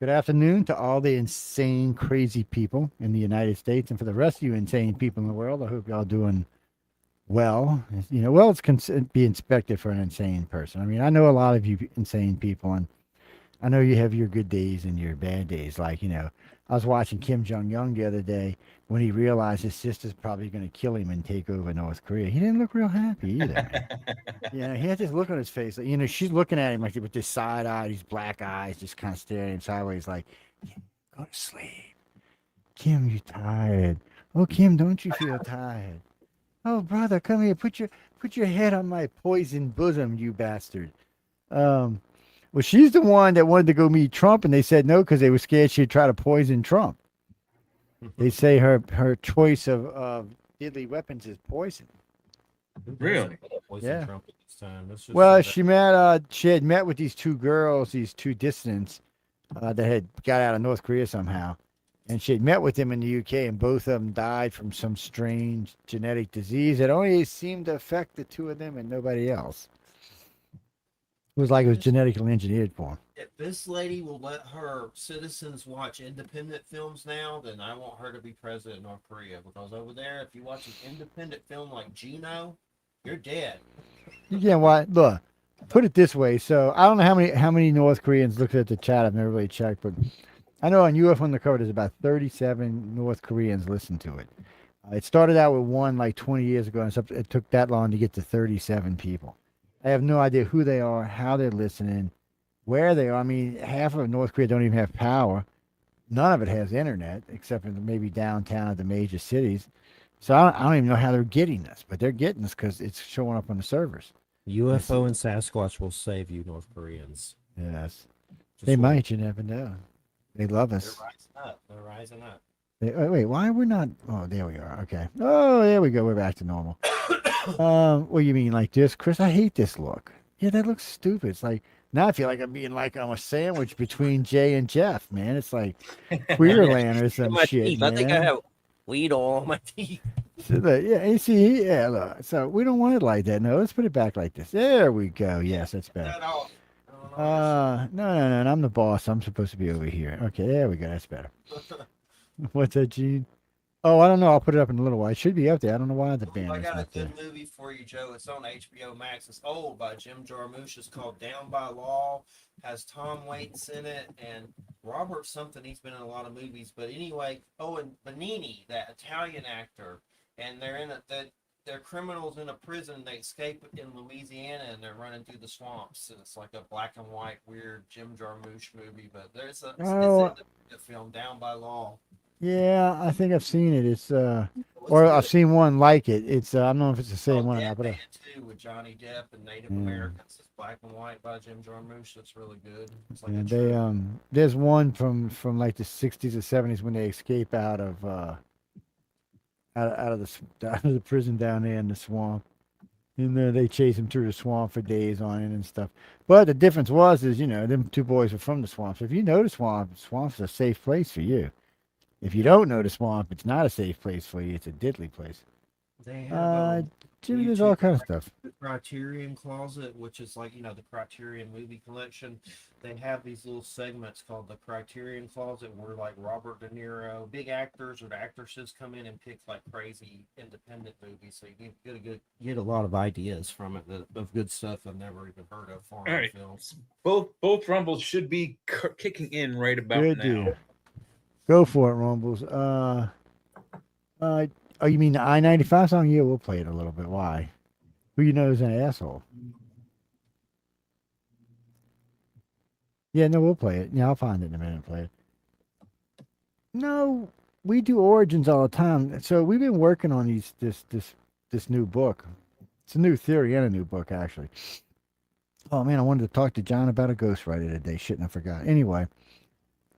Good afternoon to all the insane, crazy people in the United States, and for the rest of you insane people in the world. I hope y'all doing well. Well, it's be inspected for an insane person. I mean, I know a lot of you insane people, and I know you have your good days and your bad days. I was watching Kim Jong Un the other day when he realized his sister's probably going to kill him and take over North Korea. He didn't look real happy either, man. He had this look on his face. She's looking at him like with this side eye, these black eyes, just kind of staring at him sideways, like, go to sleep. Kim, you tired. Oh, Kim, don't you feel tired? Oh, brother, come here. Put your head on my poisoned bosom, you bastard. Um, well, she's the one that wanted to go meet Trump, and they said no because they were scared she'd try to poison Trump. They say her choice of deadly weapons is poison. Really? Yeah. Trump at this time. Let's just Well, say that. she had met with these two girls, these two dissidents that had got out of North Korea somehow, and she had met with them in the UK, and both of them died from some strange genetic disease that only seemed to affect the two of them and nobody else. It was like it was genetically engineered for them. If this lady will let her citizens watch independent films now, then I want her to be president of North Korea. Because over there, if you watch an independent film like Gino, you're dead. You can't watch. Look, put it this way. So I don't know how many North Koreans looked at the chat. I've never really checked, but I know on UFO Undercover there's about 37 North Koreans listen to it. It started out with one like 20 years ago, and it took that long to get to 37 people. I have no idea who they are, how they're listening, where they are. I mean, half of North Korea don't even have power. None of it has internet, except in maybe downtown at the major cities. So I don't even know how they're getting this, but they're getting this because it's showing up on the servers. UFO and Sasquatch will save you, North Koreans. Yes, Just they wait. might. You never know. They love They're us. rising up. They're rising up. Wait, why we're not? Oh, there we are. Okay. Oh, there we go. We're back to normal. What do you mean like this, Chris? I hate this look. Yeah, that looks stupid. It's like now I feel like I'm being like I'm a sandwich between Jay and Jeff, man. It's like Queer Land or some my shit, teeth. I think I man. have weed all on my teeth. So yeah, you see, yeah, look. So we don't want it like that. No, let's put it back like this. There we go. Yes, that's better. That off. I don't know. No. I'm the boss. I'm supposed to be over here. Okay, there we go. That's better. What's that, Gene? Oh, I don't know. I'll put it up in a little while. It should be up there. I don't know why the I banner's got a not there. good movie for you, Joe. It's on HBO Max. It's old by Jim Jarmusch. It's called Down by Law. Has Tom Waits in it and Robert something. He's been in a lot of movies. But anyway, oh, and Benini, that Italian actor, and they're in that they're criminals in a prison. They escape in Louisiana and they're running through the swamps. And it's like a black and white weird Jim Jarmusch movie. But it's in Oh, the film Down by Law. yeah, I think I've seen it. It's What's or I've good? seen one like it. It's I don't know if it's the It's same called one or Dead not, but Man 2 with Johnny Depp and Native yeah, Americans. It's black and white by Jim Jarmusch. It's really good. It's like yeah. a They trip. there's one from like the 60s or 70s when they escape out of out of the prison down there in the swamp. And they chase him through the swamp for days on it and stuff. But the difference is them two boys were from the swamp. So if you know the swamp's a safe place for you. If you don't know the swamp, it's not a safe place for you. It's a deadly place. They have Uh, Jimmy, there's all YouTube kind of stuff. Criterion Closet, which is like, the Criterion movie collection. They have these little segments called the Criterion Closet where like Robert De Niro, big actors or actresses come in and pick like crazy independent movies. So you get a lot of ideas from it of good stuff I've never even heard of All foreign right. films. Both rumbles should be kicking in right about Good now. deal. Go for it, Rumbles. Uh, oh, you mean the I-95 song? Yeah, we'll play it a little bit. Why? Who you know is an asshole? Yeah, no, we'll play it. Yeah, I'll find it in a minute and play it. No, we do origins all the time. So we've been working on this new book. It's a new theory and a new book actually. Oh man, I wanted to talk to John about a ghostwriter today. Shit, and I forgot. Anyway,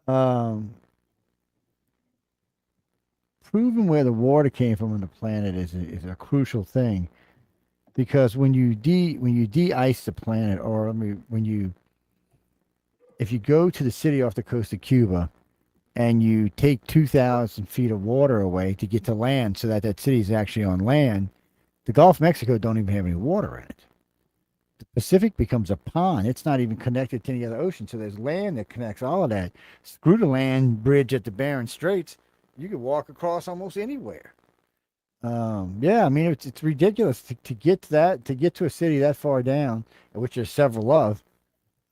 um, proving where the water came from on the planet is a crucial thing because when you de-ice the planet, or when you if you go to the city off the coast of Cuba and you take 2,000 feet of water away to get to land, so that city is actually on land, the Gulf of Mexico don't even have any water in it. the Pacific becomes a pond. It's not even connected to any other ocean. So there's land that connects all of that. Screw the land bridge at the Bering Straits. You could walk across almost anywhere. Yeah, I mean it's ridiculous to get to that, to get to a city that far down, which there's several of.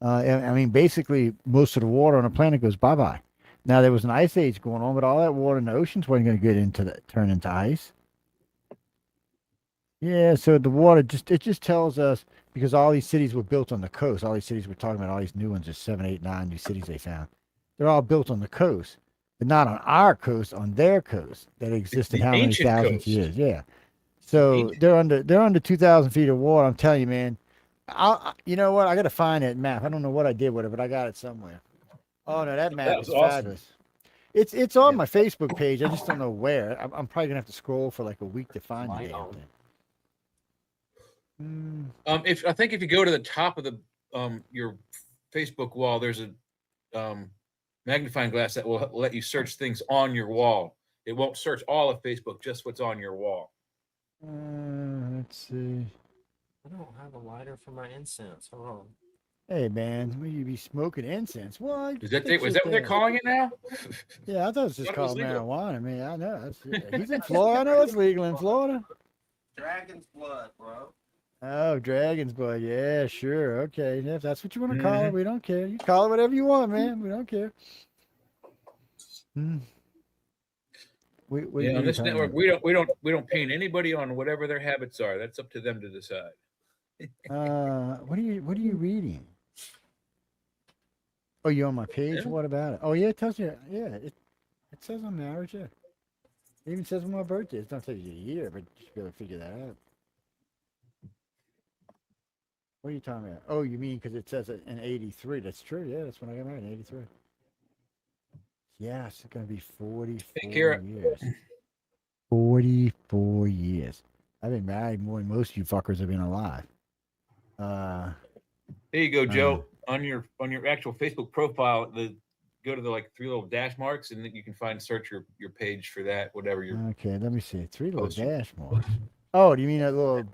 I mean, basically most of the water on the planet goes bye bye. Now there was an ice age going on, but all that water in the oceans wasn't going to get into that, turn into ice. Yeah, so the water just tells us, because all these cities were built on the coast. All these cities we're talking about, all these new ones, there's 7, 8, 9 new cities they found. They're all built on the coast, but not on our coast, on their coast that existed the how many ancient thousands of coast. years. Yeah. So Ancient. they're under 2,000 feet of water. I'm telling you, man. You know what? I got to find that map. I don't know what I did with it, but I got it somewhere. Oh no, that map That is was awesome. fabulous. It's on Yeah. my Facebook page. I just don't know where. I'm probably gonna have to scroll for like a week to find the Right damn on. thing. Mm, If I think if you go to the top of the your Facebook wall, there's a magnifying glass that will let you search things on your wall. It won't search all of Facebook, just what's on your wall. let's see. I don't have a lighter for my incense. Hold on. Hey man, will you be smoking incense? What? Is that what they're calling it now? Yeah, I thought it was just Thought it was called legal. marijuana. I mean, I know. He's in Florida. I know it's legal in Florida. Dragon's blood, bro. Oh, dragon's blood. Yeah, sure. Okay. If that's what you want to call it, Mhm. we don't care. You call it whatever you want, man. We don't care. Hmm. Yeah, on you this talking network, about? we don't paint anybody on whatever their habits are. That's up to them to decide. What are you reading? Oh, you on my page? Yeah. What about it? Oh yeah, it tells you. Yeah, it says I'm married. Yeah, it even says when my birthday. It's not tell you the year, but you should be able to figure that out. What are you talking about? Oh, you mean because it says it in '83? That's true. Yeah, that's when I got married in '83. Yeah, it's gonna be 44 Kara. years. 44 years. I've been married more than most of you fuckers have been alive. There you go, Joe. On your actual Facebook profile, go to the like 3 little dash marks, and then you can search your page for that, whatever you're. Okay, let me see. 3 little Poster. dash marks. Oh, do you mean that little?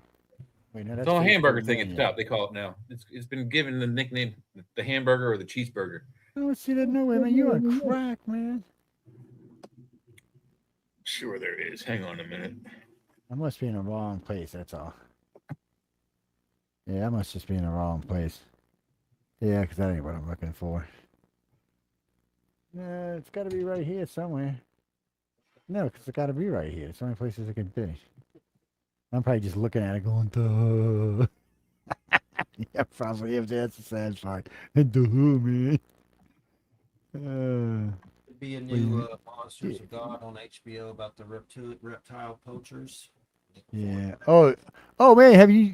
Wait, no, It's that's on a Facebook hamburger thing at the Mania. top. They call it now. It's been given the nickname the hamburger or the cheeseburger. I don't see that nowhere, man. You on crack, man. Sure, there is. Hang on a minute. I must be in the wrong place. That's all. Yeah, I must just be in the wrong place. Yeah, because that ain't what I'm looking for. No, it's got to be right here somewhere. No, because it's got to be right here. It's the only places it can be. I'm probably just looking at it going, duh. Yeah, probably if that's the sad part. Duh, man. Could be a Well, new Monsters of God on HBO about the reptile poachers. Yeah. Oh man, have you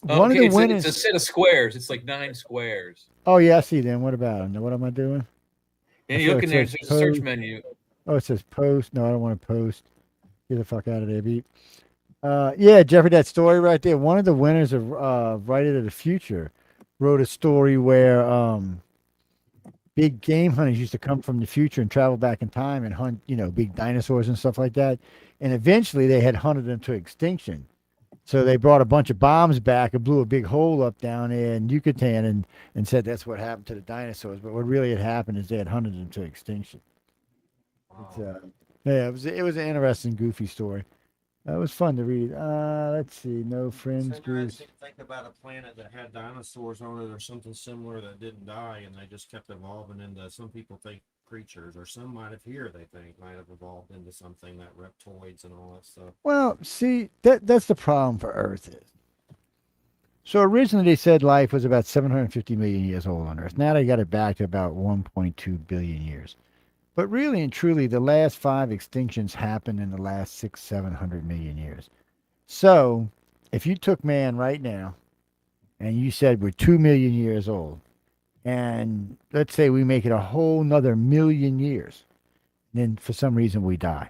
one of the It's winners? a set of squares. It's like 9 squares. Oh yeah, I see them. What about them? What am I doing? And I you feel look it in there, says there's a search post. menu. Oh, it says post. No, I don't want to post. Get the fuck out of there, beep. Yeah, Jeffrey, that story right there. One of the winners of Writer of the Future wrote a story where big game hunters used to come from the future and travel back in time and hunt, big dinosaurs and stuff like that. And eventually they had hunted them to extinction. So they brought a bunch of bombs back and blew a big hole up down there in Yucatan and said that's what happened to the dinosaurs. But what really had happened is they had hunted them to extinction. It's, yeah, it was an interesting, goofy story. It was fun to read. Let's see. No It's friends, goose. interesting to think about a planet that had dinosaurs on it or something similar that didn't die and they just kept evolving into, some people think, creatures, or some might have here they think might have evolved into something, that reptoids and all that stuff. Well, see, that's the problem for Earth is. So originally they said life was about 750 million years old on Earth. Now they got it back to about 1.2 billion years. But really and truly, the last 5 extinctions happened in the last 700 million years. So if you took man right now and you said we're 2 million years old, and let's say we make it a whole nother million years, then for some reason we die.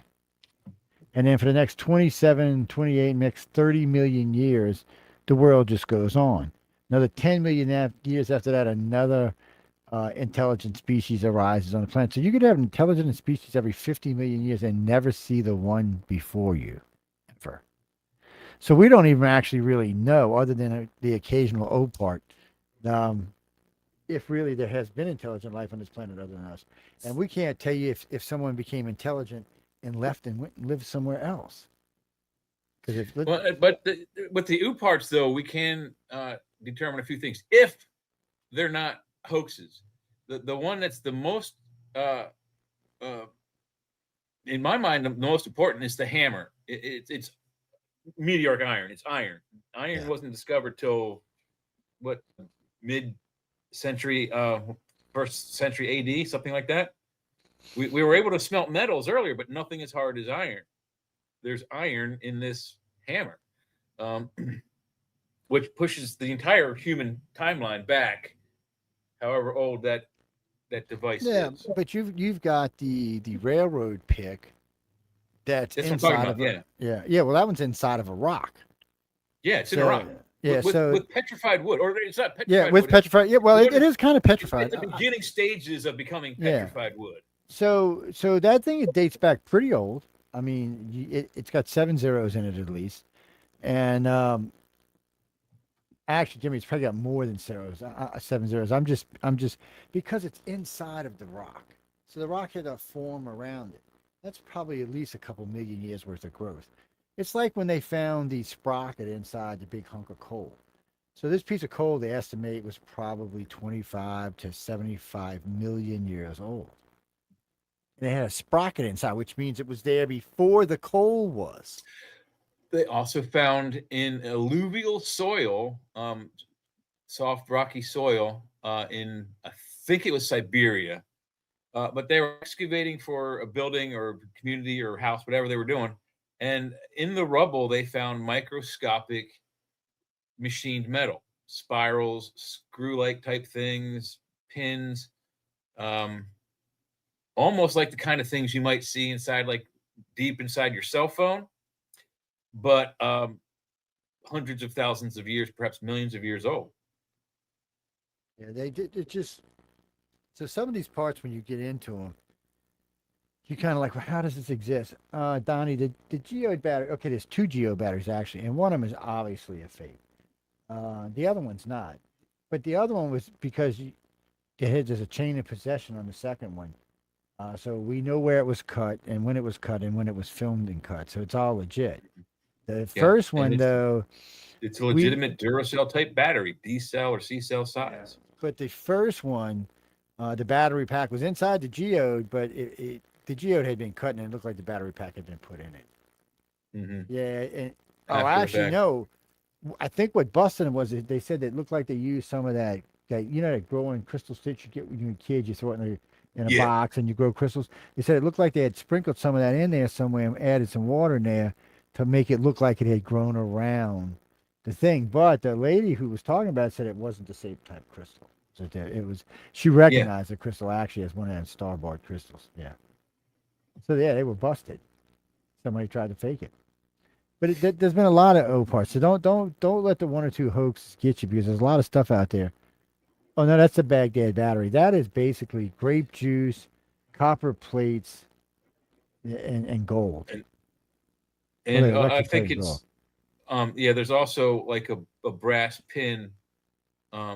And then for the next 27, 28, next 30 million years, the world just goes on. Another 10 million years after that, another intelligent species arises on the planet. So you could have an intelligent species every 50 million years and never see the one before you, ever. So we don't even actually really know, other than the occasional O part, um, if really there has been intelligent life on this planet other than us. And we can't tell you if someone became intelligent and left and went and lived somewhere else. Because if Well, with the U parts though, we can determine a few things if they're not hoaxes. The one that's the most uh, uh, in my mind, the most important is the hammer. It's meteoric iron. It's iron. Iron Yeah. wasn't discovered till what, mid-century, first century AD, something like that. We were able to smelt metals earlier, but nothing as hard as iron. There's iron in this hammer, um, which pushes the entire human timeline back, however old that device Yeah, is. but you've got the railroad pick that's That's what I'm talking inside about. of Yeah, yeah. Well, that one's inside of a rock. yeah, it's in a So, rock. yeah, with, so with petrified wood, or it's not petrified yeah, with wood. petrified. Yeah, well, wood it is kind of It's petrified. at the beginning stages of becoming Yeah. petrified wood. So that thing, it dates back pretty old. I mean, it's got 7 zeros in it at least, and actually, Jimmy, it's probably got more than zeros, 7 zeros. I'm just because it's inside of the rock, so the rock had a form around it. That's probably at least a couple million years worth of growth. It's like when they found the sprocket inside the big hunk of coal. So this piece of coal, they estimate, was probably 25 to 75 million years old. And it had a sprocket inside, which means it was there before the coal was. They also found in alluvial soil, soft rocky soil, in I think it was Siberia, but they were excavating for a building or community or house, whatever they were doing, and in the rubble they found microscopic machined metal, spirals, screw-like type things, pins, um, almost like the kind of things you might see inside, like deep inside your cell phone, but hundreds of thousands of years, perhaps millions of years old. Yeah, they did. It just so some of these parts, when you get into them, you kind of like, well, how does this exist? Donnie, the geode battery. Okay, there's 2 geo batteries actually, and one of them is obviously a fake. The other one's not, but the other one was because there's a chain of possession on the second one. So we know where it was cut and when it was cut and when it was filmed and cut. So it's all legit. The Yeah, first and one, though, it's a legitimate Duracell type battery, D cell or C cell size. but the first one, the battery pack was inside the geode, but the geode had been cut and it looked like the battery pack had been put in it. Mm-hmm. Yeah, and After the actually fact. no, I think what busted them was that they said that it looked like they used some of that that growing crystal stitch you get when you're a kid, you throw it in a Yeah. box and you grow crystals. They said it looked like they had sprinkled some of that in there somewhere and added some water in there to make it look like it had grown around the thing. But the lady who was talking about it said it wasn't the same type crystal. So it was, she recognized the crystal actually as one of them starboard crystals. Yeah. So yeah, they were busted. Somebody tried to fake it. But there's been a lot of O parts. So don't let the 1 or 2 hoaxes get you, because there's a lot of stuff out there. Oh no, that's the Baghdad battery. That is basically grape juice, copper plates, and gold. And Well, I electric think plate as it's there's also like a brass pin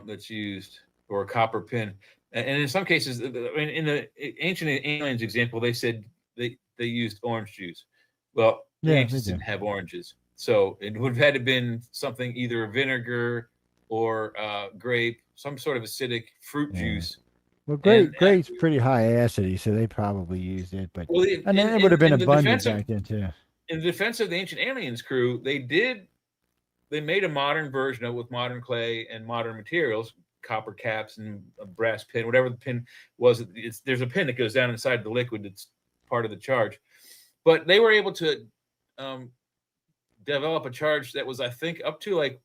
that's used, or a copper pin. And in some cases, in the ancient aliens example, they said they used orange juice. Well, the Yeah, they ancients do. didn't have oranges, so it would have had to been something, either vinegar or grape, some sort of acidic fruit Yeah. juice. Well, And, grape's pretty high acidity, so they probably used it. But Well, and then it would have been in the abundant defense of back then too. in the defense of the ancient aliens crew, they made a modern version of it with modern clay and modern materials, copper caps and a brass pin, whatever the pin was. There's a pin that goes down inside the liquid that's part of the charge. But they were able to develop a charge that was, I think, up to like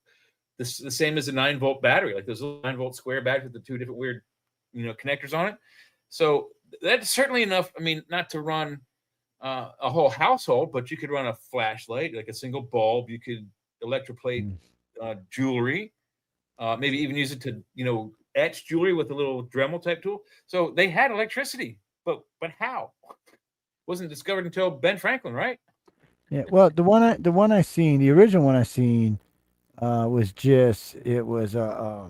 the same as a 9-volt battery, like those little 9-volt square batteries with the 2 different weird, connectors on it. So that's certainly enough. I mean, not to run a whole household, but you could run a flashlight, like a single bulb. You could electroplate jewelry, maybe even use it to etch jewelry with a little Dremel type tool. So they had electricity, but how? Wasn't discovered until Ben Franklin, right? Yeah. Well, the one I seen, the original one I seen, was just it was a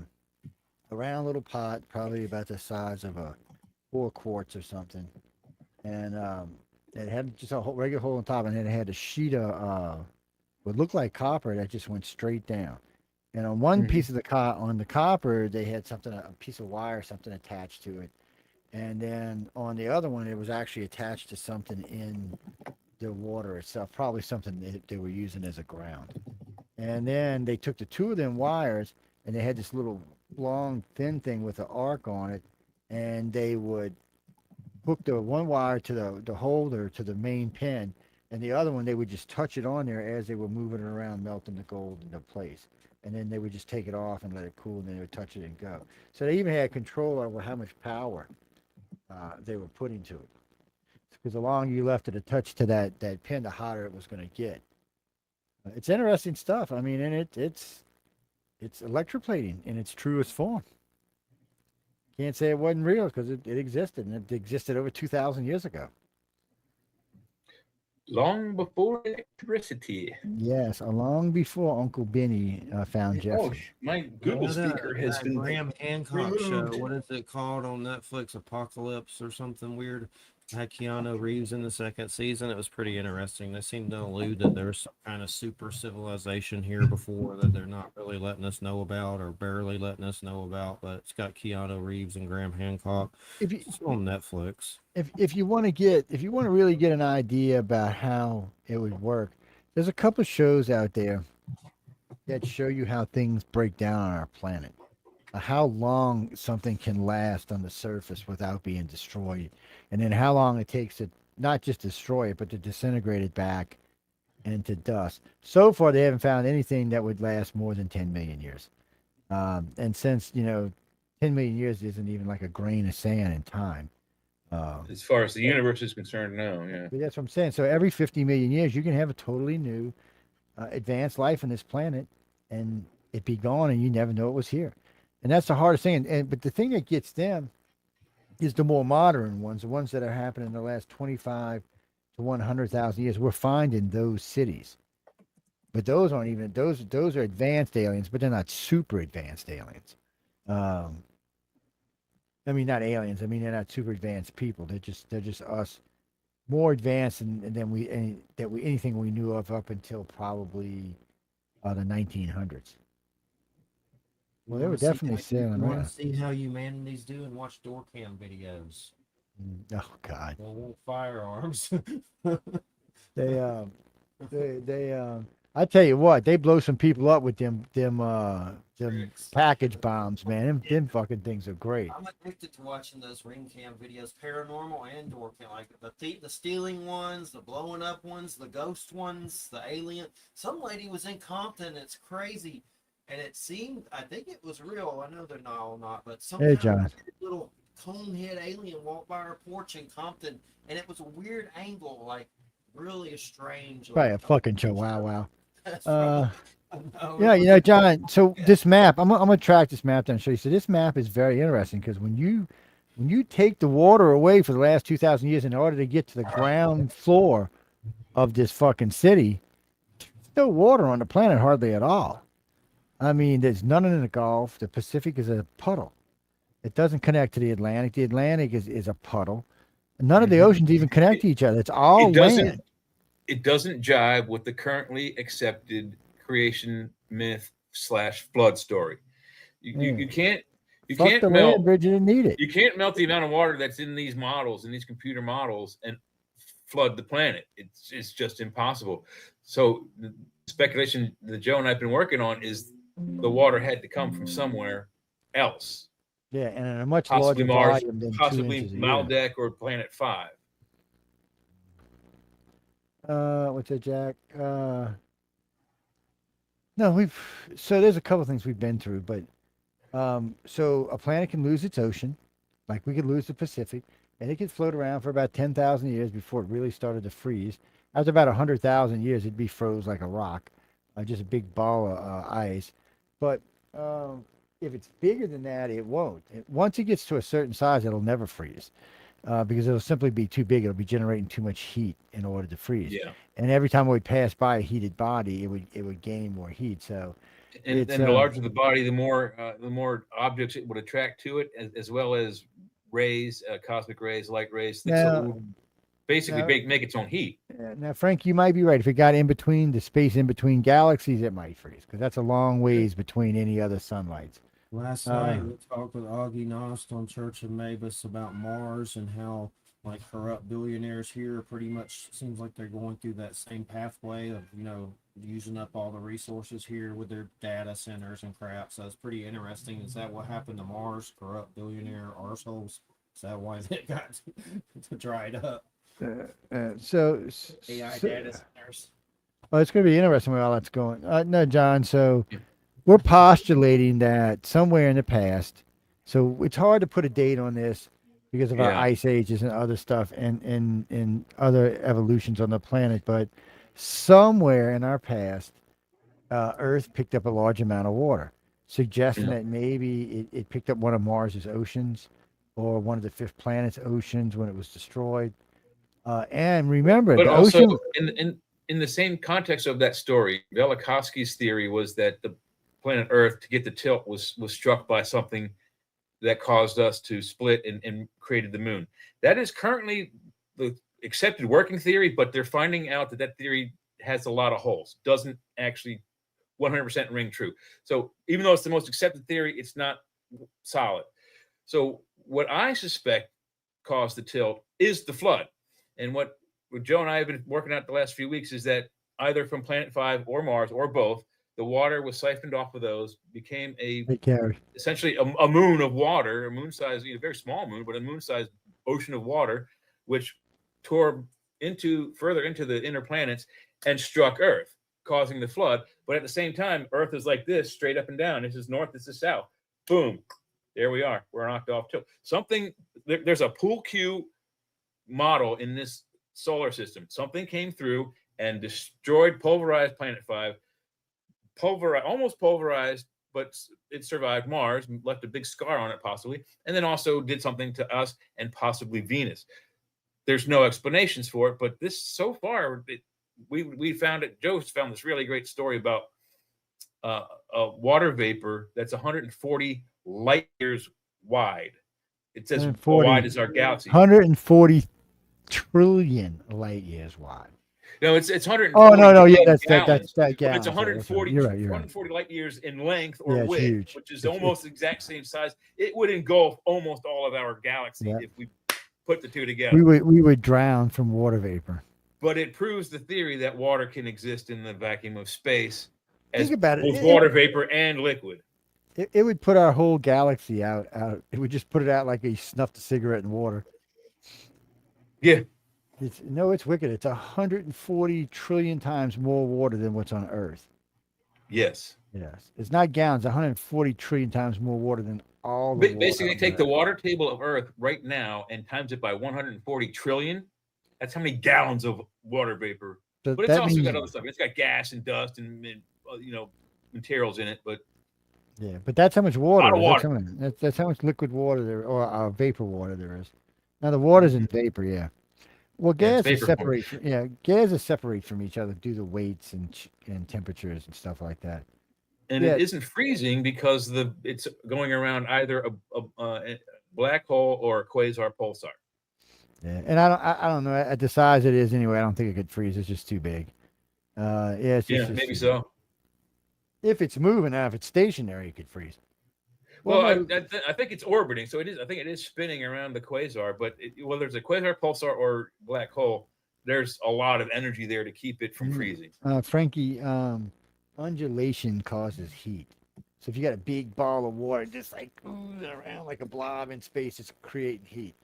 round little pot, probably about the size of a 4 quarts or something, and it had just a regular hole on top, and then it had a sheet of what looked like copper that just went straight down. And on one Mhm. piece of the on the copper, they had something, a piece of wire, something attached to it, and then on the other one, it was actually attached to something in the water itself, probably something they were using as a ground. And then they took the two of them wires, and they had this little long, thin thing with an arc on it, and they would hook the one wire to the holder to the main pin, and the other one they would just touch it on there as they were moving it around, melting the gold into place. And then they would just take it off and let it cool, and then they would touch it and go. So they even had control over how much power they were putting to it. Because the longer you left it attached to that pin, the hotter it was going to get. It's interesting stuff. I mean, and it's electroplating in its truest form. Can't say it wasn't real because it existed, and it existed over 2,000 years ago. Long before electricity. Yes, long before Uncle Benny found Oh, Jeffrey. my Google Yeah, speaker has that been Graham Hancock show. removed. What is it called on Netflix? Apocalypse or something weird. Had Keanu Reeves in the second season. It was pretty interesting. They seem to allude that there's some kind of super civilization here before that they're not really letting us know about or barely letting us know about. But it's got Keanu Reeves and Graham Hancock. If you It's on Netflix. if you want to get if you want to really get an idea about how it would work, there's a couple of shows out there that show you how things break down on our planet. How long something can last on the surface without being destroyed, and then how long it takes to not just destroy it, but to disintegrate it back into dust. So far, they haven't found anything that would last more than 10 million years. And since, 10 million years isn't even like a grain of sand in time. As far as the universe is concerned, no, yeah. But that's what I'm saying. So every 50 million years, you can have a totally new, advanced life on this planet, and it be gone, and you never know it was here. And that's the hardest thing. But the thing that gets them is the more modern ones, the ones that are happening in the last 25 to 100,000 years. We're finding those cities, but those aren't even those. Those are advanced aliens, but they're not super advanced aliens. Um, I mean, not aliens. I mean, they're not super advanced people. They're just us more advanced than anything we knew of up until probably the 1900s. Well, they were definitely sailing You want around. to see how humanity's doing? Watch door cam videos. Oh God, They want firearms. they I tell you what, they blow some people up with them Tricks. package bombs, man. Them fucking things are great. I'm addicted to watching those ring cam videos, paranormal and door cam, like the stealing ones, the blowing up ones, the ghost ones, the alien. Some lady was in Compton. It's crazy, and it seemed, I think it was real. I know they're not all not, but some Hey, kind of John. weird little cone head alien walked by our porch in Compton, and it was a weird angle, like really a strange. Probably a Like, fucking chihuahua. that's Uh, no, yeah, it was John. So this map, I'm gonna track this map down and show you. So this map is very interesting because when you take the water away for the last 2,000 years in order to get to the ground floor of this fucking city, there's no water on the planet hardly at all. I mean, there's none in the Gulf. The Pacific is a puddle. It doesn't connect to the Atlantic. The Atlantic is a puddle. None of the Mhm. oceans even connect to each other. It's all It doesn't. land. It doesn't jive with the currently accepted creation myth / flood story. You can't Fuck the land melt bridge. You didn't need it. you can't melt the amount of water that's in these models, in these computer models, and flood the planet. It's just impossible. So the speculation that Joe and I've been working on is the water had to come from somewhere else, Yeah, and in a much possibly larger Mars, volume than 2 possibly inches a year. Maldek or Planet 5. What's that, Jack? No, so there's a couple things we've been through, but so a planet can lose its ocean, like we could lose the Pacific, and it could float around for about 10,000 years before it really started to freeze. After about 100,000 years, it'd be froze like a rock, just a big ball of ice. But if it's bigger than that, it won't. Once it gets to a certain size, it'll never freeze. because it'll simply be too big. It'll be generating too much heat in order to freeze. Yeah. And every time we pass by a heated body, it would gain more heat. So And it's the larger the body, the more objects it would attract to it, as well as rays, cosmic rays, light rays. So it now, would basically now, make its own heat. now, Frank, you might be right. If it got in between the space in between galaxies, it might freeze because that's a long ways between any other sunlights. Last night we talked with Augie Nost on Church of Mavis about Mars and how like corrupt billionaires here pretty much seems like they're going through that same pathway of, using up all the resources here with their data centers and crap. So it's pretty interesting. Is that what happened to Mars? Corrupt billionaire arseholes? Is that why they got dried up? So AI data centers. well, it's going to be interesting where all that's going. No, John. So we're postulating that somewhere in the past. So it's hard to put a date on this because of our Yeah. ice ages and other stuff and other evolutions on the planet. But somewhere in our past, Earth picked up a large amount of water, suggesting Yeah. that maybe it picked up one of Mars's oceans or one of the fifth planet's oceans when it was destroyed. And remember, But the also ocean. in the same context of that story, Velikovsky's theory was that the planet Earth, to get the tilt, was struck by something that caused us to split and created the moon. That is currently the accepted working theory, but they're finding out that theory has a lot of holes. Doesn't actually 100% ring true. So even though it's the most accepted theory, it's not solid. So what I suspect caused the tilt is the flood. And what Joe and I have been working out the last few weeks is that either from Planet 5 or Mars or both, the water was siphoned off of those, became Hey, Gary. essentially a moon of water, a moon-sized, a very small moon, but a moon-sized ocean of water, which tore further into the inner planets and struck Earth, causing the flood. But at the same time, Earth is like this, straight up and down. This is north, this is south. Boom. There we are. We're knocked off tilt. There's a pool cue model in this solar system. Something came through and destroyed, pulverized Planet 5, almost pulverized, but it survived Mars, left a big scar on it possibly, and then also did something to us and possibly Venus. There's no explanations for it, but this so far, we found it. Joe's found this really great story about a water vapor that's 140 light years wide. It says how 140 wide is our galaxy? 140 trillion light years wide. No, it's 140. Oh no, yeah, gallons, that's that but gallons. it's Yeah, 140. You're right. 140 light years in length or Yeah, it's width, huge. which is It's- almost the exact same size. It would engulf almost all of our galaxy Yeah. if we put the two together. We would drown from water vapor. But it proves the theory that water can exist in the vacuum of space as Think about it. both water vapor and liquid. It would put our whole galaxy out. It would just put it out like he snuffed a cigarette in water. Yeah. It's wicked. It's 140 trillion times more water than what's on Earth. Yes. Yes, it's not gallons. 140 trillion times more water than all the water Basically, on take the Earth. water table of Earth right now and times it by 140 trillion. That's how many gallons of water vapor. So But it's that also means- got other stuff. It's got gas and dust and materials in it. But Yeah, but that's how much water. Lot of is. water. That's how much liquid water there, or vapor water there is. Now the water's in vapor, yeah. Well, Yeah, it's gases vapor form. separate. Yeah, gases separate from each other due to weights and temperatures and stuff like that. and Yeah. it isn't freezing because it's going around either a black hole or a quasar pulsar. Yeah, and I don't know at the size it is anyway. I don't think it could freeze. It's just too big. Yeah, it's Yeah, just maybe too so. big. If it's moving, now if it's stationary, it could freeze. Well, no, I think it's orbiting, so it is. I think it is spinning around the quasar. But whether it's a quasar pulsar or black hole, there's a lot of energy there to keep it from Mm. freezing. Frankie, undulation causes heat. So if you got a big ball of water just like oozing around like a blob in space, it's creating heat.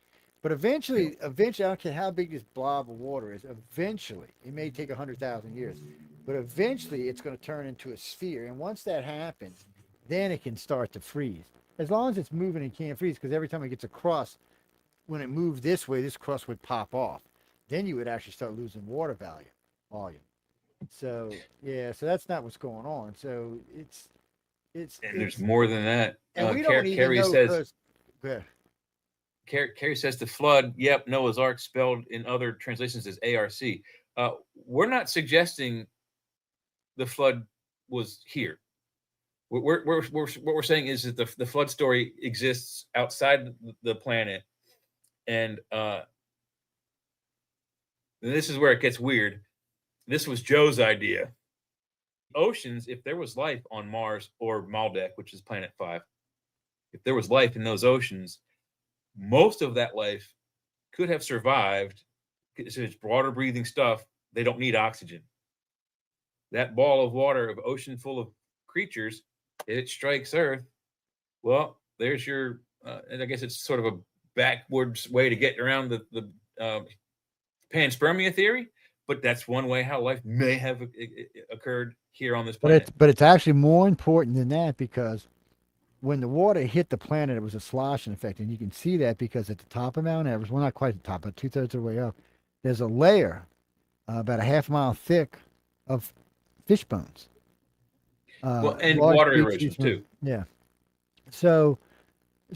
But eventually, I don't care how big this blob of water is. Eventually, it may take 100,000 years, but eventually, it's going to turn into a sphere. And once that happens, then it can start to freeze. As long as it's moving, it can't freeze because every time it gets across, when it moved this way, this crust would pop off. Then you would actually start losing water volume. So yeah, so that's not what's going on. So it's And there's more than that. and we don't even Carrie know says 'cause- Go ahead. Carrie says the flood. Yep, Noah's Ark spelled in other translations as ARC. We're not suggesting the flood was here. What we're saying is that the flood story exists outside the planet, and this is where it gets weird. This was Joe's idea. Oceans, if there was life on Mars or Maldek, which is planet 5, if there was life in those oceans, most of that life could have survived. So it's water breathing stuff. They don't need oxygen. That ball of water of ocean full of creatures, it strikes Earth. Well, there's your, and I guess it's sort of a backwards way to get around the panspermia theory, but that's one way how life may have occurred here on this planet. But it's actually more important than that, because when the water hit the planet, it was a sloshing effect, and you can see that because at the top of Mount Everest, well, not quite at the top, but 2/3 of the way up, there's a layer about a half mile thick of fish bones. Well, and large water species erosion from- too. Yeah. So,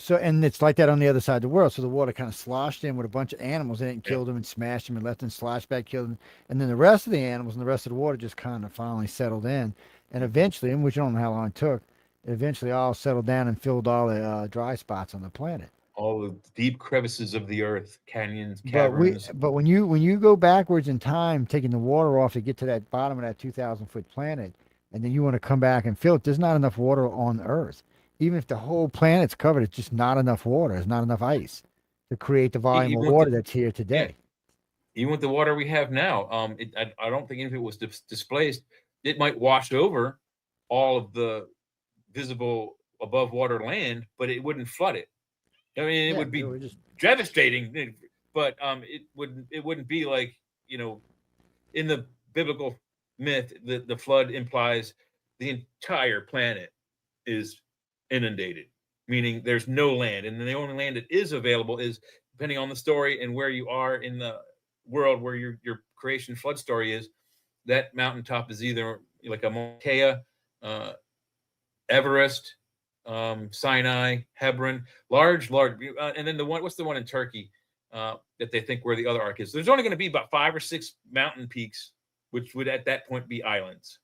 and it's like that on the other side of the world. So the water kind of sloshed in with a bunch of animals in it and killed them and smashed them and left them slosh back, killed them. And then the rest of the animals and the rest of the water just kind of finally settled in. And eventually, and which you don't know how long it took, it eventually all settled down and filled all the dry spots on the planet. All the deep crevices of the earth, canyons, caverns. But when you go backwards in time, taking the water off to get to that bottom of that 2,000-foot planet, and then you want to come back and fill it, there's not enough water on Earth. Even if the whole planet's covered, it's just not enough water. There's not enough ice to create the volume even of with water the- that's here today. Even with the water we have now, I don't think if it was displaced, it might wash over all of the visible above water land, but it wouldn't flood it. I mean, it Yeah, would be we're just devastating, but it wouldn't be like, in the biblical myth, the flood implies the entire planet is inundated, meaning there's no land, and the only land that is available is, depending on the story and where you are in the world where your creation flood story is, that mountaintop is either like a Mauna Kea, Everest, Sinai, Hebron, large, and then what's the one in Turkey that they think where the other ark is? There's only going to be about 5 or 6 mountain peaks, which would at that point be islands,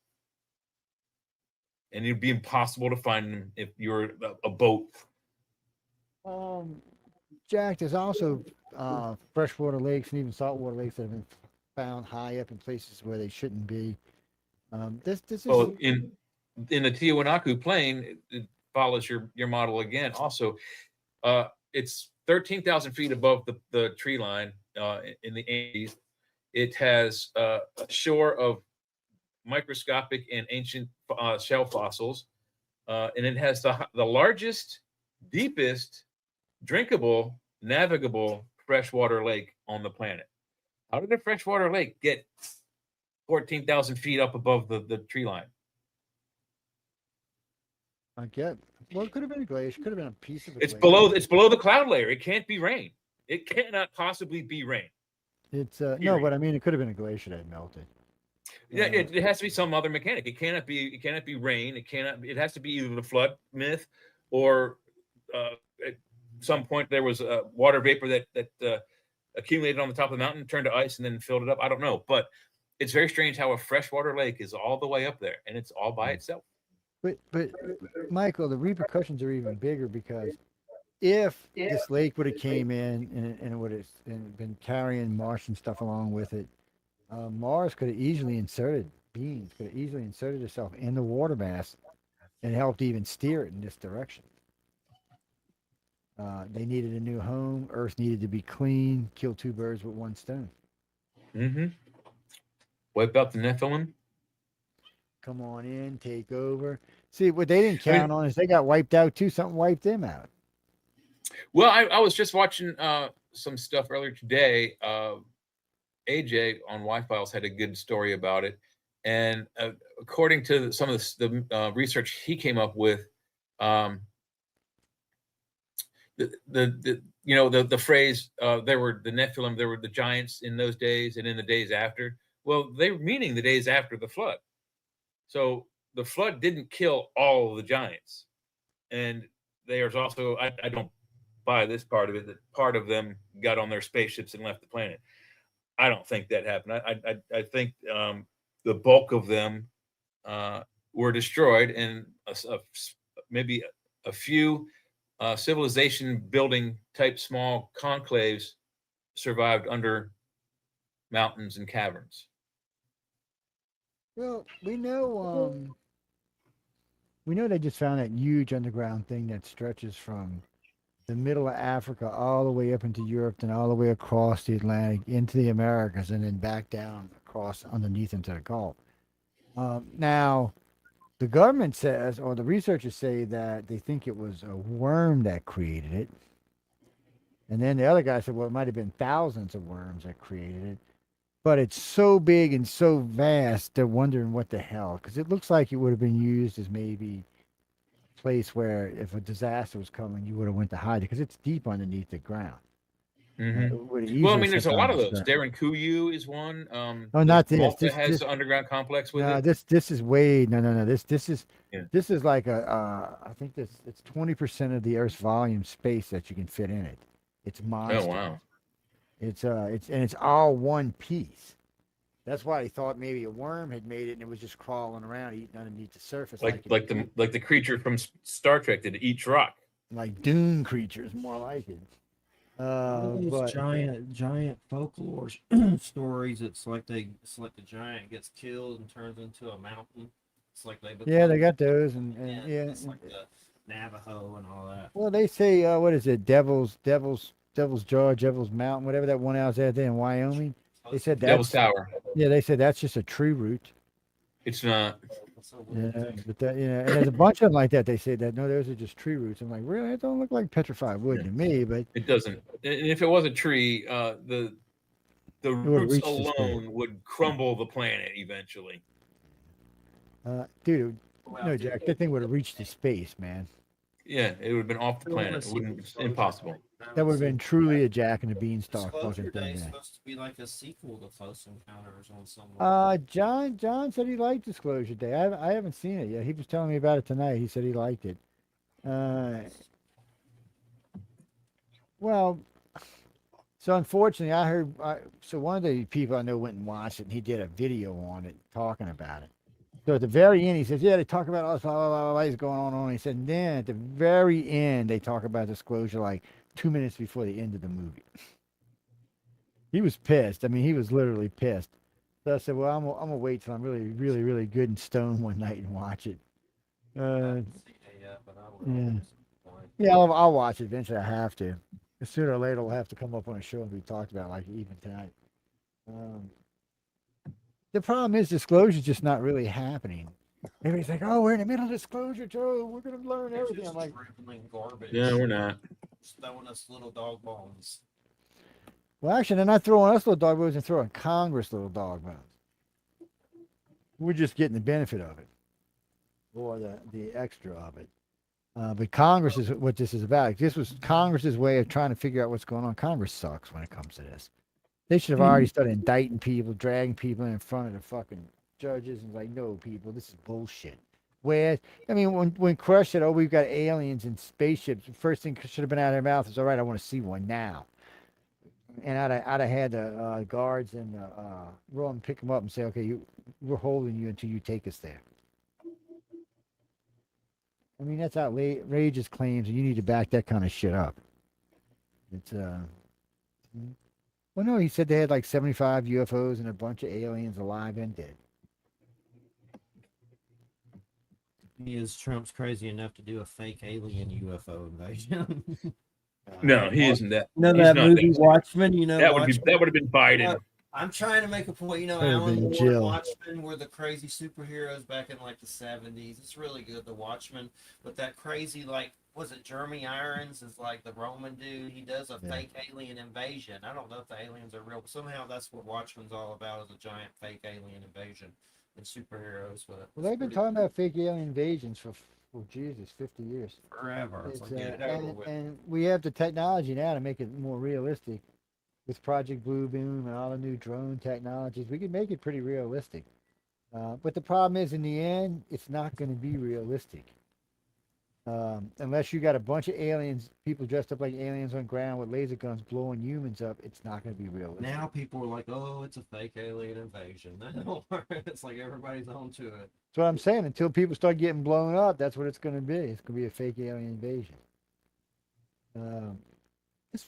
and it'd be impossible to find them if you're a boat. Jack, there's also freshwater lakes and even saltwater lakes that have been found high up in places where they shouldn't be. This is Well, in the Tiwanaku Plain, it follows your model again. Also, it's 13,000 feet above the tree line in the Andes. It has a shore of microscopic and ancient shell fossils, and it has the largest, deepest, drinkable, navigable freshwater lake on the planet. How did a freshwater lake get 14,000 feet up above the tree line? I get. Well, it could have been a glacier. Could have been a piece of it. It's below the cloud layer. It can't be rain. It cannot possibly be rain. It's no, Period. but I mean, it could have been a glacier that melted. Yeah, it has to be some other mechanic. It cannot be rain. It has to be either the flood myth or at some point there was water vapor that accumulated on the top of the mountain, turned to ice, and then filled it up. I don't know, but it's very strange how a freshwater lake is all the way up there and it's all by itself. But Michael, the repercussions are even bigger, because if this lake would have came in and it would have been carrying Martian stuff along with it, Mars could have easily inserted itself in the water mass and helped even steer it in this direction. They needed a new home. Earth needed to be clean. Kill 2 birds with 1 stone. Mm-hmm. Wipe out the Nephilim. Come on in, take over. See, what they didn't count on is they got wiped out too. Something wiped them out. Well, I was just watching some stuff earlier today. AJ on Y-Files had a good story about it, and according to some of the research he came up with, the phrase there were the Nephilim, there were the giants in those days and in the days after. Well, they were meaning the days after the flood. So the flood didn't kill all of the giants, and there's also I don't buy this part of it, that part of them got on their spaceships and left the planet. I don't think that happened. I think the bulk of them were destroyed, and maybe a few civilization building type small conclaves survived under mountains and caverns. Well, we know they just found that huge underground thing that stretches from the middle of Africa all the way up into Europe and all the way across the Atlantic into the Americas and then back down across underneath into the Gulf. Now, the government says, or the researchers say that they think it was a worm that created it. And then the other guy said, well, it might have been thousands of worms that created it. But it's so big and so vast, they're wondering what the hell. Because it looks like it would have been used as maybe a place where if a disaster was coming, you would have went to hide it. Because it's deep underneath the ground. Mhm. It would have Well, I easily mean, there's a slipped lot down of the those. ground. Darren Kuyu is one. Oh, not this. Malta This- has this- an underground complex with No, it. this is way no. This is Yeah. this is like I think it's 20% of the Earth's volume space that you can fit in it. It's monster. Oh wow! It's all one piece. That's why he thought maybe a worm had made it and it was just crawling around eating underneath the surface Like it- the creature from Star Trek that eats rock. like dune creatures, more like it. These But giant folklore stories. It's like the giant gets killed and turns into a mountain. It's like they yeah, they got those and yeah. it's like the Navajo and all that. Well, they say what is it? Devil's Jaw, Devil's Mountain, whatever that one out there in Wyoming. They said Devil's that's Tower. yeah. They said that's just a tree root. It's not. That's a weird Yeah, thing. but that and there's a bunch of them like that. They say that no, those are just tree roots. I'm like, really? It don't look like petrified wood to me, but It doesn't. And if it was a tree, the would've roots reached the space. alone would crumble the planet eventually. dude, Well, no, dude, Jack, that thing would have reached the space, man. Yeah, it would have been off the planet. It wouldn't. It's impossible. That would have been truly a Jack and the Beanstalk Disclosure fucking Day thing. is There. supposed to be like a sequel to Close Encounters on some level. John said he liked Disclosure Day. I haven't seen it yet. He was telling me about it tonight. He said he liked it. Well, so unfortunately, I heard. So one of the people I know went and watched it, and he did a video on it talking about it. So at the very end, he says, "Yeah, they talk about all this, blah, blah, blah, blah, is going on." He said, and then at the very end, they talk about Disclosure like 2 minutes before the end of the movie. He was pissed. I mean, he was literally pissed. So I said, "Well, I'm gonna wait till I'm really, really, really good and stoned one night and watch it." I haven't seen it yet, but I will yeah. at some point. Yeah, I'll watch it eventually. I have to. Sooner or later, it'll have to come up on a show and be talked about, like even tonight. The problem is Disclosure's just not really happening. Everybody's like, "Oh, we're in the middle of Disclosure, Joe. We're gonna learn They're everything." just I'm like, dribbling garbage. Yeah, we're not. Just throwing us little dog bones. "Well, actually, they're not throwing us little dog bones; they're throwing Congress little dog bones. We're just getting the benefit of it, or the extra of it." But Congress is what this is about. This was Congress's way of trying to figure out what's going on. Congress sucks when it comes to this. They should have already started indicting people, dragging people in front of the fucking judges, and like, no, people, this is bullshit. Where I mean, when Crush said, "Oh, we've got aliens and spaceships," the first thing should have been out of their mouth is, "All right, I want to see one now." And I'd have had the guards and roll and pick them up and say, "Okay, we're holding you until you take us there." I mean, that's outrageous claims, and you need to back that kind of shit up. It's well, no, he said they had like 75 UFOs and a bunch of aliens alive and dead. Is Trump's crazy enough to do a fake alien UFO invasion? No, he isn't that. No, he's that not movie that- Watchmen. You know, That would Watchmen? have been Biden. I'm trying to make a point. You know, Could've Alan been Moore, Jill. Watchmen were the crazy superheroes back in like the 70s. It's really good, the Watchmen. But that crazy, like, was it Jeremy Irons is like the Roman dude? He does a Yeah. fake alien invasion. I don't know if the aliens are real, but somehow that's what Watchmen's all about, is a giant fake alien invasion and superheroes. But Well, they've been talking about fake alien invasions for Jesus, 50 years. Forever. It's It's, like, get it over and, with. and we have the technology now to make it more realistic. With Project Blue Boom and all the new drone technologies, we can make it pretty realistic. But the problem is, in the end, it's not going to be realistic. Unless you got a bunch of aliens, people dressed up like aliens on ground with laser guns blowing humans up, it's not going to be real. Now people are like, oh, it's a fake alien invasion. It's like everybody's on to it. That's what I'm saying. Until people start getting blown up, that's what it's going to be. It's going to be a fake alien invasion.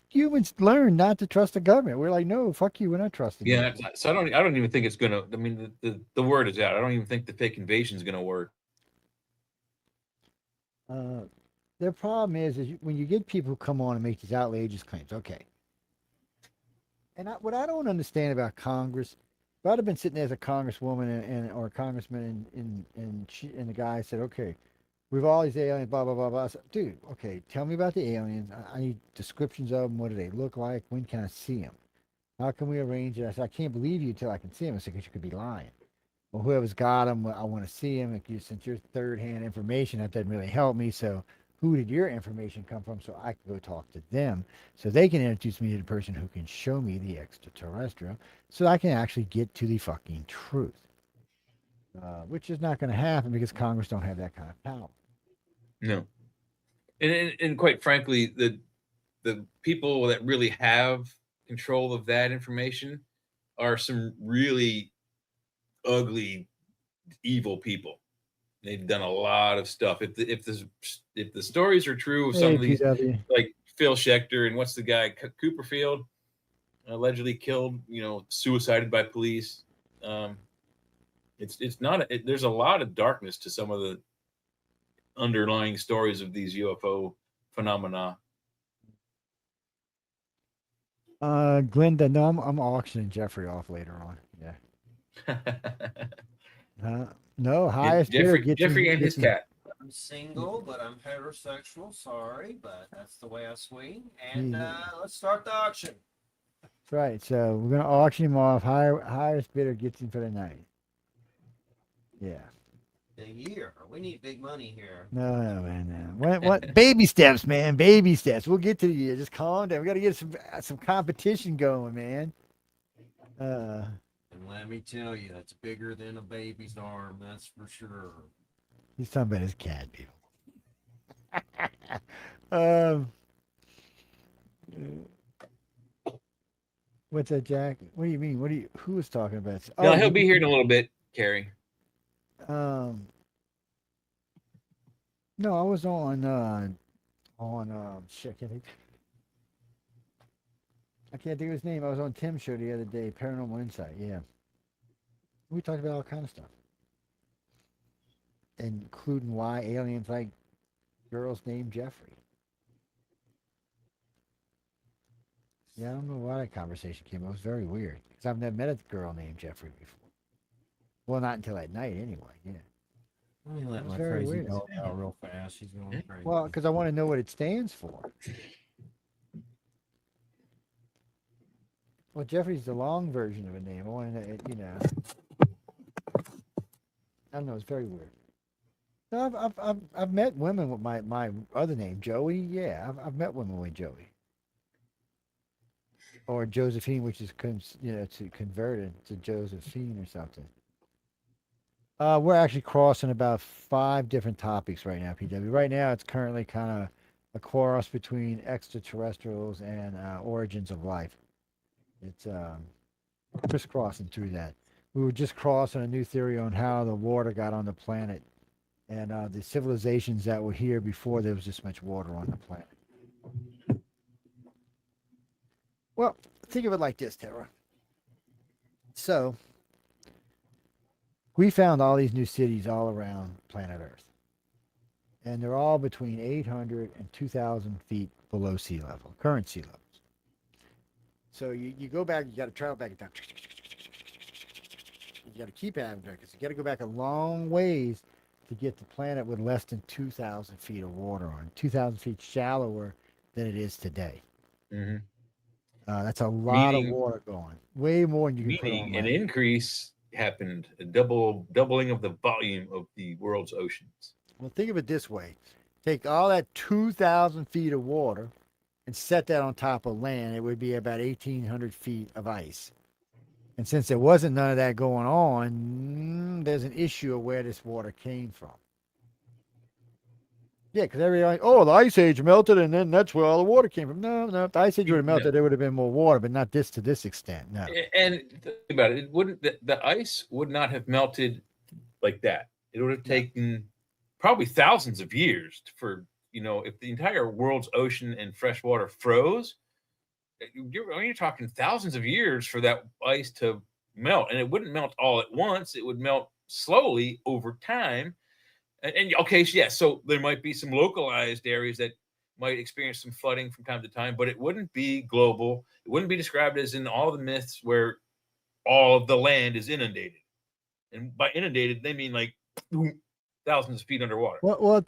Humans learn not to trust the government. We're like, no, fuck you. We're not trusting you. Yeah, so I don't even think it's gonna. I mean, the word is out. I don't even think the fake invasion is gonna work. Their problem is when you get people who come on and make these outrageous claims. Okay. And what I don't understand about Congress, if I'd have been sitting there as a congresswoman or a congressman, and the guy said, okay, we've all these aliens, blah blah blah blah. I said, dude, okay, tell me about the aliens. I need descriptions of them. What do they look like? When can I see them? How can we arrange it? I said, I can't believe you until I can see them. I said, because you could be lying. Well, whoever's got them, I want to see them. Since you're third-hand information, that doesn't really help me. So who did your information come from so I can go talk to them so they can introduce me to the person who can show me the extraterrestrial so I can actually get to the fucking truth, which is not going to happen because Congress don't have that kind of power. No, and quite frankly, the people that really have control of that information are some really ugly, evil people. They've done a lot of stuff. If the stories are true of some of these, PW. like Phil Schechter and what's the guy Cooperfield, allegedly killed, suicided by police. It's not. There's a lot of darkness to some of the underlying stories of these UFO phenomena. Glenda, no, I'm auctioning Jeffrey off later on. Yeah. No, highest bidder Jeffrey and his cat. I'm single, but I'm heterosexual. Sorry, but that's the way I swing. And let's start the auction. That's right. So we're gonna auction him off. Highest bidder gets him for the night. Yeah. The year. We need big money here. No, man. No. What? Baby steps, man. Baby steps. We'll get to the year. Just calm down. We got to get some competition going, man. And let me tell you, that's bigger than a baby's arm. That's for sure. He's talking about his cat, people. What's that, Jack? What do you mean? Who was talking about? No, he'll be here in a little bit, Carrie. No, I was on shit. I can't think of his name. I was on Tim's show the other day, Paranormal Insight. Yeah, we talked about all kind of stuff, including why aliens like girls named Jeffrey. Yeah, I don't know why that conversation came. It was very weird because I've never met a girl named Jeffrey before. Well, not until that night, anyway. Yeah. Let me let That's my very crazy weird. dog out real fast. She's going crazy. Well, because I want to know what it stands for. Well, Jeffrey's the long version of a name. I want to know, I don't know. It's very weird. No, I've met women with my other name, Joey. Yeah, I've met women with Joey. Or Josephine, which is to converted to Josephine or something. We're actually crossing about 5 different topics right now, PW. Right now, it's currently kind of a cross between extraterrestrials and origins of life. It's crisscrossing through that. We were just crossing a new theory on how the water got on the planet and the civilizations that were here before there was this much water on the planet. Well, think of it like this, Tara. So, we found all these new cities all around planet Earth. And they're all between 800 and 2,000 feet below sea level, current sea levels. So you go back, you got to travel back in time. You got to keep having that because you got to go back a long ways to get to planet with less than 2,000 feet of water on, 2,000 feet shallower than it is today. Mm-hmm. That's a lot of water going, way more than you can put on Meaning land. an increase happened, a doubling of the volume of the world's oceans. Well, think of it this way. Take all that 2,000 feet of water and set that on top of land. It would be about 1,800 feet of ice. And since there wasn't none of that going on, there's an issue of where this water came from. Yeah, because everybody, oh, the ice age melted, and then that's where all the water came from. No, no, if the ice age would have No. melted, there would have been more water, but not this to this extent. No. And think about it, it wouldn't the ice would not have melted like that. It would have No. taken probably thousands of years for, if the entire world's ocean and fresh water froze, you're talking thousands of years for that ice to melt, and it wouldn't melt all at once. It would melt slowly over time. And okay, so yeah, so there might be some localized areas that might experience some flooding from time to time, but it wouldn't be global. It wouldn't be described as in all the myths where all of the land is inundated. And by inundated, they mean like thousands of feet underwater. Well,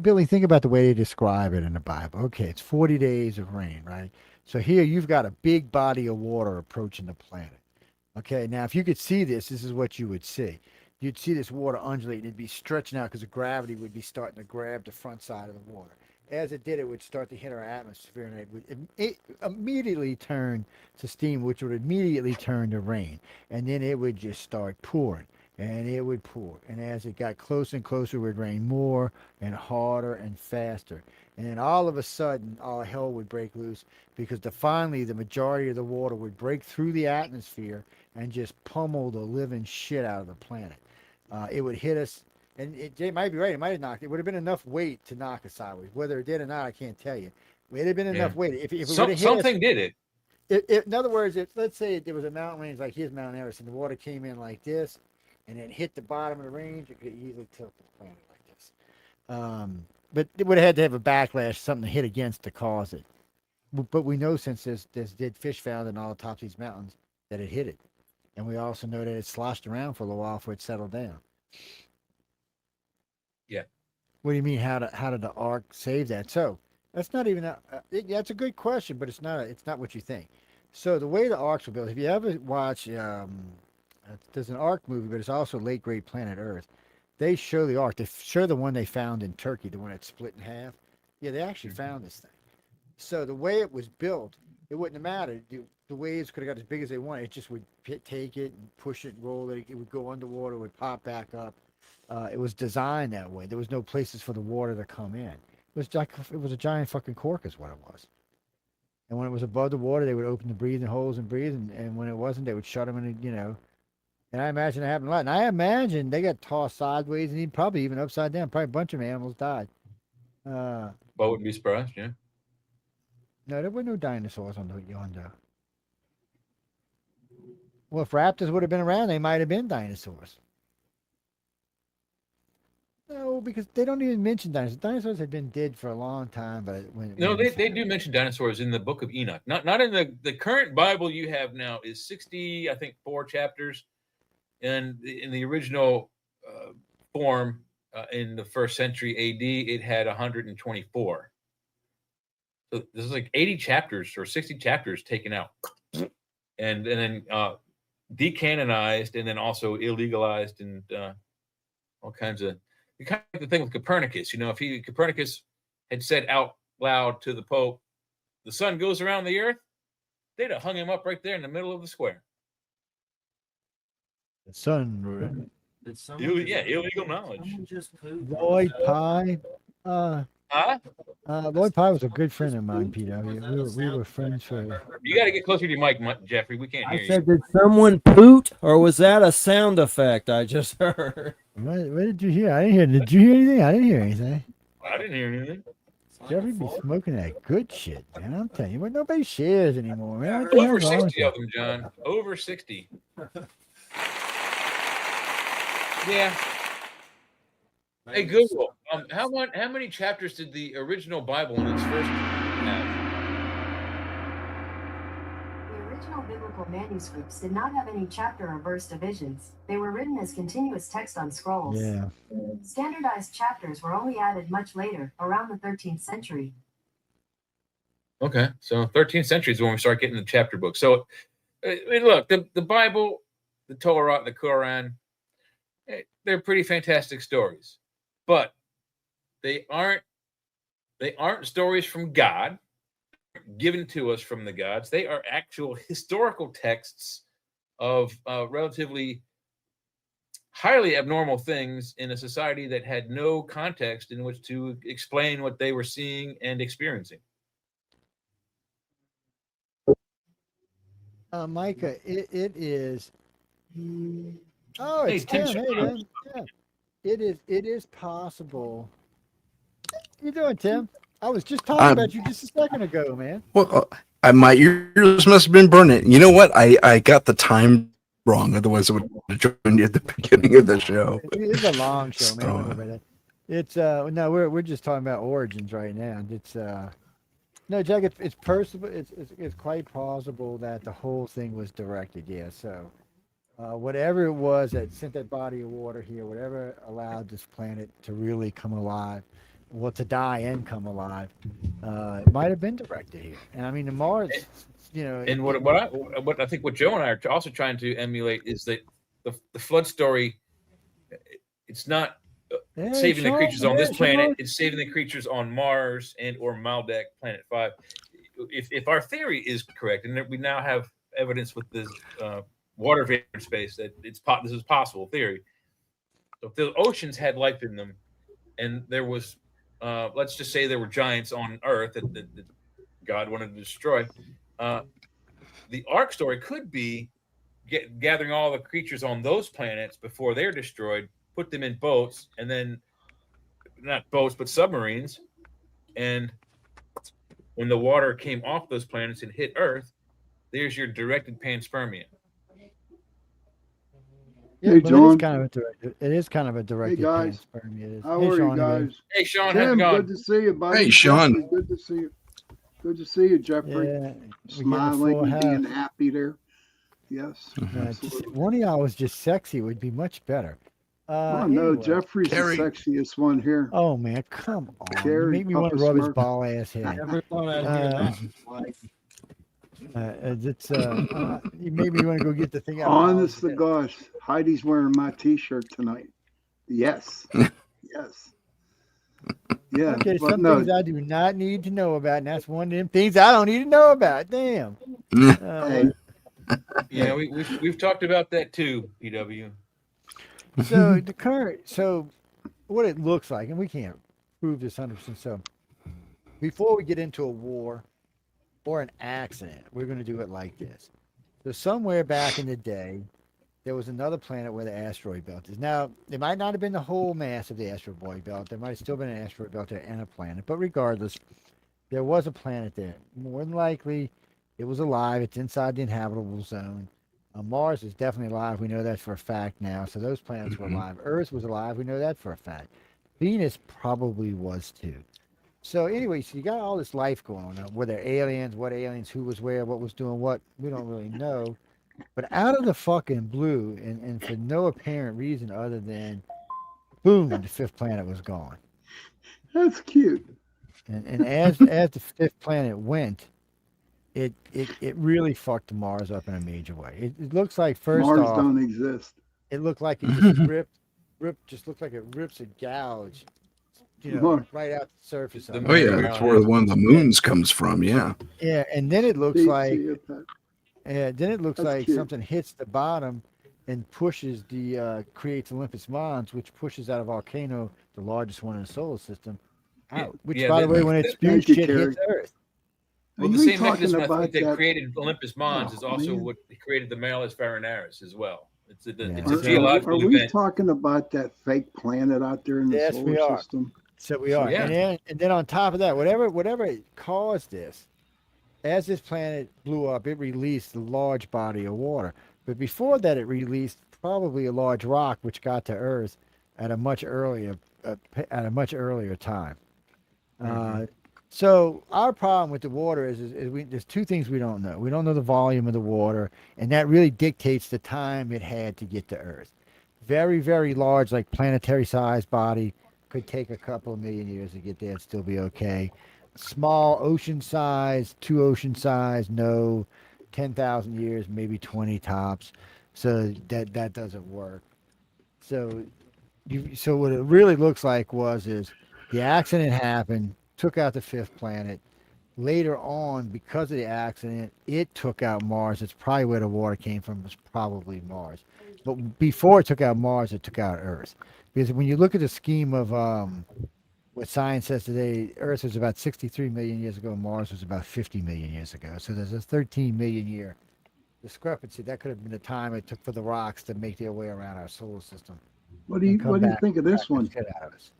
Billy, think about the way they describe it in the Bible. Okay, it's 40 days of rain, right? So here you've got a big body of water approaching the planet. Okay, now if you could see this is what you would see. You'd see this water undulating. It'd be stretching out because the gravity would be starting to grab the front side of the water. As it did, it would start to hit our atmosphere, and it immediately turn to steam, which would immediately turn to rain. And then it would just start pouring, and it would pour. And as it got closer and closer, it would rain more and harder and faster. And then all of a sudden, all hell would break loose because finally the majority of the water would break through the atmosphere and just pummel the living shit out of the planet. It would hit us, and Jay might be right. It might have knocked. It would have been enough weight to knock us sideways. Whether it did or not, I can't tell you. It had been enough weight. If it would have hit Something us, did it. in other words, let's say there was a mountain range like here's Mount Everest, and the water came in like this, and then hit the bottom of the range, it could easily tilt the planet like this. But it would have had to have a backlash, something to hit against to cause it. But we know since there's dead fish found in all the tops of these mountains that it hit it. And we also know that it sloshed around for a little while before it settled down. Yeah. What do you mean? How did the ark save that? So that's not even that's a good question, but it's not what you think. So the way the arks were built, if you ever watch, there's an ark movie, but it's also Late Great Planet Earth. They show the ark. They show the one they found in Turkey, the one that split in half. Yeah, they actually found this thing. So the way it was built, it wouldn't have mattered. The waves could have got as big as they wanted. It just would take it and push it and roll it. It would go underwater, it would pop back up. It was designed that way. There was no places for the water to come in. It was a giant fucking cork is what it was. And when it was above the water, they would open the breathing holes and breathe. And when it wasn't, they would shut them in, And I imagine it happened a lot. And I imagine they got tossed sideways and probably even upside down. Probably a bunch of animals died. Well, wouldn't be surprised, yeah. No, there were no dinosaurs on the Yonda. Well, if raptors would have been around, they might have been dinosaurs. No, because they don't even mention dinosaurs. Dinosaurs had been dead for a long time, but They do mention dinosaurs in the Book of Enoch. Not in the current Bible you have now is 60, I think, 4 chapters, and in the original form in the 1st century AD, it had 124. So this is like 80 chapters or 60 chapters taken out, and then decanonized, and then also illegalized, and all kinds of. You kind of like the thing with Copernicus. If Copernicus had said out loud to the Pope, "The sun goes around the earth," they'd have hung him up right there in the middle of the square. the sun. Did someone Illegal knowledge. someone just poop? Lloyd Pye. Huh? Lloyd Pye was a good friend of mine, Peter. We were friends for. You got to get closer to your mic, Jeffrey. We can't I hear said, you. did someone poot, or was that a sound effect I just heard? What did you hear? I didn't hear. Did you hear anything? I didn't hear anything. I didn't hear anything. Jeffrey be smoking that good shit, man. I'm telling you, but nobody shares anymore, man. What the Over hell's wrong with 60 you? of them, John. Over 60. Yeah. Hey, Google. How many chapters did the original Bible in its first have? The original biblical manuscripts did not have any chapter or verse divisions. They were written as continuous text on scrolls. Yeah. Standardized chapters were only added much later, around the 13th century. Okay, so 13th century is when we start getting the chapter book. So, look, the Bible, the Torah, the Quran, they're pretty fantastic stories, but they aren't stories from God given to us from the gods. They are actual historical texts of relatively highly abnormal things in a society that had no context in which to explain what they were seeing and experiencing. Micah, it is. Oh, Hey, it's Tim Tim. Hey, Shaw. man. Yeah. It is possible. How you doing, Tim? I was just talking I'm about you just a second ago, man. well. My ears must have been burning. You know what? I got the time wrong. Otherwise, I would have joined you at the beginning of the show. It's a long show, man. Don't worry So, about that. It's no, we're just talking about origins right now. It's no, Jack. It's possible. It's quite plausible that the whole thing was directed. Yeah. So whatever it was that sent that body of water here, whatever allowed this planet to really come alive, well, to die and come alive, it might have been directed here. And I mean, the Mars, you know, And what I think what Joe and I are also trying to emulate is that the flood story. It's not yeah, saving the sure, creatures on yeah, this planet. sure. It's saving the creatures on Mars and or Maldek, Planet 5. If our theory is correct, and we now have evidence with this water vapor in space that this is possible theory. So if the oceans had life in them, and there was, let's just say there were giants on Earth that God wanted to destroy, the ark story could be gathering all the creatures on those planets before they're destroyed, put them in boats, and then not boats but submarines, and when the water came off those planets and hit Earth, there's your directed panspermia. Yeah, Hey, but John. it is kind of a directed guys. panspermia. It is. How Hey, are Sean, you guys? Hey Sean, how's it Tim, going? good to see you, buddy. Hey, Sean. Jeffrey, good to see you. Good to see you, Jeffrey. Yeah, we're getting a Smiling full and half. being happy there. Yes. Just, one of y'all was just sexy would be much better. Oh no, Anyway. Jeffrey's Carrie. the sexiest one here. Oh man, come on! You Gary, make me want to Papa rub his Smurf. ball ass head. Never thought I'd hear that in my life. You made me want to go get the thing out. Honest to gosh, Heidi's wearing my T-shirt tonight. Yes. Yes. Yeah. Okay, but some no, things I do not need to know about, and that's one of them things I don't need to know about. Damn. hey, Yeah, we've talked about that too, PW. So the current, so what it looks like, and we can't prove this 100%. So before we get into a war or an accident, we're going to do it like this. So somewhere back in the day, there was another planet where the asteroid belt is. Now, it might not have been the whole mass of the asteroid belt. There might have still been an asteroid belt there and a planet. But regardless, there was a planet there. More than likely, it was alive. It's inside the inhabitable zone. Mars is definitely alive. We know that for a fact now. So those planets were alive. Earth was alive. We know that for a fact. Venus probably was too. So anyway, so you got all this life going on. Were there aliens? What aliens? Who was where? What was doing what? We don't really know. But out of the fucking blue, and for no apparent reason other than, boom, the fifth planet was gone. that's cute. And as the fifth planet went, it really fucked Mars up in a major way. It looks like first Mars off, don't exist. it looked like it just just looked like it rips a gouge, Mars. right out the surface of Oh it. yeah, that's where one of the moons comes from. Yeah. Yeah, and then it looks See like you, Pat. then it looks That's like cute. something hits the bottom and pushes creates Olympus Mons, which pushes out a volcano, the largest one in the solar system, Yeah, out. Which, yeah, by the that- way, when it that- spews, Thank you, shit Carrie. hits Earth. Well, Are the we same talking mechanism I about think that that? created Olympus Mons is Oh, also man. what created the Malleus Farinaris as well. It's a Yeah. it's Are, a geological are we event. talking about that fake planet out there in the Yes, we solar are. system? So we are, Yeah. and then on top of that, whatever caused this, as this planet blew up, it released a large body of water. But before that, it released probably a large rock, which got to Earth at a much earlier time. So our problem with the water is there's two things we don't know. We don't know the volume of the water, and that really dictates the time it had to get to Earth. Very, very large, like planetary size body, could take a couple of million years to get there and still be okay. Small ocean size, two ocean size, no, 10,000 years, maybe 20 tops. So that doesn't work. So so what it really looks like is the accident happened, took out the fifth planet, later on, because of the accident, it took out Mars. It's probably where the water came from. Was probably Mars, but before it took out Mars, it took out Earth. Because when you look at the scheme of what science says today, Earth was about 63 million years ago. Mars was about 50 million years ago. So there's a 13 million year discrepancy. That could have been the time it took for the rocks to make their way around our solar system. What do you and come what do you back think of and this crack the one? shit out of us.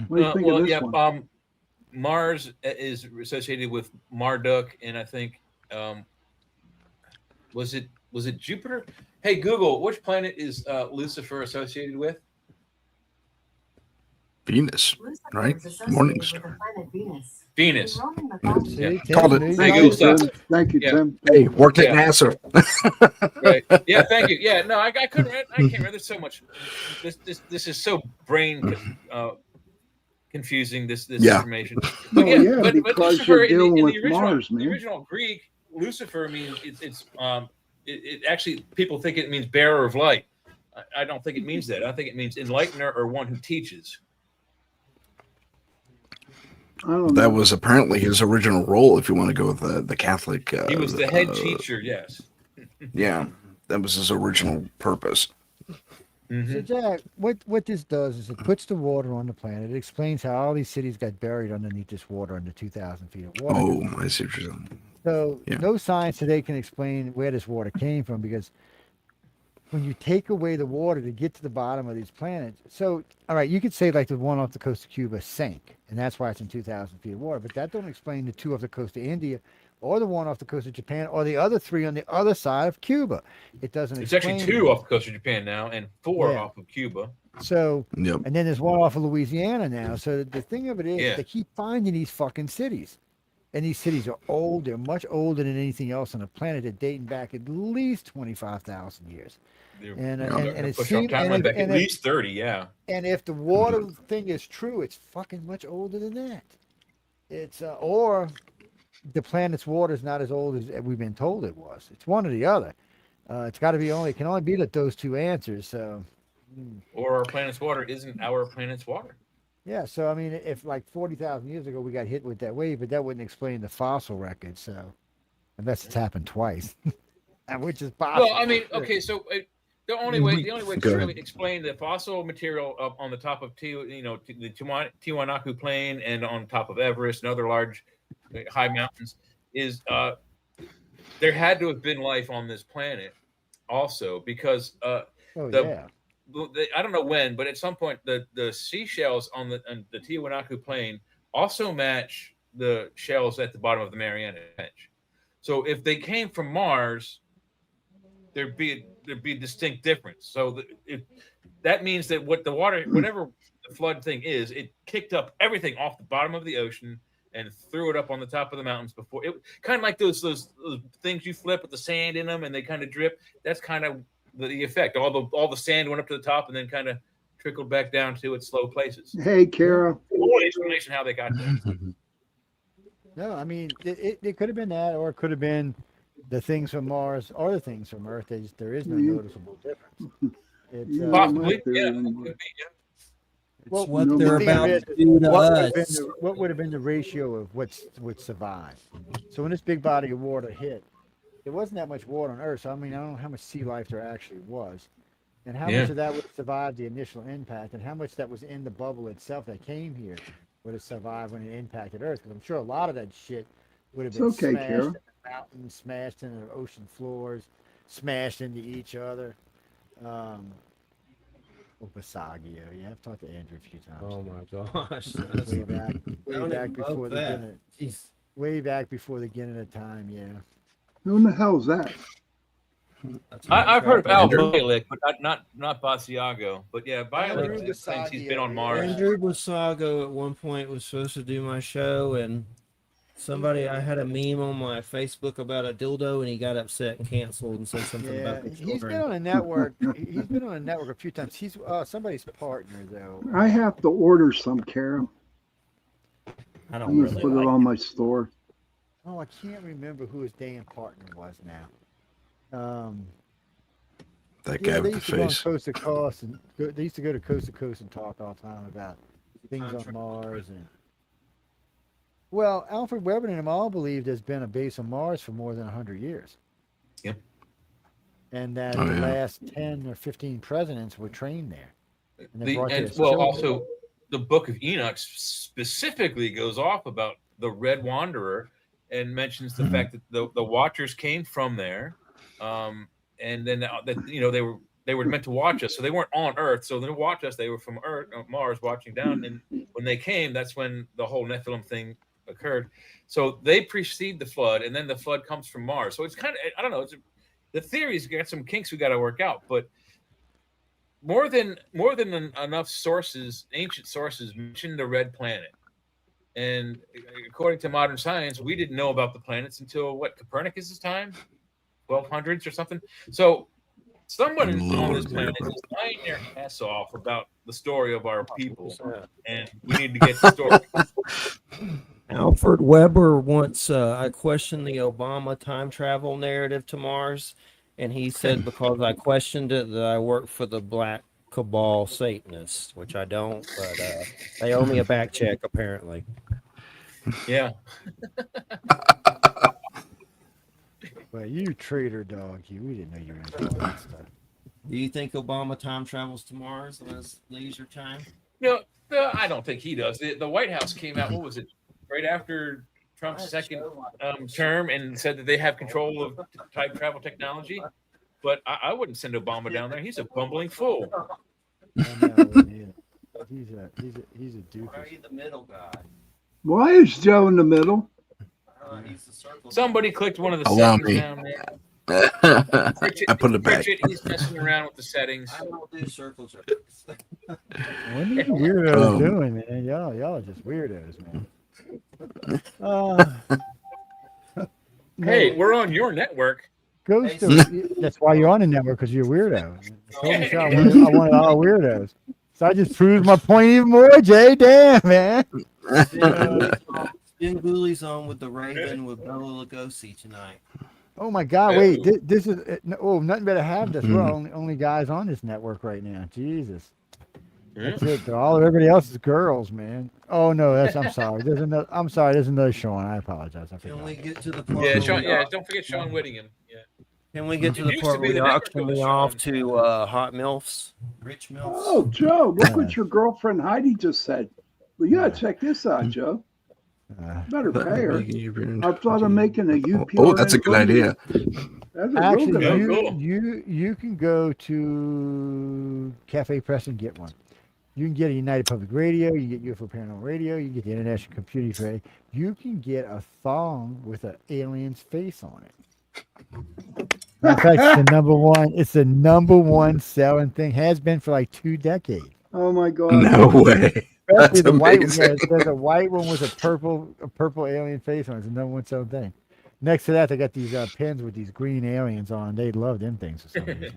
What do you think well, of this yeah, one? Mars is associated with Marduk, and I think was it Jupiter? Hey Google, which planet is Lucifer associated with? Venus, Lucifer right? is associated Morning with star. the planet Venus. Venus. In Roman mythology, Yeah. See, Called Tim, it. there Hey, you Google, go. stop. Thank you, Yeah. Tim. Hey, worked at Yeah. NASA. Right. Yeah, thank you. Yeah, no, I couldn't. I can't remember. There's so much. This is so brain confusing. This Yeah. information. Oh, yeah, yeah, but because Lucifer you're in dealing the with original, Mars, the man. original Greek, Lucifer means it actually people think it means bearer of light. I don't think it means that. I think it means enlightener or one who teaches. I don't That know. was apparently his original role. If you want to go with the Catholic, He was the head teacher. Yes. Yeah, that was his original purpose. Mhm. So Jack, what this does is it puts the water on the planet. It explains how all these cities got buried underneath this water under 2,000 feet of water. Oh, I see what you're saying. So Yeah. no science today can explain where this water came from because when you take away the water to get to the bottom of these planets, so all right, you could say like the one off the coast of Cuba sank, and that's why it's in 2,000 feet of water. But that don't explain the two off the coast of India, or the one off the coast of Japan, or the other three on the other side of Cuba. It doesn't. It's actually explain two off the coast of Japan now, and four Yeah. off of Cuba. So Yep. and then there's one off of Louisiana now. So the thing of it is, Yeah. they keep finding these fucking cities. And these cities are old. They're much older than anything else on the planet. They're dating back at least 25,000 years. They're And Yeah. and, they're and it push our seems, timeline back at and, least 30. Yeah. and if the water thing is true, it's fucking much older than that. It's or the planet's water is not as old as we've been told it was. It's one or the other. It's got to be only. It can only be that those two answers. So. Or our planet's water isn't our planet's water. Yeah, so I mean, if like 40,000 years ago we got hit with that wave, but that wouldn't explain the fossil record. So, unless it's happened twice, which is possible. Well, I mean, okay, so the only way Go to ahead. really explain the fossil material up on the top of the Tiwanaku Plain and on top of Everest and other large high mountains is there had to have been life on this planet also because oh the- yeah, I don't know when, but at some point the seashells on the Tiwanaku Plain also match the shells at the bottom of the Mariana Trench. So if they came from Mars, there'd be a distinct difference. So that means that whatever the flood thing is, it kicked up everything off the bottom of the ocean and threw it up on the top of the mountains before it kind of like those things you flip with the sand in them and they kind of drip. That's kind of the effect. All the sand went up to the top and then kind of trickled back down to its slow places. Hey, Kara. More explanation how they got there. no, I mean, it could have been that, or it could have been the things from Mars or the things from Earth. There is no Yeah. noticeable difference. It's, Yeah. Possibly, might be, yeah. anymore. Could be, yeah. well, what no, they're the about thing to is, do to what would have us. been what would have been the ratio of what would survive? So when this big body of water hit, there wasn't that much water on Earth. So I mean, I don't know how much sea life there actually was, and how Yeah. much of that would have survived the initial impact, and how much that was in the bubble itself that came here would have survived when it impacted Earth. Because I'm sure a lot of that shit would have It's been okay, smashed Kara. in the mountains, smashed into the ocean floors, smashed into each other. Pasagio. Yeah, I've talked to Andrew a few times. Oh my gosh. Way back, way Don't back even before love the that. beginning, Jeez. way back before the beginning of time. Yeah. Who in the hell's that? That's I've heard of Al Andrew. Bialik, but not Basiago. But yeah, Andrew Bialik claims he's been on Basagio, Mars. Andrew Basago at one point was supposed to do my show, and I had a meme on my Facebook about a dildo, and he got upset and canceled and said something Yeah, about the he's been children. on a network. He's been on a network a few times. He's somebody's partner though. I have to order some, Kara. I I'm don't gonna really put it like on my store. Oh, I can't remember who his damn partner was now. That Yeah, guy they with the used to go on face. coast to coast and they used to go to coast and talk all the time about things on Contract. Mars and Well, Alfred Weber and them all believe there's been a base on Mars for more than 100 years. Yep. And that Oh, the yeah. last 10 or 15 presidents were trained there. And they brought their Well, children. also the Book of Enoch specifically goes off about the Red Wanderer and mentions the fact that the Watchers came from there, and then that they were meant to watch us, so they weren't on Earth. So they watched us; they were from Earth, Mars, watching down. And when they came, that's when the whole Nephilim thing occurred. So they precede the flood, and then the flood comes from Mars. So it's kind of, I don't know. The theory's got some kinks we got to work out, but more than enough sources, ancient sources, mention the red planet. And according to modern science, we didn't know about the planets until Copernicus's time, 1200s or something. So someone on this planet is lying their ass off about the story of our people, and we need to get the story. Alfred Weber once, I questioned the Obama time travel narrative to Mars, and he said because I questioned it that I work for the Black Cabal Satanists, which I don't, but they owe me a back check apparently. Yeah. Well, you traitor dog, you. We didn't know you were into all that stuff. Do you think Obama time travels to Mars in his leisure time? No, I don't think he does. The White House came out, what was it, right after Trump's second term, and said that they have control of time travel technology. But I wouldn't send Obama down there. He's a bumbling fool. I know, he's a Or are doofus. you the middle guy? Why is Joe in the middle? He's the circle. Somebody clicked one of the Allow settings me. down there. I put it back. Pritchett, he's messing around with the settings. I don't do circle jerks. What are you weirdos doing, man? Y'all are just weirdos, man. Hey, we're on your network. Goes to, that's why you're on the network, because you're a weirdo. I told you so. I wanted all weirdos. So I just proved my point even more, Jay. Damn, man. Jim Gooley's on with the Raven with Bela Lugosi tonight. Oh my God! Wait, this is nothing better have this. We're only guys on this network right now. Jesus, that's it. Everybody else is girls, man. Oh no, I'm sorry. There's another Sean. I apologize. I Can forgot. we get to the part? Yeah, where Sean. we- Yeah, don't forget Sean Whittingham. Yeah. Can we get to It the used part to be where the we network auction with me Sean. off to hot milfs, rich milfs? Oh, Joe, look what your girlfriend Heidi just said. Well, you gotta check this out, Joe. Better pay her. I thought of making a UPR. Oh, that's a good idea. That's a real Actually, good idea. cool. you can go to Cafe Press and get one. You can get a United Public Radio. You get UFO Paranormal Radio. You get the International Computing Fair. You can get a thong with an alien's face on it. In fact, it's the number one. It's the number one selling thing. Has been for like 2 decades. Oh my God. No way. That's Especially the white one. amazing. Yeah, there's a white one with a purple alien face on it. It's the number one selling thing. Next to that, they got these pins with these green aliens on. They love them things for some reason.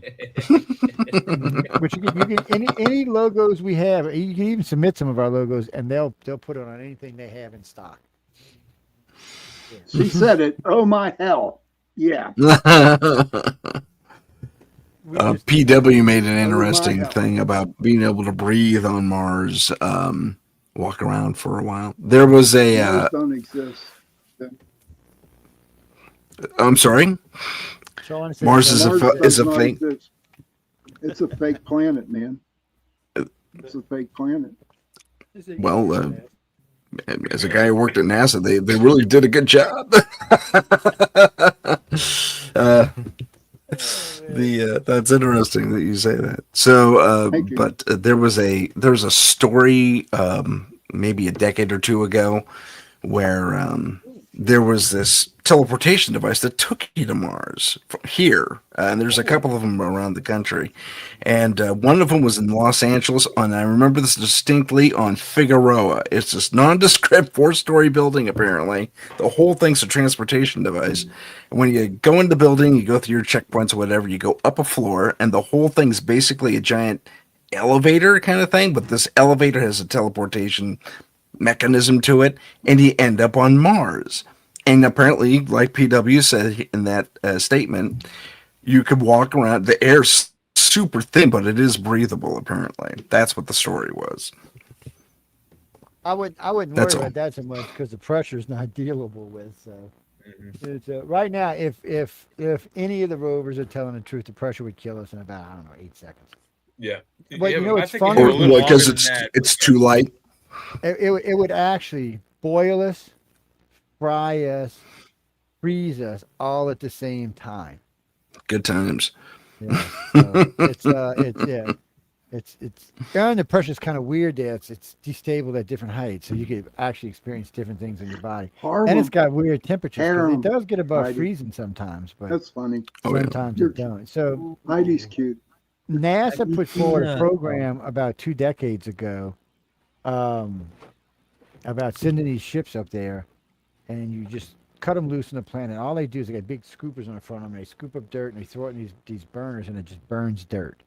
But you can any logos we have. You can even submit some of our logos, and they'll put it on anything they have in stock. She said it. Oh my hell. Yeah. We just- PW made an my interesting God. thing about being able to breathe on Mars, walk around for a while. There was a, Those don't exist. I'm sorry, Sean said Mars that- is a Mars fu- does is a not fake- exist. It's a fake planet, man. It's a fake planet. well, as a guy who worked at NASA, they really did a good job. That's interesting that you say that. So, Thank you. but there was a story maybe a decade or two ago where there was this teleportation device that took you to Mars from here, and there's a couple of them around the country, and one of them was in Los Angeles, and I remember this distinctly, on Figueroa. It's this nondescript 4-story building. Apparently, the whole thing's a transportation device. And when you go in the building, you go through your checkpoints or whatever, you go up a floor, and the whole thing's basically a giant elevator kind of thing, but this elevator has a teleportation mechanism to it, and you end up on Mars. And apparently, like PW said in that statement, you could walk around. The air's super thin, but it is breathable. Apparently, that's what the story was. I wouldn't That's worry all. about that so much because the pressure is not dealable with. So Mhm. it's, right now, if any of the rovers are telling the truth, the pressure would kill us in about, I don't know, 8 seconds. Yeah. But Yeah, you know, I it's think you funny. need Or a little longer because than it's that. it's too light. It would actually boil us, fry us, freeze us all at the same time. Good times. Yeah. So it's and the pressure is kind of weird there. It's destable at different heights, so you could actually experience different things in your body. And it's Harlem, got weird temperatures 'cause it harem, does get above Heidi. freezing sometimes, but That's funny. Oh yeah. sometimes You're it don't. So Heidi's cute. NASA put forward a Yeah. program about 2 decades ago um, about sending these ships up there, and you just cut them loose on the planet. All they do is they got big scoopers on the front of them. They scoop up dirt and they throw it in these burners, and it just burns dirt.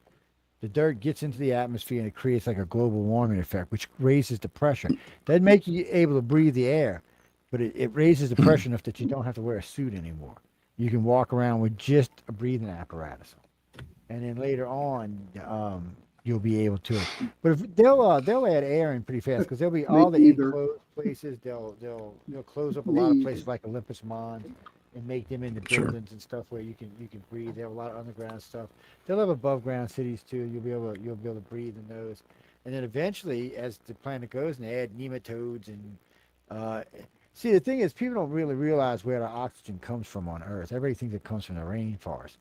The dirt gets into the atmosphere and it creates like a global warming effect, which raises the pressure. Doesn't make you able to breathe the air, but it raises the pressure enough that you don't have to wear a suit anymore. You can walk around with just a breathing apparatus, and then later on, you'll be able to. But if they'll add air in pretty fast because there'll be all the Me either. enclosed places. They'll close up a lot of Me places like Olympus Mons and make them into Sure. buildings and stuff where you can breathe. They have a lot of underground stuff. They'll have above ground cities too. You'll be able to breathe in those. And then eventually, as the planet goes, and they add nematodes and see, the thing is, people don't really realize where the oxygen comes from on Earth. Everybody thinks it comes from the rainforest.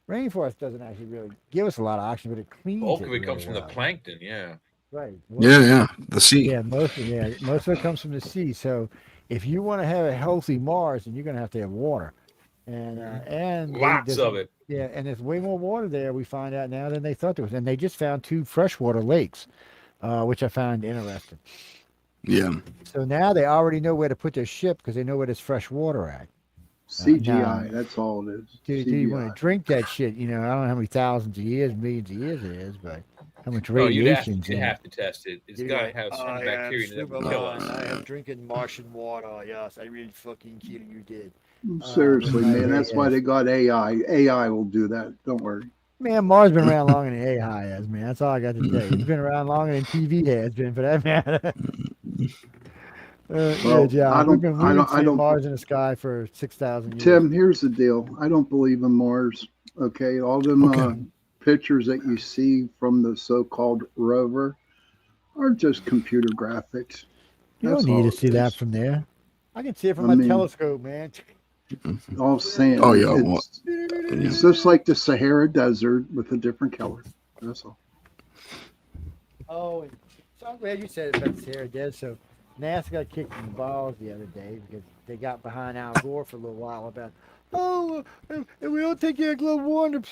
Rainforest doesn't actually really give us a lot of oxygen, but it cleans Bulk it of it really comes from the well. plankton. Yeah. Right. Yeah. The sea. Yeah, most of it comes from the sea. So if you want to have a healthy Mars, then you're going to have water, and Lots of it. Yeah, and there's way more water there. We find out now than they thought there was, and they just found 2 freshwater lakes, which I found interesting. Yeah. So now they already know where to put their ship because they know where there's fresh water at. CGI. That's all it is. Do you want CGI. to drink that shit? I don't know how many thousands of years, millions of years it is, but how much No, you'd radiation's in it. have to test it. It's got to have some bacteria that will kill us. I am drinking Martian water. Yes, I really fucking kill you did. Seriously, yeah, man. That's why yeah. they got AI. AI will do that. Don't worry. Man, Mars been around longer than AI has, man. That's all I got to say. It's been around longer than TV has been, for that matter. Well, John. I We've don't- been I seeing don't- Mars in the sky for 6,000 years. Tim, here's the deal. I don't believe in Mars. Okay, all them Okay. pictures that you see from the so-called rover are just computer graphics. you That's don't need all to see it that is. from there. I can see it from I my mean- telescope, man. All saying. Oh, yeah, It's just like the Sahara Desert with a different color. That's all. Oh, and so I'm glad you said it about the Sahara Desert. So NASA got kicked in the balls the other day because they got behind Al Gore for a little while about, if we don't take care of global warming,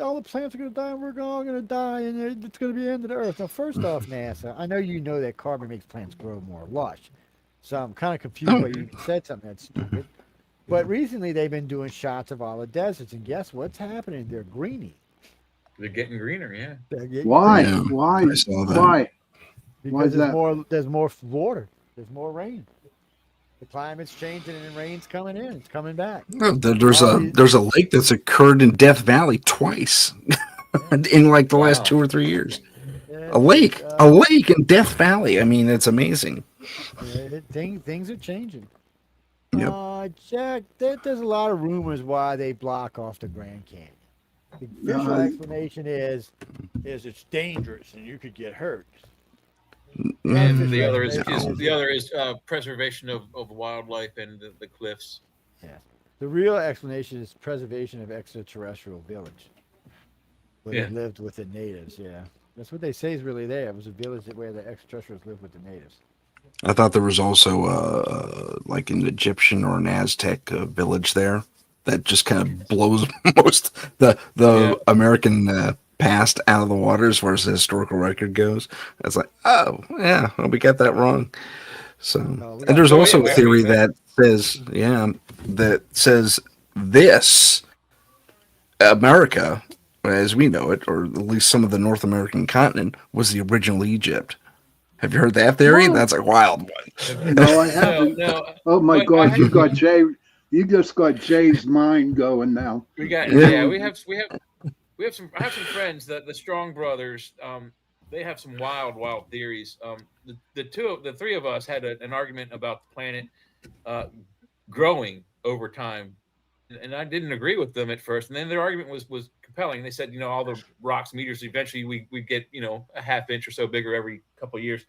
all the plants are going to die, and we're all going to die, and it's going to be the end of the earth. Now, first off, NASA, I know you know that carbon makes plants grow more lush, so I'm kind of confused why you said something that's stupid. But recently, they've been doing shots of all the deserts, and guess what's happening? They're greening. They're getting greener. Yeah. They're getting Why? Yeah, Why? I saw that. Why? Because is that? there's more water. There's more rain. The climate's changing and rain's coming in. It's coming back. No, there's a lake that's occurred in Death Valley twice in like the last Wow. 2 or 3 years. Yeah, A lake in Death Valley. I mean, it's amazing. things are changing. Yep. Jack, there's a lot of rumors why they block off the Grand Canyon. The official explanation is it's dangerous and you could get hurt. And the other is preservation of wildlife and the cliffs. The real explanation is preservation of extraterrestrial village, where Yeah. they lived with the natives. Yeah, that's what they say is really there. It was a village where the extraterrestrials lived with the natives. I thought there was also like an Egyptian or an Aztec village there that just kind of blows most the American past out of the water as far as the historical record goes. It's like, oh yeah, well, we got that wrong. So, and there's also a theory that says this America, as we know it, or at least some of the North American continent, was the original Egypt. Have you heard that theory? No. That's a wild one. No, I haven't. No, Oh my But God, I- you got Jay. You just got Jay's mind going now. we got Yeah. we have some. I have some friends that the Strong brothers. they have some wild theories. The three of us had an argument about the planet growing over time, and I didn't agree with them at first. And then their argument was compelling. They said, all the rocks, meteors, eventually we get a half inch or so bigger every couple of years.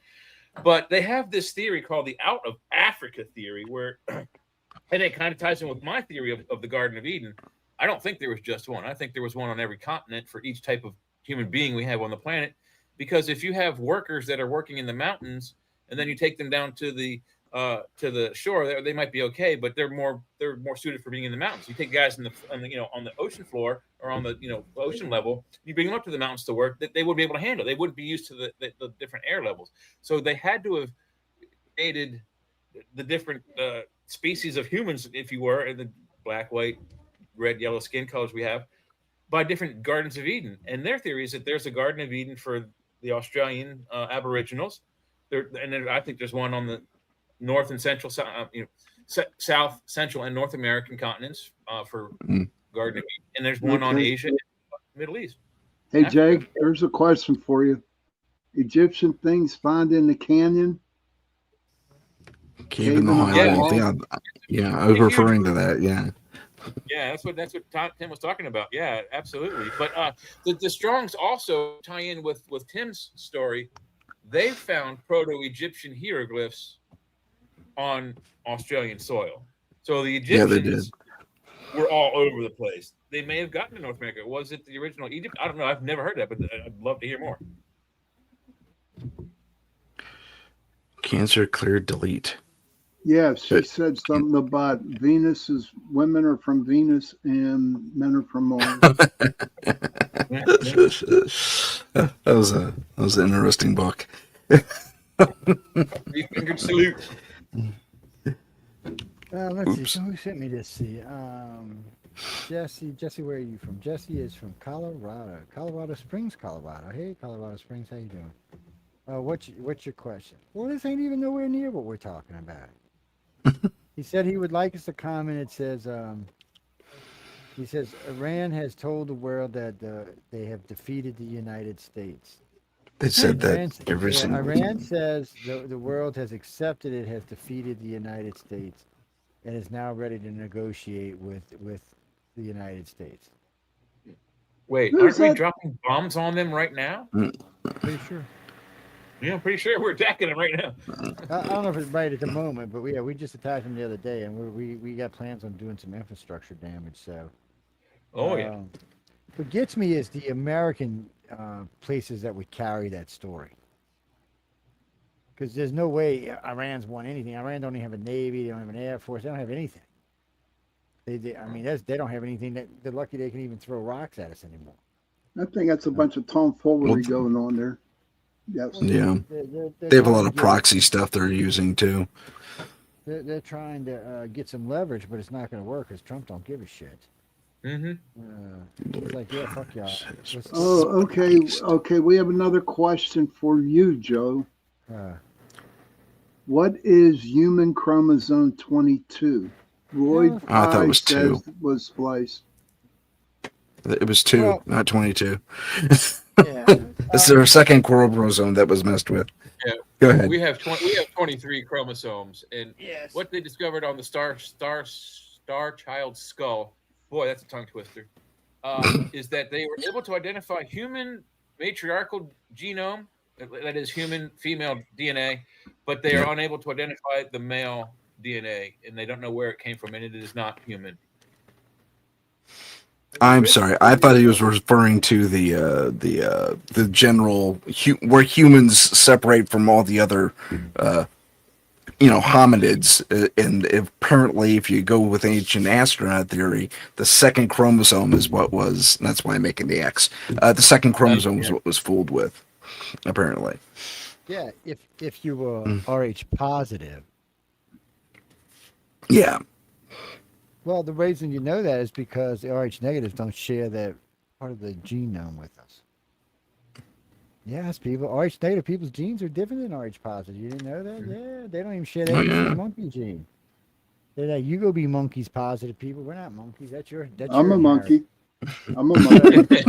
But they have this theory called the out of Africa theory, where, and it kind of ties in with my theory of the Garden of Eden. I don't think there was just one. I think there was one on every continent for each type of human being we have on the planet. Because if you have workers that are working in the mountains, and then you take them down to the shore, they might be okay, but they're more suited for being in the mountains. You take guys on the ocean floor or on the ocean level, you bring them up to the mountains to work, that they would be able to handle. They wouldn't be used to the different air levels. So they had to have created the different species of humans, if you were, the black, white, red, yellow skin colors we have, by different gardens of Eden. And their theory is that there's a Garden of Eden for the Australian Aboriginals. I think there's one on the North and Central, South, Central, and North American continents for Garden of Eden. And there's one on Asia and Middle East. Hey, Africa. Jake, there's a question for you. Egyptian things found in the canyon? Cave in the Highlands. Yeah, I was referring to that. Yeah. Yeah, that's what Tim was talking about. Yeah, absolutely. But the Strongs also tie in with Tim's story. They found Proto-Egyptian hieroglyphs on Australian soil. So the Egyptians were all over the place. They may have gotten to North America. Was it the original Egypt? I don't know. I've never heard that, but I'd love to hear more. Cancer cleared, delete. Yeah, she said something about women are from Venus and men are from Mars. that was an interesting book. Three-fingered salute. Let's see. So who sent me this? See, Jesse, where are you from? Jesse is from Colorado Springs, Colorado. Hey, Colorado Springs, how you doing? What's your question? Well, this ain't even nowhere near what we're talking about. He said he would like us to comment. It says, he says, Iran has told the world that they have defeated the United States. They said that every single Iran says the world has accepted it has defeated the United States and is now ready to negotiate with the United States. Wait, aren't we dropping bombs on them right now? Pretty sure. Yeah, I'm pretty sure we're attacking them right now. I don't know if it's right at the moment, but we just attacked them the other day, and we got plans on doing some infrastructure damage. So, what gets me is the American places that would carry that story, because there's no way Iran's won anything. Iran don't even have a navy, they don't have an air force, they don't have anything. They don't have anything that they're lucky they can even throw rocks at us anymore. I think that's a bunch of tomfoolery going on there. Yes. Yeah. They have a lot of proxy stuff they're using too. They're trying to get some leverage, but it's not going to work because Trump don't give a shit. It's like, yeah, fuck y'all. Okay. We have another question for you, Joe. What is human chromosome 22? Roy I thought it was 2. Was spliced. It was 2, not 22. Yeah. This is our second chromosome that was messed with. Yeah. Go ahead. We have 23 chromosomes, and what they discovered on the star child skull, boy, that's a tongue twister, is that they were able to identify human matriarchal genome, that is human female DNA, but they are unable to identify the male DNA, and they don't know where it came from, and it is not human. I'm sorry. I thought he was referring to the general where humans separate from all the other, hominids. And apparently, if you go with ancient astronaut theory, the second chromosome is what was. That's why I'm making the X. The second chromosome was what was fooled with, apparently. Yeah, if you were Rh positive. Yeah. Well, the reason you know that is because the Rh negatives don't share that part of the genome with us. Yes, people. Rh negative people's genes are different than Rh positive. You didn't know that? Yeah, they don't even share that monkey gene. They're like, you go be monkeys positive people. We're not monkeys. I'm a monkey. I'm a monkey.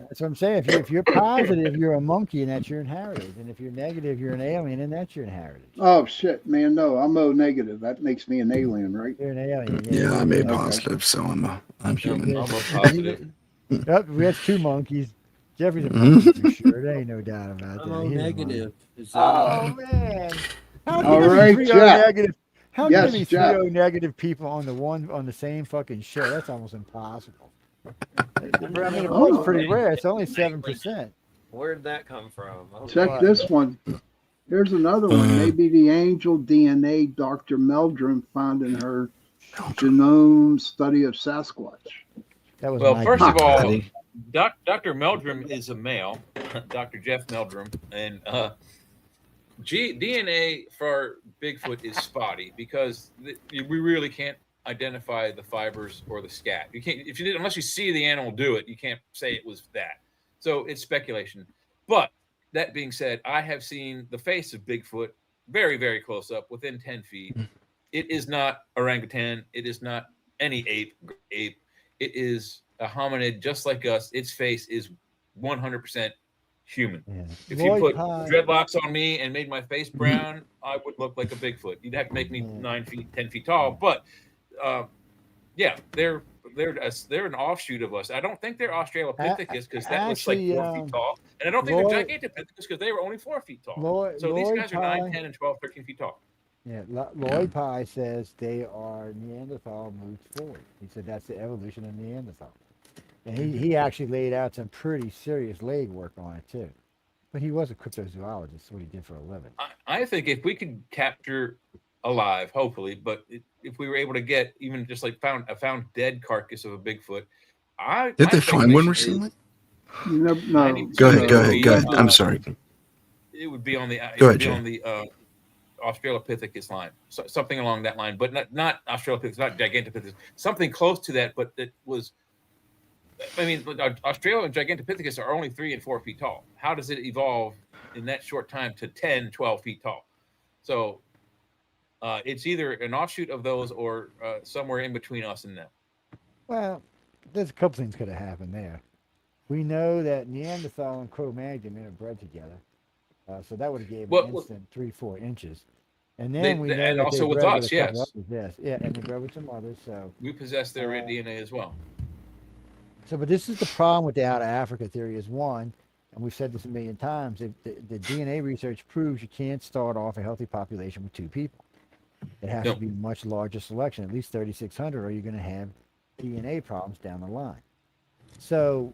That's what I'm saying. If you're positive, you're a monkey, and that's your heritage. And if you're negative, you're an alien, and that's your heritage. Oh shit, man! No, I'm O negative. That makes me an alien, right? You're an alien. Yeah, I'm A Okay. positive, so I'm human. I'm a positive. Yep, we had two monkeys. Jeffrey's a Mhm. monkey for sure. There ain't no doubt about that. I'm O He's a monkey. negative. Is Oh man! How All can there right, be three Jeff. O negative? How Yes, can there be Jeff. three O negative people on the same fucking show? That's almost impossible. I mean, it was pretty rare. It's only 7%. Where did that come from? Check this one. Here's another one. Maybe the angel DNA Dr. Meldrum found in her genome study of Sasquatch. That was Well, my first guess. of all, Buddy. Dr. Meldrum is a male, Dr. Jeff Meldrum, and DNA for Bigfoot is spotty because we really can't identify the fibers or the scat. You can't if you did unless you see the animal do it. You can't say it was that. So it's speculation. But that being said, I have seen the face of Bigfoot very, very close up, within 10 feet. It is not orangutan. It is not any ape. It is a hominid just like us. Its face is 100% human. Yeah. If you Lloyd put Pye- dreadlocks on me and made my face brown, I would look like a Bigfoot. You'd have to make me 9 feet, 10 feet tall. But yeah, they're an offshoot of us. I don't think they're Australopithecus because that looks like actually, 4 feet tall. And I don't think Lloyd- they're Gigantopithecus because they were only 4 feet tall. So these Lloyd guys are Pye- 9, 10, and 12, 13 feet tall. Yeah, Lloyd Pye says they are Neanderthal moved forward. He said that's the evolution of Neanderthal. And he actually laid out some pretty serious leg work on it too. But he was a cryptozoologist, that's what he did for a living. I think if we could capture alive, hopefully, but if we were able to get even just like found dead carcass of a Bigfoot, Did they find one recently? You never know. Go ahead. I'm sorry. It would be on the Go ahead, Jay. on the Australopithecus line, so, something along that line, but not Australopithecus, not Gigantopithecus, something close to that, but that was. I mean, Australia and Gigantopithecus are only 3 and 4 feet tall. How does it evolve in that short time to 10, 12 feet tall? So it's either an offshoot of those or somewhere in between us and them. Well, there's a couple things could have happened there. We know that Neanderthal and Cro-Magnon interbred together. So that would have gave an instant 3-4 inches. And then we know and that also they with bred us, a couple yes. others, yes. Yeah, and they bred with some others. So We possess their DNA as well. but this is the problem with the out of Africa theory is one, and we've said this a million times, the DNA research proves you can't start off a healthy population with 2 people. It has No. to be much larger selection, at least 3,600, or you're going to have DNA problems down the line. So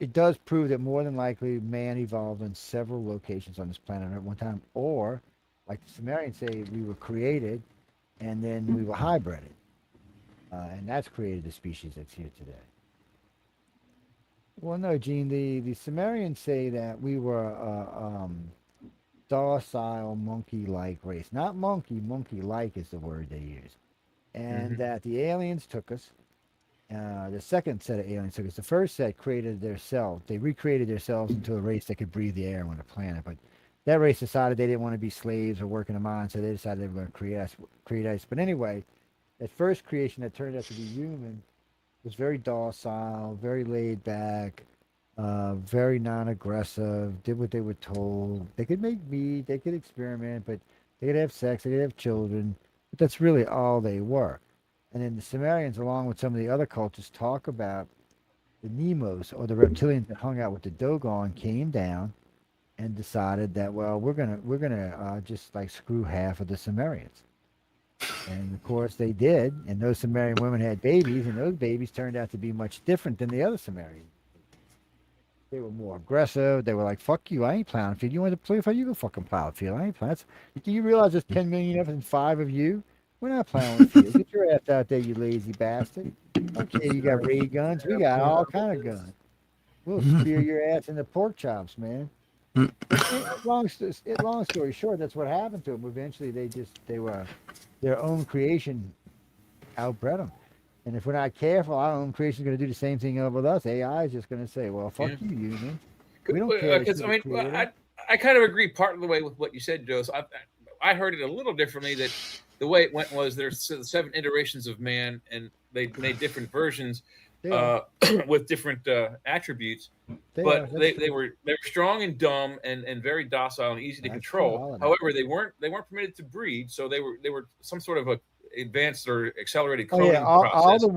it does prove that more than likely man evolved in several locations on this planet at one time, or like the Sumerians say, we were created and then we were hybrided. And that's created the species that's here today. Well, no, Gene, the Sumerians say that we were docile monkey-like race. Not monkey, monkey-like is the word they use. And that the aliens took us. The second set of aliens took us. The first set created themselves. They recreated themselves into a race that could breathe the air on the planet. But that race decided they didn't want to be slaves or work in the mines, so they decided they were going to create us. But anyway, that first creation that turned out to be human was very docile, very laid back, very non-aggressive, did what they were told. They could make meat, they could experiment, but they could have sex, they could have children. But that's really all they were. And then the Sumerians, along with some of the other cultures, talk about the Nemos, or the reptilians that hung out with the Dogon, came down and decided that, well, we're gonna just like screw half of the Sumerians. And of course they did, and those Sumerian women had babies, and those babies turned out to be much different than the other Sumerians. They were more aggressive. They were like, fuck you, I ain't plowing a field. You want to play a field? You go fucking plow a field. I ain't plowing. Do you realize there's 10 million of us and 5 of you? We're not plowing a field. Get your ass out there, you lazy bastard. Okay, you got ray guns. We got all kind of guns. We'll spear your ass into pork chops, man. Long story short, that's what happened to them. Eventually, they were their own creation outbred them. And if we're not careful, our own creation is going to do the same thing with us. AI is just going to say, well, fuck you, human. We don't care. Because I mean, I kind of agree part of the way with what you said, Joe. So I heard it a little differently, that the way it went was there's 7 iterations of man, and they made different versions. They are. with different attributes. They But are. they, That's they true. were they were strong and dumb and very docile and easy to That's true, all control. of that. However, they weren't permitted to breed, so they were some sort of a advanced or accelerated Oh cloning yeah, all process. the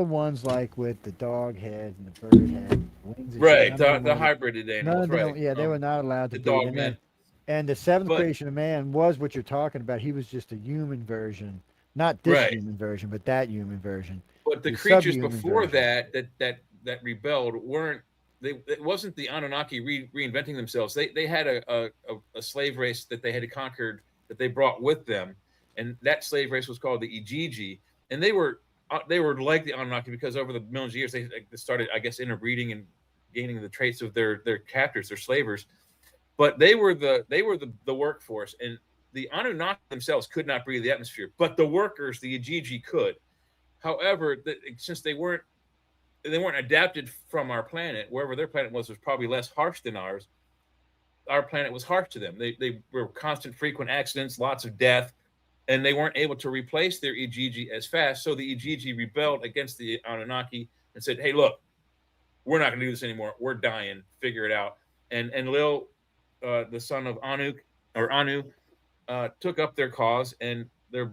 ones like with the dog heads and the bird head, wings and Right, shit, none of the them were- hybrided None animals, of them, right? yeah, they were not allowed the to breed. dog And, men. and the seventh But- creation of man was what you're talking about. He was just a human version, not this Right. human version, but that human version. But the the creatures subhuman before version. that rebelled weren't. It wasn't the Anunnaki reinventing themselves. They had a slave race that they had conquered that they brought with them, and that slave race was called the Ijiji, and they were like the Anunnaki because over the millions of years they started, I guess, interbreeding and gaining the traits of their captors, their slavers. But they were the workforce, and the Anunnaki themselves could not breathe the atmosphere, but the workers, the Ijiji, could. However, since they weren't adapted from our planet, wherever their planet was probably less harsh than ours. Our planet was harsh to them. They were constant, frequent accidents, lots of death, and they weren't able to replace their Ijiji as fast. So the Ijiji rebelled against the Anunnaki and said, "Hey, look, we're not going to do this anymore. We're dying. Figure it out." And Lil, the son of Anu, took up their cause, and the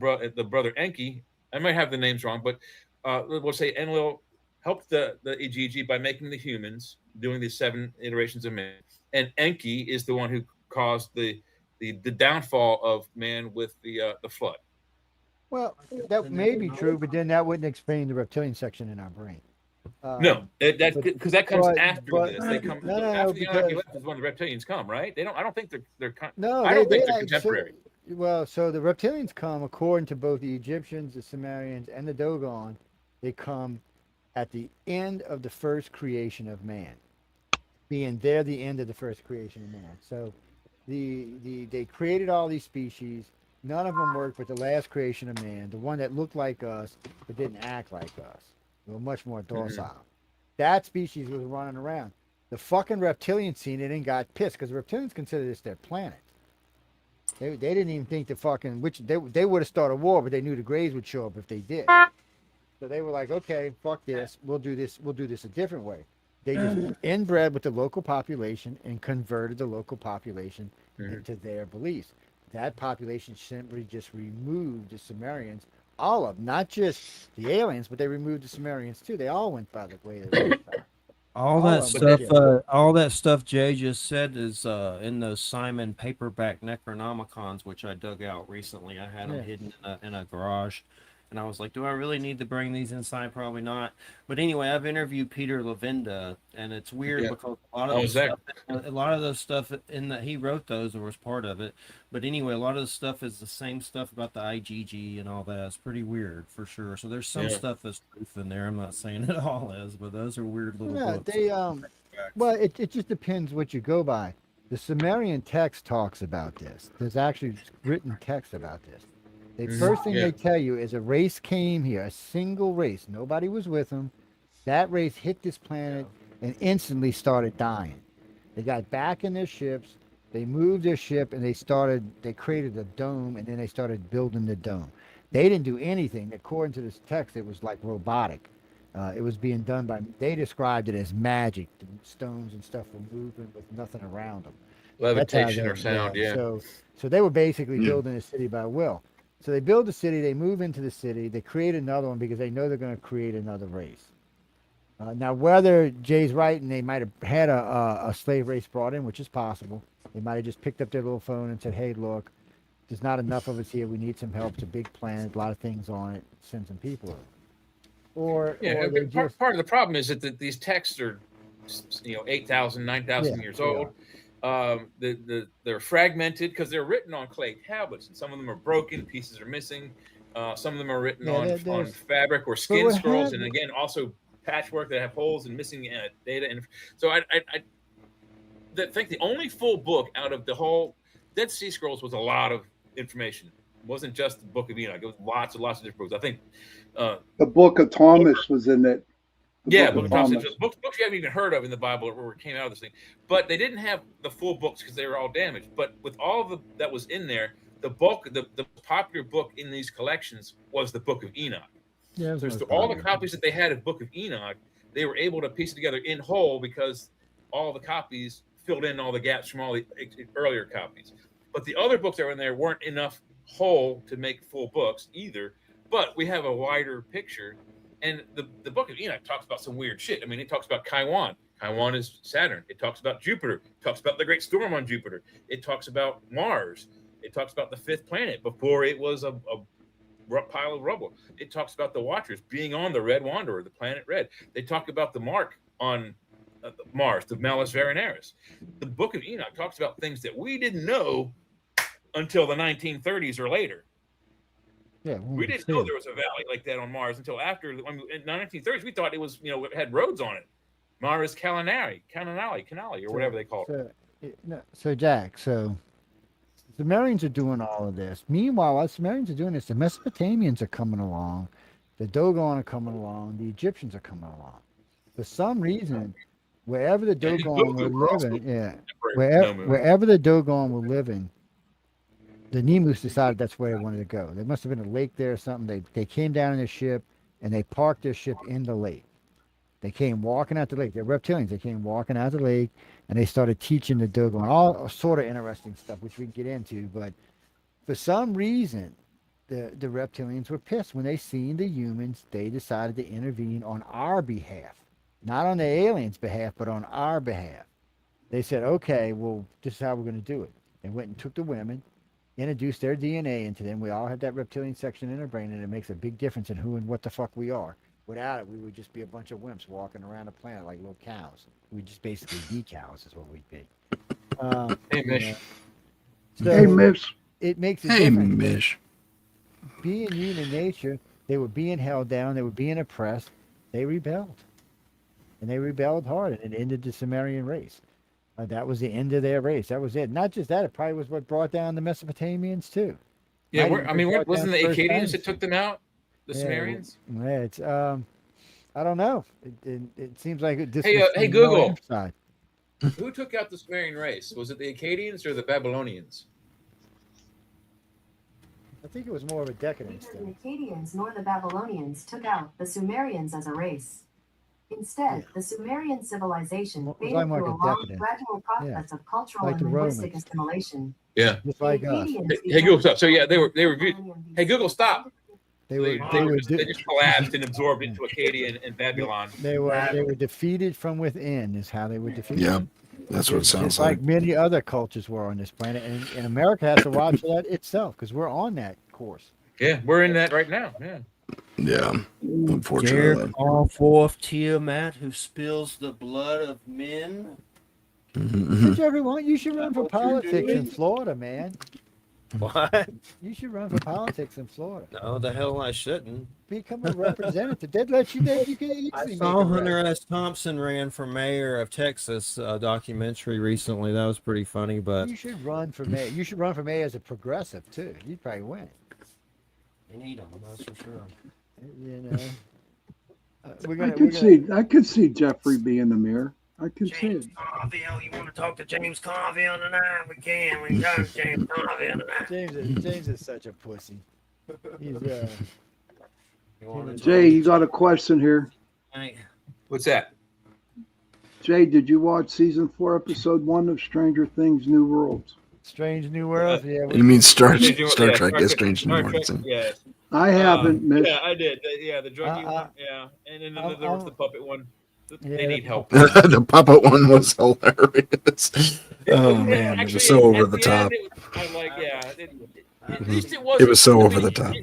brother Enki. I might have the names wrong, but we'll say Enlil helped the Ijiji by making the humans, doing these 7 iterations of man. And Enki is the one who caused the downfall of man with the flood. Well, that may be true, but then that wouldn't explain the reptilian section in our brain. No, that's but- because that comes but- after but- this. They come no, after the Anunnaki because- left is when the reptilians come, right? They don't. I don't think they're. No, I don't think they're actually- contemporary. So the reptilians come according to both the Egyptians, the Sumerians, and the Dogon. They come at the end of the first creation of man, being they're the end of the first creation of man. So they created all these species. None of them worked, but the last creation of man, the one that looked like us but didn't act like us, they were much more docile. That species was running around. The fucking reptilians seen it and got pissed because the reptilians consider this their planet. They didn't even think the fucking they would have started a war, but they knew the Greys would show up if they did. So they were like, okay, fuck this. We'll do this a different way. They just inbred with the local population and converted the local population into their beliefs. That population simply just removed the Sumerians, all of them, not just the aliens, but they removed the Sumerians too. They all went by the way they went by. All All that of 'em, stuff, yeah. all that stuff Jay just said is in those Simon paperback Necronomicons, which I dug out recently. I had them Yeah. hidden in a garage, and I was like, "Do I really need to bring these inside? Probably not." But anyway, I've interviewed Peter Levenda, and it's weird Yeah. because a lot of Oh, the is that- stuff, a lot of those stuff in that he wrote those or was part of it. But anyway, a lot of the stuff is the same stuff about the IgG and all that. It's pretty weird for sure. So there's some Yeah. stuff that's truth in there. I'm not saying it all is, but those are weird little Yeah, books. they well, it just depends what you go by. The Sumerian text talks about this. There's actually written text about this. The first thing Yeah. they tell you is a race came here, a single race. Nobody was with them. That race hit this planet and instantly started dying. They got back in their ships. They moved their ship and they created a dome and then they started building the dome. They didn't do anything. According to this text, it was like robotic. It was being done they described it as magic. The stones and stuff were moving with nothing around them. That's how Levitation they- or sound, yeah. So they were basically building a city by will. So they build a city, they move into the city, they create another one because they know they're going to create another race. Now, whether Jay's right and they might have had a slave race brought in, which is possible, they might have just picked up their little phone and said, "Hey, look, there's not enough of us here. We need some help. It's a big planet, a lot of things on it. Send some people in." Or Yeah, they part, just part of the problem is that these texts are, 8,000, 9,000 Yeah, years they old. They're fragmented because they're written on clay tablets, and some of them are broken, pieces are missing. Some of them are written Yeah, on there's- fabric or skin what scrolls, and happened- again, also patchwork that have holes and missing data. And so I think the only full book out of the whole Dead Sea Scrolls was a lot of information. It wasn't just the Book of Enoch. It was lots and lots of different books. I think The Book of Thomas was in it. The yeah, Book Book of of Thomas. Thomas. Books you haven't even heard of in the Bible or came out of this thing. But they didn't have the full books because they were all damaged. But with all that was in there, the popular book in these collections was the Book of Enoch. Yeah, it was There's most all the popular. copies that they had of Book of Enoch. They were able to piece it together in whole because all the copies filled in all the gaps from all the earlier copies. But the other books that were in there weren't enough whole to make full books either. But we have a wider picture. And the Book of Enoch talks about some weird shit. I mean, it talks about Chiron. Chiron is Saturn. It talks about Jupiter. It talks about the great storm on Jupiter. It talks about Mars. It talks about the fifth planet before it was a pile of rubble. It talks about the Watchers being on the Red Wanderer, the planet Red. They talk about the mark on Mars, the Malus Varinaris. The Book of Enoch talks about things that we didn't know until the 1930s or later. Yeah, We didn't know there was a valley like that on Mars until after. In the 1930s, we thought it was, it had roads on it. Mars Canali, or whatever they call it. So Jack, so the Sumerians are doing all of this. Meanwhile, while the Sumerians are doing this, the Mesopotamians are coming along, the Dogon are coming along, the Egyptians are coming along. For some reason, wherever the And the Dogon Gogu were were also living, yeah, contemporary. wherever the Dogon were living, the Nemus decided that's where they wanted to go. There must have been a lake there or something. They came down in their ship and they parked their ship in the lake. They came walking out the lake. They're reptilians. They came walking out the lake and they started teaching the Dogon all sort of interesting stuff, which we can get into. But for some reason, the reptilians were pissed when they seen the humans. They decided to intervene on our behalf, not on the aliens' behalf, but on our behalf. They said, "Okay, well, this is how we're going to do it." They went and took the women, introduced their DNA into them. We all have that reptilian section in our brain, and it makes a big difference in who and what the fuck we are. Without it, we would just be a bunch of wimps walking around the planet like little cows. We'd just basically be cows, is what we'd be. Hey, Mish. So Hey, Miss. it makes a Hey, difference. Mish. Being human nature, they were being held down. They were being oppressed. They rebelled, and they rebelled hard, and it ended the Sumerian race. That was the end of their race. That was it. Not just that; it probably was what brought down the Mesopotamians too. Yeah, Might even brought wasn't down the first Akkadians dynasty. that took them out? The Yeah, Sumerians? Yeah, it's I don't know. It seems like this. Hey, was hey, from Google. our side. Who took out the Sumerian race? Was it the Akkadians or the Babylonians? I think it was more of a decadence Neither thing. the Akkadians nor the Babylonians took out the Sumerians as a race. Instead, the Sumerian civilization Well, it was faded like through a a long, decadence. gradual process of cultural Like and the linguistic Romans. assimilation. Yeah. Just The like us. Akkadians Hey, became Google, stop. So yeah, they were. millennium Hey, BC. Google, stop. They They, were they, they were were just, they just collapsed and absorbed into Acadia and Babylon. they were defeated from within. Is how they were defeated. Yeah, that's what it Just sounds like like. many other cultures were on this planet, and America has to watch that itself because we're on that course. Yeah, we're in that right now. Yeah. Yeah, Dare unfortunately. call forth Tiamat, who spills the blood of men. Mhm. Did you ever want? You should run for What you're politics in doing? Florida, man. What? You should run for politics in Florida. No, the hell I shouldn't. Become a representative. They'd let you there. You can easily I make saw a Hunter rep. S. Thompson ran for mayor of Texas documentary recently. That was pretty funny, but You should run for mayor. You should run for mayor as a progressive too. You'd probably win. you need them, that's for sure. You know. We're I gonna. could see Jeffrey being the mayor. I can see it. Carville, you want to talk to James Carville tonight? We can. We got James Carville tonight. James is such a pussy. He's You want to Jay, you got a question here. Hey, What's that? Jay, did you watch season 4, episode 1 of Stranger Things: New Worlds? Strange New World. Yeah. You mean Star Did you- Star yeah, Trek? Is Strange Star New Trek, Worlds. yeah. I haven't, Miss. Yeah, I did. Yeah, the druggy Uh, one. Yeah, and then I'm- there was I'm- the puppet one. Yeah, They need help. The puppet one was hilarious. Oh And man, it actually, was so over at the end, top. I like, yeah. At Mhm. least it was. It was so over the top.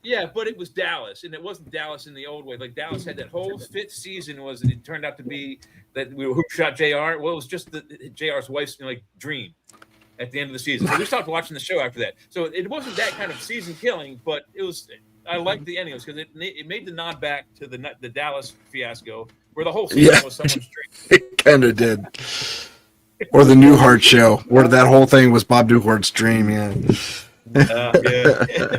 Yeah, but it was Dallas, and it wasn't Dallas in the old way. Like Dallas had that whole fifth season was it turned out to be that who shot Jr. Well, it was just the Jr's wife's dream at the end of the season. So we stopped watching the show after that. So it wasn't that kind of season killing, but it was. I liked the ending because it made the nod back to the Dallas fiasco where the whole season Yeah. was someone's dream. It kind of did. Or the Newhart show, where that whole thing was Bob Newhart's dream. Yeah. Yeah.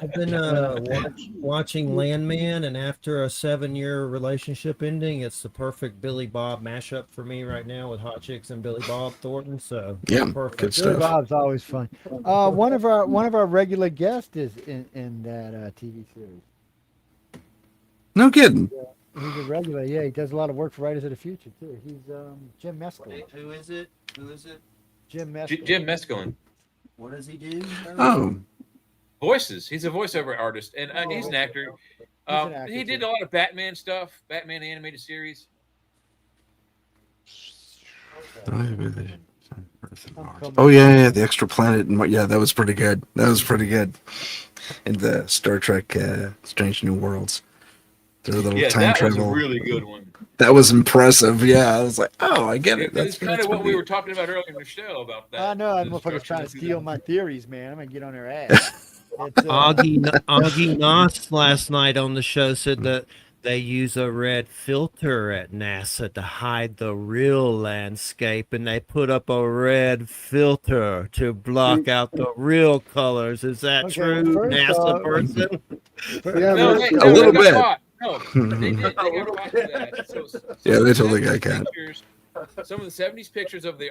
I've been watching Landman, and after a 7-year relationship ending, it's the perfect Billy Bob mashup for me right now with Hot Chicks and Billy Bob Thornton. So Yeah, perfect. good Billy stuff. Bob's always fun. One of our regular guests is in that TV series. No kidding. He's a regular. Yeah, he does a lot of work for Writers of the Future too. He's Jim Mescal. Who is it? Who is it? Jim Mescal. Jim Mescaline. What does he do? Oh, Voices. He's a voiceover artist, and he's an actor. an actor, He did too. a lot of Batman stuff, Batman the animated series. oh yeah, the extra planet. Yeah, that was pretty good. That was pretty good. In the Star Trek Strange New Worlds. Their little Yeah, time that travel. was a really good one. That was impressive. Yeah, I was like, oh, I get it. That's kind of what we pretty- were talking about earlier in the show about that. I know. I'm the motherfuckers trying to structure of steal the- my theories, man. I'm gonna get on their ass. It's, Augie Noss last night on the show said that they use a red filter at NASA to hide the real landscape, and they put up a red filter to block out the real colors. Is that Okay, true, first NASA off- person? Yeah, No, but- A little they got bit. caught. No, they got caught for that. So Yeah, they totally 70s got caught. pictures- Some of the 70s pictures of the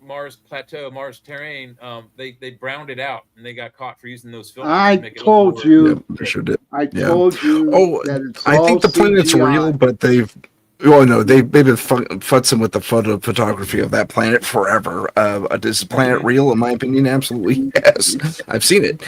Mars plateau, Mars terrain, they browned it out, and they got caught for using those filters. I to make it look told more- you. Yeah, they sure did. I Yeah. told you Oh, that it's I all think the planet's CGI. real, but they've. Oh no, they've been futzing with the photography of that planet forever. Is the planet real? In my opinion, absolutely yes. I've seen it.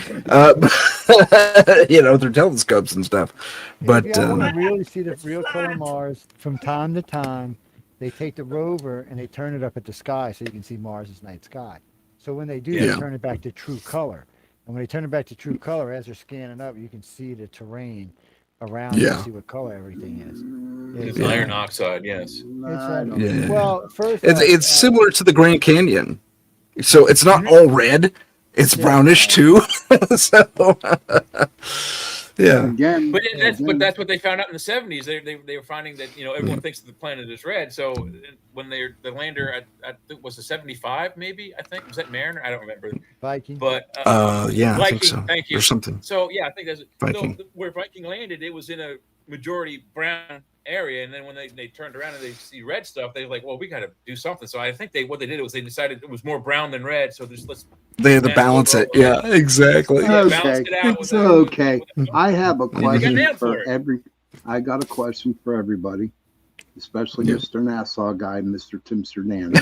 Through telescopes and stuff. But if you want to really see the real color of Mars, from time to time, they take the rover and they turn it up at the sky so you can see Mars's night sky. So when they do, Yeah. they turn it back to true color. And when they turn it back to true color, as they're scanning up, you can see the terrain around Yeah. and see what color everything is. It's Yeah. iron oxide, yes. I don't Yeah. Well, first it's off, it's similar to the Grand Canyon, so it's not all red. It's Yeah. brownish too. So yeah, Again, But that's what they found out in the 70s. They were finding that everyone thinks that the planet is red. So when the lander I think was a 75 maybe, I think was that Mariner, I don't remember. Viking. But yeah, I Viking, think so. thank you. Or something. So yeah, I think that's Viking. so where Viking landed. It was in a majority brown area, and then when they turned around and they see red stuff, they were like, well, we got to do something. So I think what they did was they decided it was more brown than red. So let's They had to Yeah, balance it. Yeah, exactly. Yeah, Okay, balance it out with it's that. okay. I have a got question nailed for for it. I got a question for everybody, especially Yeah. Mr. Nassau guy and Mr. Tim Sernanny.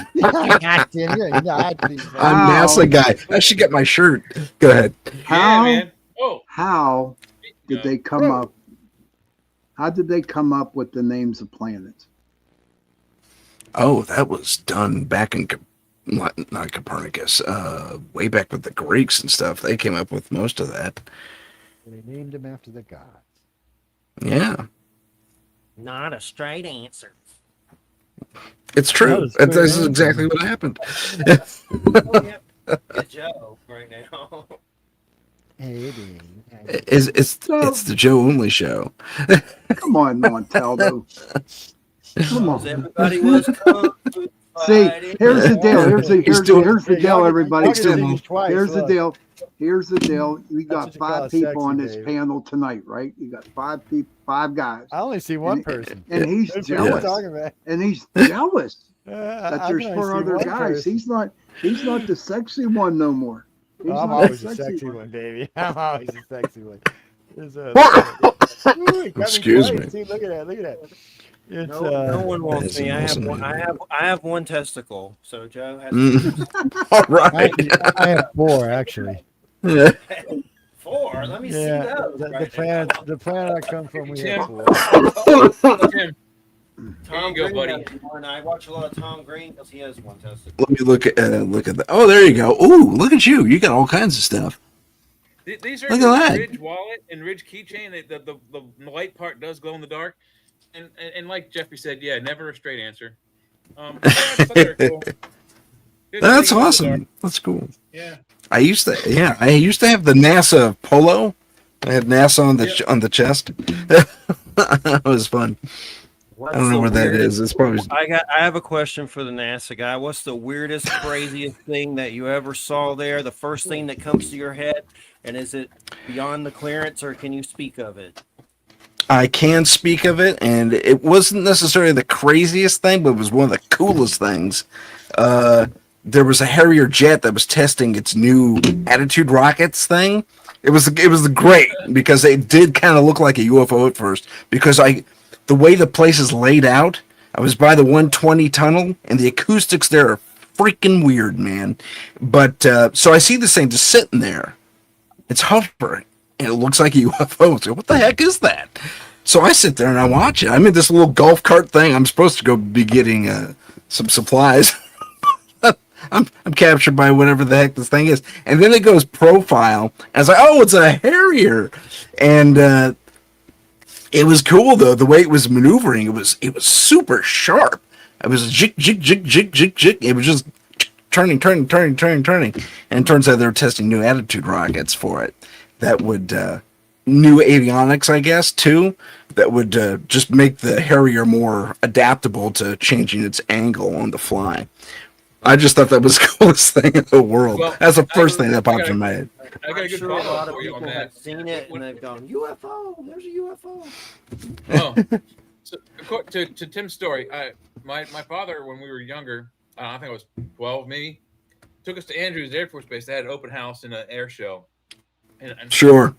Acting, you're acting. I'm How- NASA guy. I should get my shirt. Go ahead. How yeah, man. Oh, how did uh, they come up? How did they come up with the names of planets? Oh, that was done back in not Copernicus. Way back with the Greeks and stuff. They came up with most of that. They named them after the gods. Yeah, Not a straight answer. it's That true. was This good, is man. exactly what happened. Good Joe right now. Hey, baby. It's the Joe Only show. Come on, Montaldo. Come Because on. everybody was kung fu See, fighting. here's the deal. Here's the Hey, y'all deal, get- everybody. y'all get to do this twice, Here's the look. deal. Here's the deal. We That's got what you call five it, people on sexy, this baby. panel tonight, right? You got five people, five guys, I only see one person. and he's That's what I'm jealous. talking about. And he's jealous that I there's can only four see other one guys. person. He's not the sexy one no more. He's Oh, I'm not always the a sexy one, baby. I'm always a sexy one. It's, Ooh, Excuse me. See, look at that. Look at that. It's, No, no one wants That's me. I have awesome. one. I have one testicle. So Joe has All right. I have four actually. Yeah. 4. Let me see Yeah, those. the planet I come from, we have Tim. four. Tim, Tom There you go, Green buddy. has one. I watch a lot of Tom Green because he has one testicle. Let me look at that. Oh, there you go. Ooh, look at you. You got all kinds of stuff. these are Look at that. Ridge wallet and Ridge keychain. The light part does glow in the dark, and like Jeffrey said, yeah, never a straight answer. Yeah, I thought they were cool. Good That's thing about the awesome. dark. That's cool. Yeah. I used to have the NASA polo. I had NASA on the chest. That was fun. I don't know where that is. It's probably I have a question for the NASA guy. What's the weirdest, craziest thing that you ever saw there? The first thing that comes to your head, and is it beyond the clearance, or can you speak of it? I can speak of it, and it wasn't necessarily the craziest thing, but it was one of the coolest things. There was a Harrier jet that was testing its new Attitude rockets thing, It was great because it did kind of look like a UFO at first because the way the place is laid out, I was by the 120 tunnel and the acoustics there are freaking weird, man. But so I see this thing just sitting there. It's hovering and it looks like a UFO. So what the heck is that? So I sit there and I watch it. I'm in this little golf cart thing. I'm supposed to go be getting some supplies. I'm captured by whatever the heck this thing is. And then it goes profile. And I was like, oh, it's a Harrier. And it was cool, though. The way it was maneuvering, it was super sharp. It was jig, jig, jig, jig, jig, jig. It was just turning. And it turns out they're testing new attitude rockets for it that would... new avionics, I guess, too, that would just make the Harrier more adaptable to changing its angle on the fly. I just thought that was the coolest thing in the world. Well, That's the first thing that popped in my head. I got a I'm good sure a lot follow-up of for you on people that. have seen it and they've gone, UFO, there's a UFO. Oh, so to Tim's story, my father, when we were younger, I think I was 12 maybe, took us to Andrews Air Force Base. They had an open house in an air show. And Sure.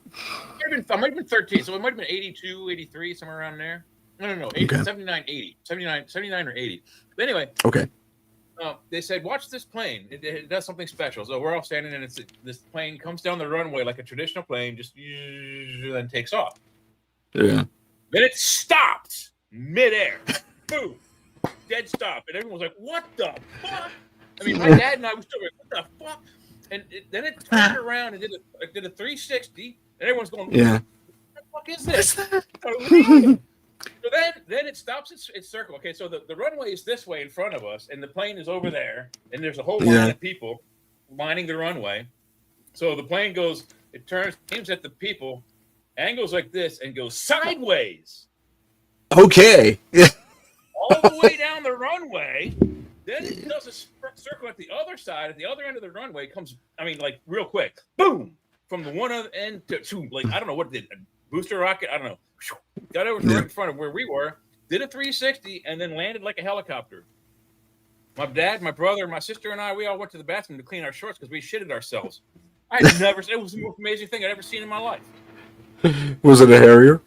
I might have been 13, so it might have been 82, 83, somewhere around there. No, 80, Okay. 79, 80. 79 or 80. But anyway, Okay. they said, watch this plane. It does something special. So we're all standing, and this plane comes down the runway like a traditional plane, just then takes off. Yeah. Then it stops midair. Boom. Dead stop. And everyone was like, what the fuck? I mean, my dad and I were still like, what the fuck? And then it turned around and did a 360, and everyone's going, Yeah. what the fuck is this? So then it stops its circle. Okay, so the runway is this way in front of us, and the plane is over there, and there's a whole line of people lining the runway. So the plane goes, it turns, aims at the people, angles like this, and goes sideways Okay. Yeah. all the way down the runway. Then it does a circle at the other side, at the other end of the runway, comes, I mean, like real quick, boom, from the one other end to like, I don't know what it did, a booster rocket, I don't know. Got over right in front of where we were, did a 360, and then landed like a helicopter. My dad, my brother, my sister, and I, we all went to the bathroom to clean our shorts because we shitted ourselves. It was the most amazing thing I'd ever seen in my life. Was it a Harrier?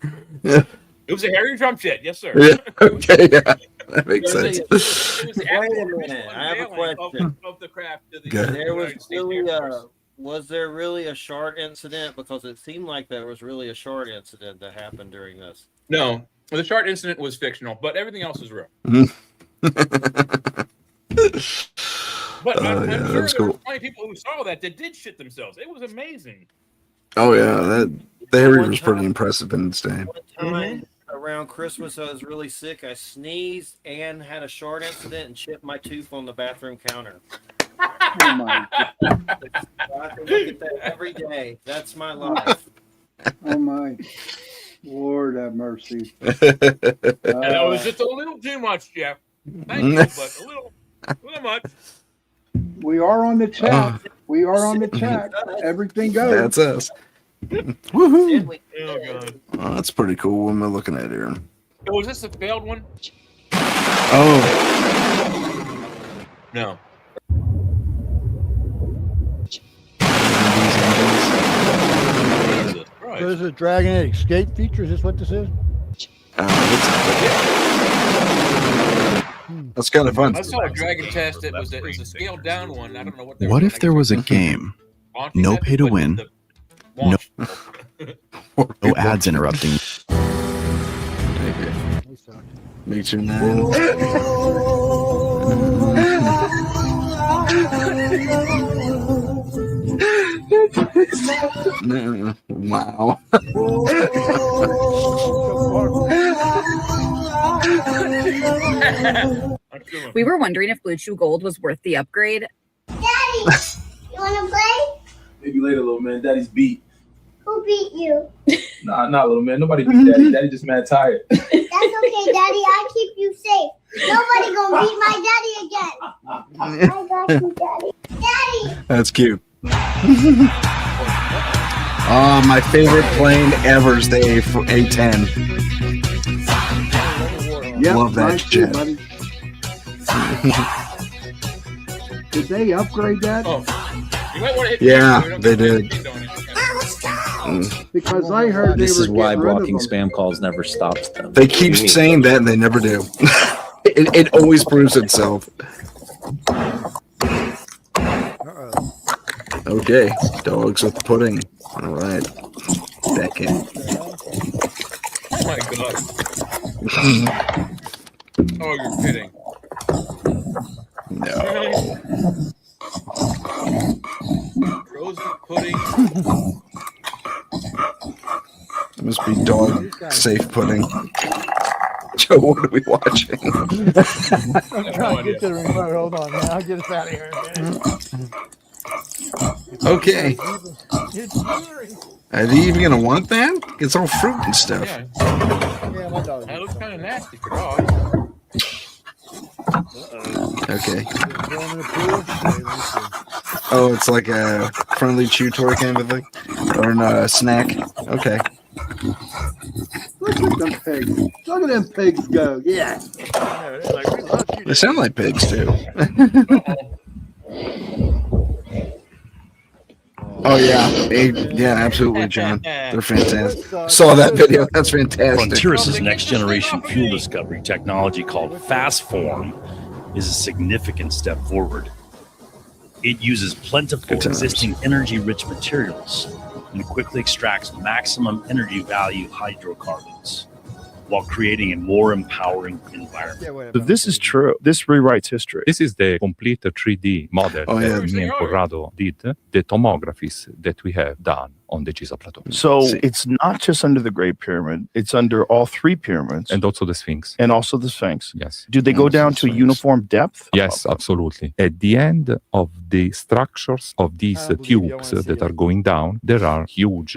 It was a Harrier drum jet, yes, sir. Yeah. Okay. Yeah. That makes sense. It was the Wait a actual minute, I have a unveiling question. of the craft to the Good. There was United States Air Force. was there really a short incident? Because it seemed like there was really a short incident that happened during this. No, the chart incident was fictional, but everything else is real. But I'm yeah, sure that's there were cool. plenty of people who saw that did shit themselves. It was amazing. Oh yeah, the Harrier was pretty time- impressive in its day. One time around Christmas, I was really sick. I sneezed and had a short incident and chipped my tooth on the bathroom counter. Oh my, So I have to look at that every day. That's my life. oh my. Lord have mercy. And that was just a little too much, Jeff. Thank you, but a little much. We are on the chat. We are on the chat. Everything goes. That's us. Woohoo! Then we- Oh god. Oh, that's pretty cool. What am I looking at here? So was this a failed one? Oh, No. Jesus Christ. So this is a Dragon Age escape feature. Is this what this is? that's kind of fun. I saw a Dragon test. It was a scaled down one. I don't know what. they were What doing. if there was a game? Launching no method, pay to but win, the launch- No ads interrupting. They suck. Me too, man. Wow. I'm feeling- We were wondering if Blue Chew Gold was worth the upgrade. Daddy, you wanna play? Maybe later, little man. Daddy's beat. Who beat you? Nah, little man. Nobody beat Daddy. Daddy just mad tired. That's okay, Daddy. I keep you safe. Nobody gonna beat my daddy again. I got you, Daddy. Daddy! That's cute. Oh, my favorite plane ever is the A10. Yep, Love that mine too, jet. buddy. Did they upgrade that? Oh, you might want to hit. Yeah, we don't they get did. on it. I was tired. because I heard This they is were why getting rid of blocking them. spam calls never stops them. They keep saying that and they never do. It always proves itself. Okay, dogs with pudding. All right, Beckett. Oh my god. Oh, you're kidding. No. Frozen pudding. It must be dog safe pudding. Joe, what are we watching? I'm trying to get to the remote. Hold on, man. I'll get us out of here in a minute. Okay. It's eerie. Are they even gonna want that? It's all fruit and stuff. Yeah. Yeah, my dog. That looks kind of nasty for dogs. Okay. Throw 'em in the pool. Hey, let me see. Oh, it's like a friendly chew toy kind of thing, or a snack. Okay. Look at them pigs. Look at them pigs go. Yeah. Yeah, they're like, we love you. They sound like pigs too. Oh yeah, yeah, absolutely, John. They're fantastic. Saw that video. That's fantastic. Frontieris' next generation fuel discovery technology called FastForm is a significant step forward. It uses plentiful existing energy-rich materials and quickly extracts maximum energy value hydrocarbons while creating a more empowering environment. If this is true, this rewrites history. This is the complete 3D model Oh, yeah. that me and Corrado did, the tomographies that we have done on the Giza Plateau. So it's not just under the Great Pyramid, it's under all three pyramids. And also the Sphinx. And also the Sphinx. Yes. Do they go down to a uniform depth? Yes, absolutely. At the end of the structures of these tubes that are going down, there are huge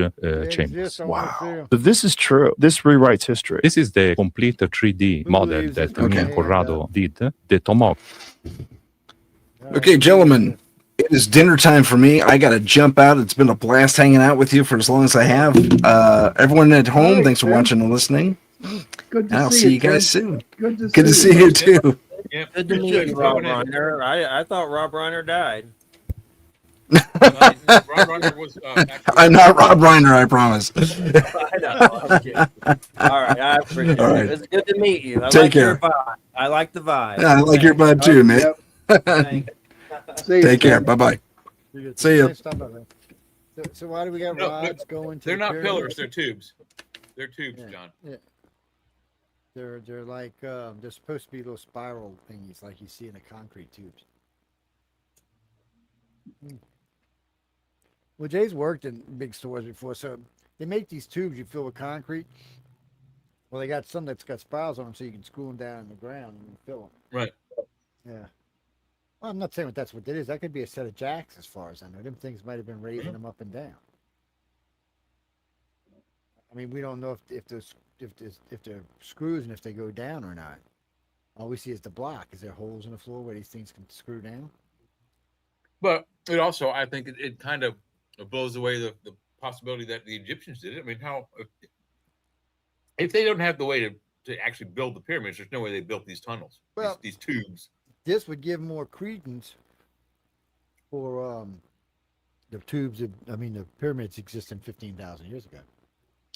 chambers. Wow. If this is true, this rewrites history. This is the complete 3D model that me and Corrado did, the tomography. Okay, gentlemen, it is dinner time for me. I got to jump out. It's been a blast hanging out with you for as long as I have. Everyone at home, thanks for watching and listening. Good to I'll see see you you guys Tim. soon. Good to Good to see you too. Yep. Good to meet you, Rob Reiner. I thought Rob Reiner died. Rob Reiner was I'm not Rob Reiner, I promise. I know. I'm kidding. All right, I appreciate All right. it. It's good to meet you. I Take like your care. vibe. I like the vibe. Yeah, I like your vibe too, man. Take care. Bye bye. See ya. So why do we got No, rods going to they're the not pyramid? pillars, they're tubes. They're tubes, John. Yeah. They're like they're supposed to be little spiral thingies like you see in the concrete tubes. Well, Jay's worked in big stores before, so they make these tubes you fill with concrete. Well, they got some that's got spirals on them, so you can screw them down in the ground and fill them. Right. Yeah. Well, I'm not saying that's what that is. That could be a set of jacks, as far as I know. Them things might have been raising them up and down. I mean, we don't know if they're screws and if they go down or not. All we see is the block. Is there holes in the floor where these things can screw down? But it also, I think it kind of blows away the possibility that the Egyptians did it. I mean, how if they don't have the way to actually build the pyramids, there's no way they built these tunnels, Well, these tubes. This would give more credence for the tubes. The pyramids existed 15,000 years ago.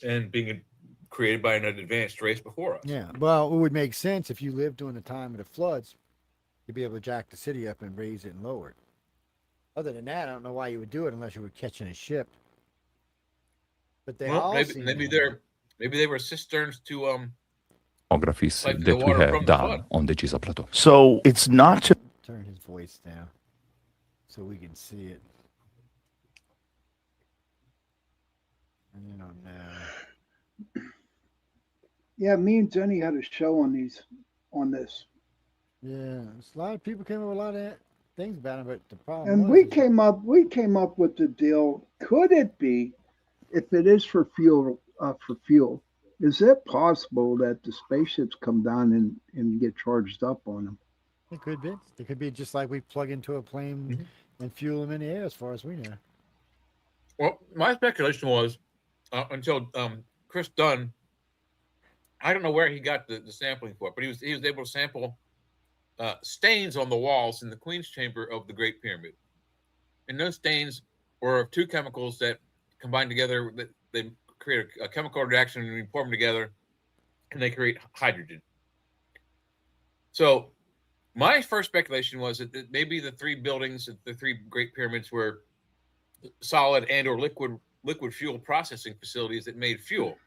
And being created by an advanced race before us. Yeah. Well, it would make sense if you lived during the time of the floods, you'd be able to jack the city up and raise it and lower it. Other than that, I don't know why you would do it unless you were catching a ship. But they all maybe they were cisterns to Tomographies like the that we water have from the done flood. on the Giza Plateau. So it's not just turn his voice down so we can see it. And you don't know. Yeah, me and Jenny had a show on this. Yeah, a lot of people came up with a lot of things about it, but the problem And was, we came up with the deal. Could it be, if it is for fuel, is it possible that the spaceships come down and get charged up on them? it could be. It could be just like we plug into a plane and fuel them in the air, as far as we know. Well, my speculation was until Chris Dunn, I don't know where he got the sampling for it, but he was able to sample stains on the walls in the Queen's Chamber of the Great Pyramid. And those stains were of two chemicals that combined together that they create a chemical reaction and we pour them together, and they create hydrogen. So my first speculation was that maybe the three buildings, the three Great Pyramids, were solid and or liquid fuel processing facilities that made fuel.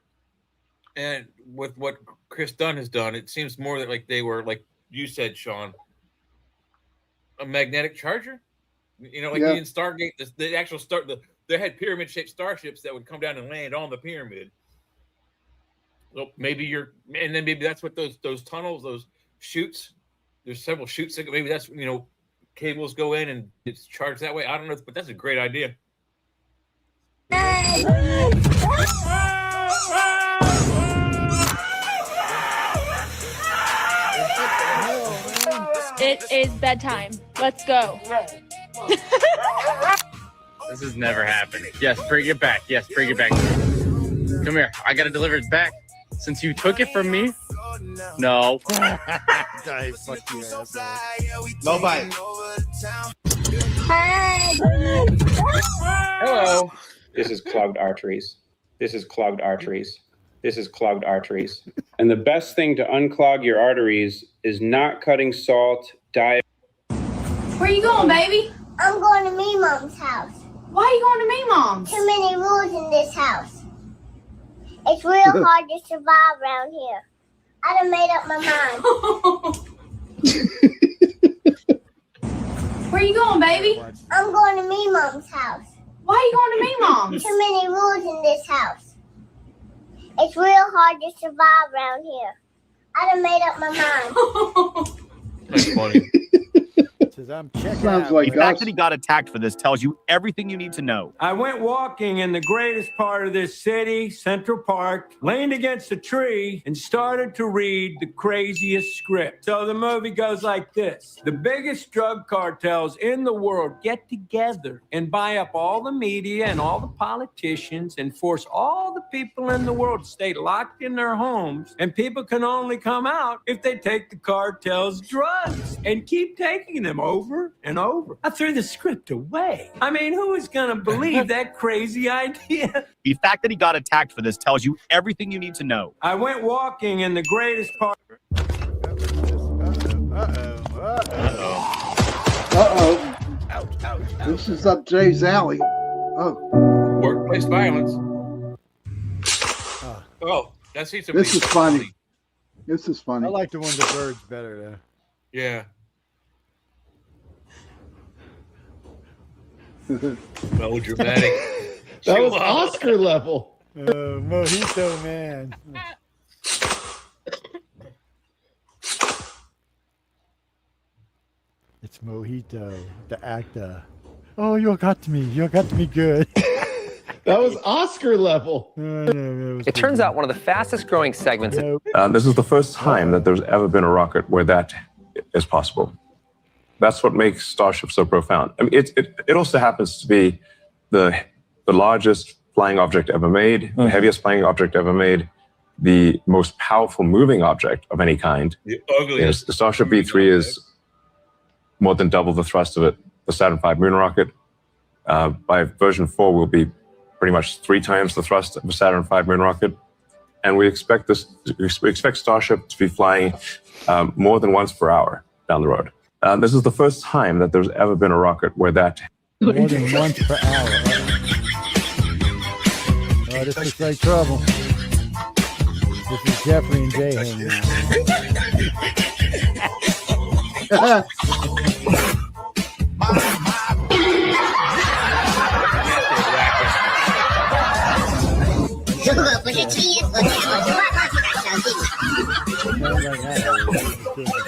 And with what Chris Dunn has done, it seems more that like they were, like you said, Sean, a magnetic charger. You know, like Yeah. in Stargate, the actual they had pyramid-shaped starships that would come down and land on the pyramid. Well, and then maybe that's what those tunnels, those chutes. There's several chutes. Maybe that's, you know, cables go in and it's charged that way. I don't know, but that's a great idea. It is bedtime. Let's go. This has never happened. Yes, bring it back. Yes, bring it back. Come here. I gotta deliver it back. Since you took it from me. No. No bite. Hello. This is clogged arteries. This is clogged arteries. This is clogged arteries. And the best thing to unclog your arteries is not cutting salt, diet. Where you going, baby? I'm going to me mom's house. Why are you going to me mom's? Too many rules in this house. It's real hard to survive around here. I done made up my mind. Where you going, baby? I'm going to me mom's house. Why are you going to me mom's? Too many rules in this house. It's real hard to survive around here. I done made up my mind. That's funny. Says I'm checking Sounds out. like The fact us. that he got attacked for this tells you everything you need to know. I went walking in the greatest part of this city, Central Park, leaned against a tree, and started to read the craziest script. So the movie goes like this. The biggest drug cartels in the world get together and buy up all the media and all the politicians and force all the people in the world to stay locked in their homes. And people can only come out if they take the cartel's drugs and keep taking them over and over. I threw the script away. I mean, who is going to believe that crazy idea? The fact that he got attacked for this tells you everything you need to know. I went walking in the greatest part. This is up Jay's alley. Oh, Workplace violence. Oh, that's this is funny. This is funny. I like the one with the birds better though. Yeah. Melodramatic. That was Oscar level. Mojito man. It's Mojito, the actor. Oh, you got me. You got me good. That was Oscar level. It turns out one of the fastest growing segments. This is the first time that there's ever been a rocket where that is possible. That's what makes Starship so profound. I mean, it also happens to be the largest flying object ever made, the heaviest flying object ever made, the most powerful moving object of any kind. The ugliest. The Starship B3 is more than double the thrust of it. The Saturn V moon rocket, by version 4, will be pretty much 3 times the thrust of a Saturn V moon rocket. And we expect Starship to be flying more than once per hour down the road. This is the first time that there's ever been a rocket where that. More than once per hour. Oh, this looks like trouble. This is Jeffrey and Jay hanging out.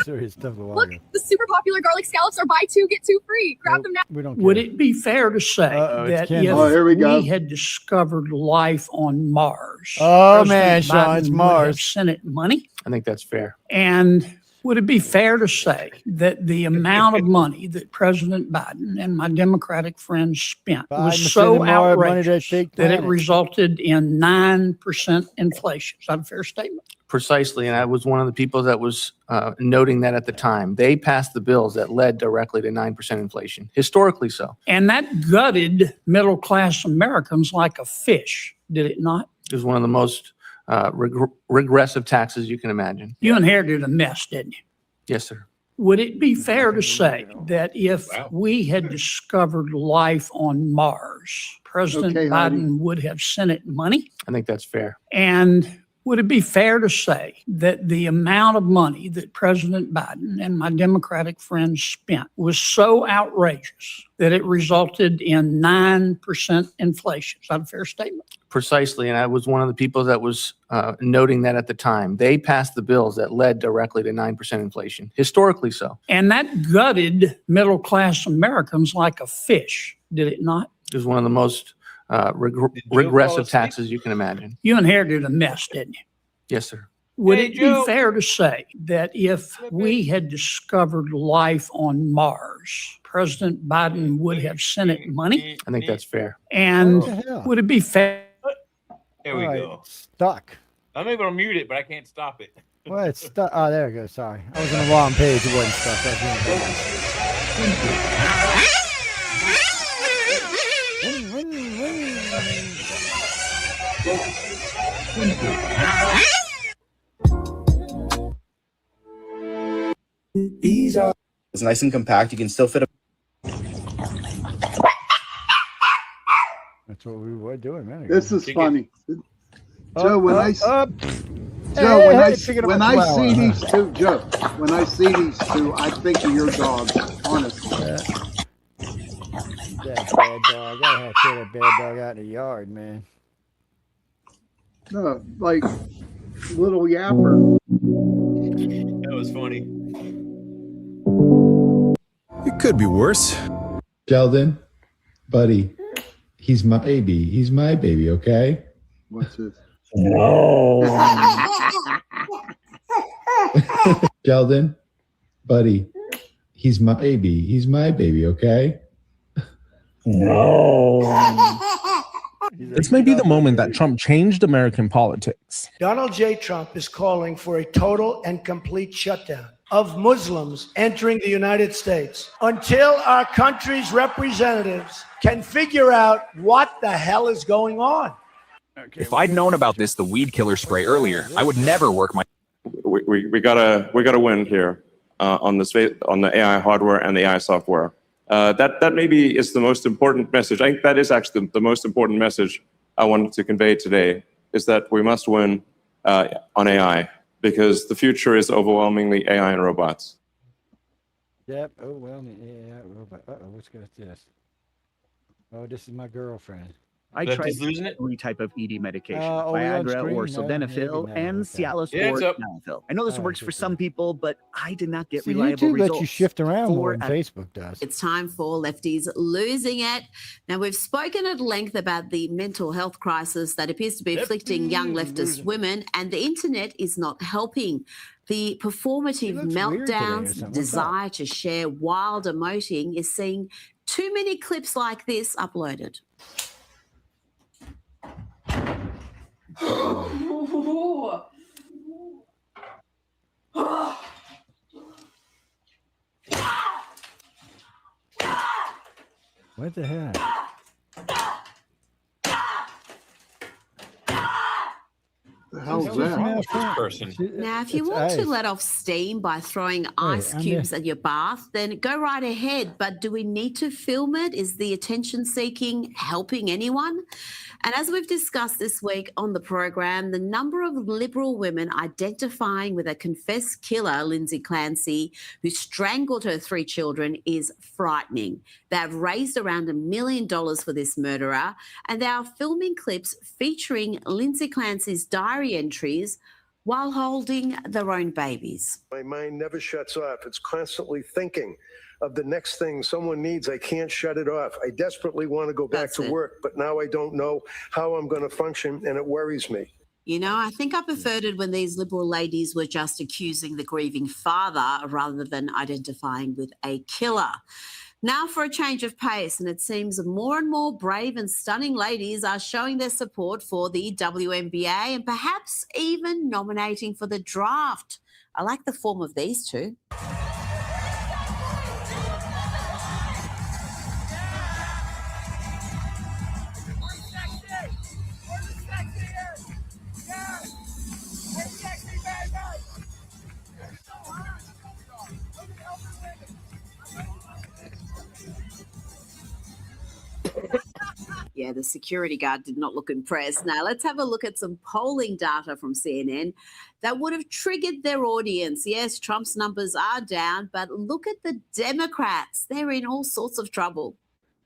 Serious stuff. Look, the super popular garlic scallops are buy 2 get 2 free. Grab them now. We don't. Would it be fair to say that Ken. if Oh, here we go. we had discovered life on Mars, Oh, man, President Sean, it's Biden would Mars. have sent it money? I think that's fair. And would it be fair to say that the amount of money that President Biden and my Democratic friends spent Biden was is so sending more money to outrageous fake that it planet. resulted in 9% inflation? Is that a fair statement? Precisely, and I was one of the people that was noting that at the time. They passed the bills that led directly to 9% inflation, historically so. And that gutted middle-class Americans like a fish. did it not? It was one of the most regressive taxes you can imagine. You inherited a mess, didn't you? Yes, sir. Would it be fair to say that if we had discovered life on Mars, President Okay, Heidi. Biden would have sent it money? I think that's fair. And would it be fair to say that the amount of money that President Biden and my Democratic friends spent was so outrageous that it resulted in 9% inflation? Is that a fair statement? Precisely. And I was one of the people that was noting that at the time. They passed the bills that led directly to 9% inflation, historically so. And that gutted middle-class Americans like a fish, did it not? It was one of the most regressive taxes you can imagine. You inherited a mess, didn't you? Yes, sir. Would it be fair to say that if we had discovered life on Mars, President Biden would have sent it money? I think that's fair. And What the hell? would it be fair? There we All right, go. Stuck. I'm able to mute it, but I can't stop it. Well, it's stuck. Oh, there it goes. Sorry. I was on the wrong page. It wasn't stuck. I was doing It's nice and compact. You can still fit a That's what we were doing, man. This is funny. Joe, when I see these two, Joe, when I see these two, I think of your dogs, honestly. That bad dog. I had to throw that bad dog out in the yard, man. No, like little yapper. That was funny. It could be worse. Sheldon, buddy, he's my baby. He's my baby, okay? What's this? No. Sheldon, buddy, he's my baby. He's my baby, okay? No. This may be the moment that Trump changed American politics. Donald J. Trump is calling for a total and complete shutdown of Muslims entering the United States until our country's representatives can figure out what the hell is going on. If I'd known about the weed killer spray earlier, I would never work my. We gotta win here on the AI hardware and the AI software. That maybe is the most important message. I think that is actually the most important message I wanted to convey today, is that we must win on AI, because the future is overwhelmingly AI and robots. Yep. Oh, well, yeah, robot. Uh-oh, what's this? Oh, this is my girlfriend. I tried every type of ED medication, Viagra or sildenafil and Cialis or Nalafil. I know this works for some people, but I did not get reliable YouTube results. lets you shift around more than Facebook does. It's time for Lefties Losing It. Now, we've spoken at length about the mental health crisis that appears to be afflicting young leftist women, and the internet is not helping. The performative meltdowns, desire to share wild emoting is seeing too many clips like this uploaded. What the heck? The hell's that? Person. Now, if you want to let off steam by throwing ice cubes at your bath, then go right ahead. But do we need to film it? Is the attention seeking helping anyone? And as we've discussed this week on the program, the number of Liberal women identifying with a confessed killer, Lindsay Clancy, who strangled her 3 children, is frightening. They've raised around $1 million for this murderer, and they are filming clips featuring Lindsay Clancy's diary entries while holding their own babies. My mind never shuts off. It's constantly thinking of the next thing someone needs. I can't shut it off. I desperately want to go back to work, but now I don't know how I'm going to function, and it worries me. You know, I think I preferred it when these Liberal ladies were just accusing the grieving father rather than identifying with a killer. Now for a change of pace, and it seems more and more brave and stunning ladies are showing their support for the WNBA and perhaps even nominating for the draft. I like the form of these two. Yeah, the security guard did not look impressed. Now, let's have a look at some polling data from CNN that would have triggered their audience. Yes, Trump's numbers are down, but look at the Democrats. They're in all sorts of trouble.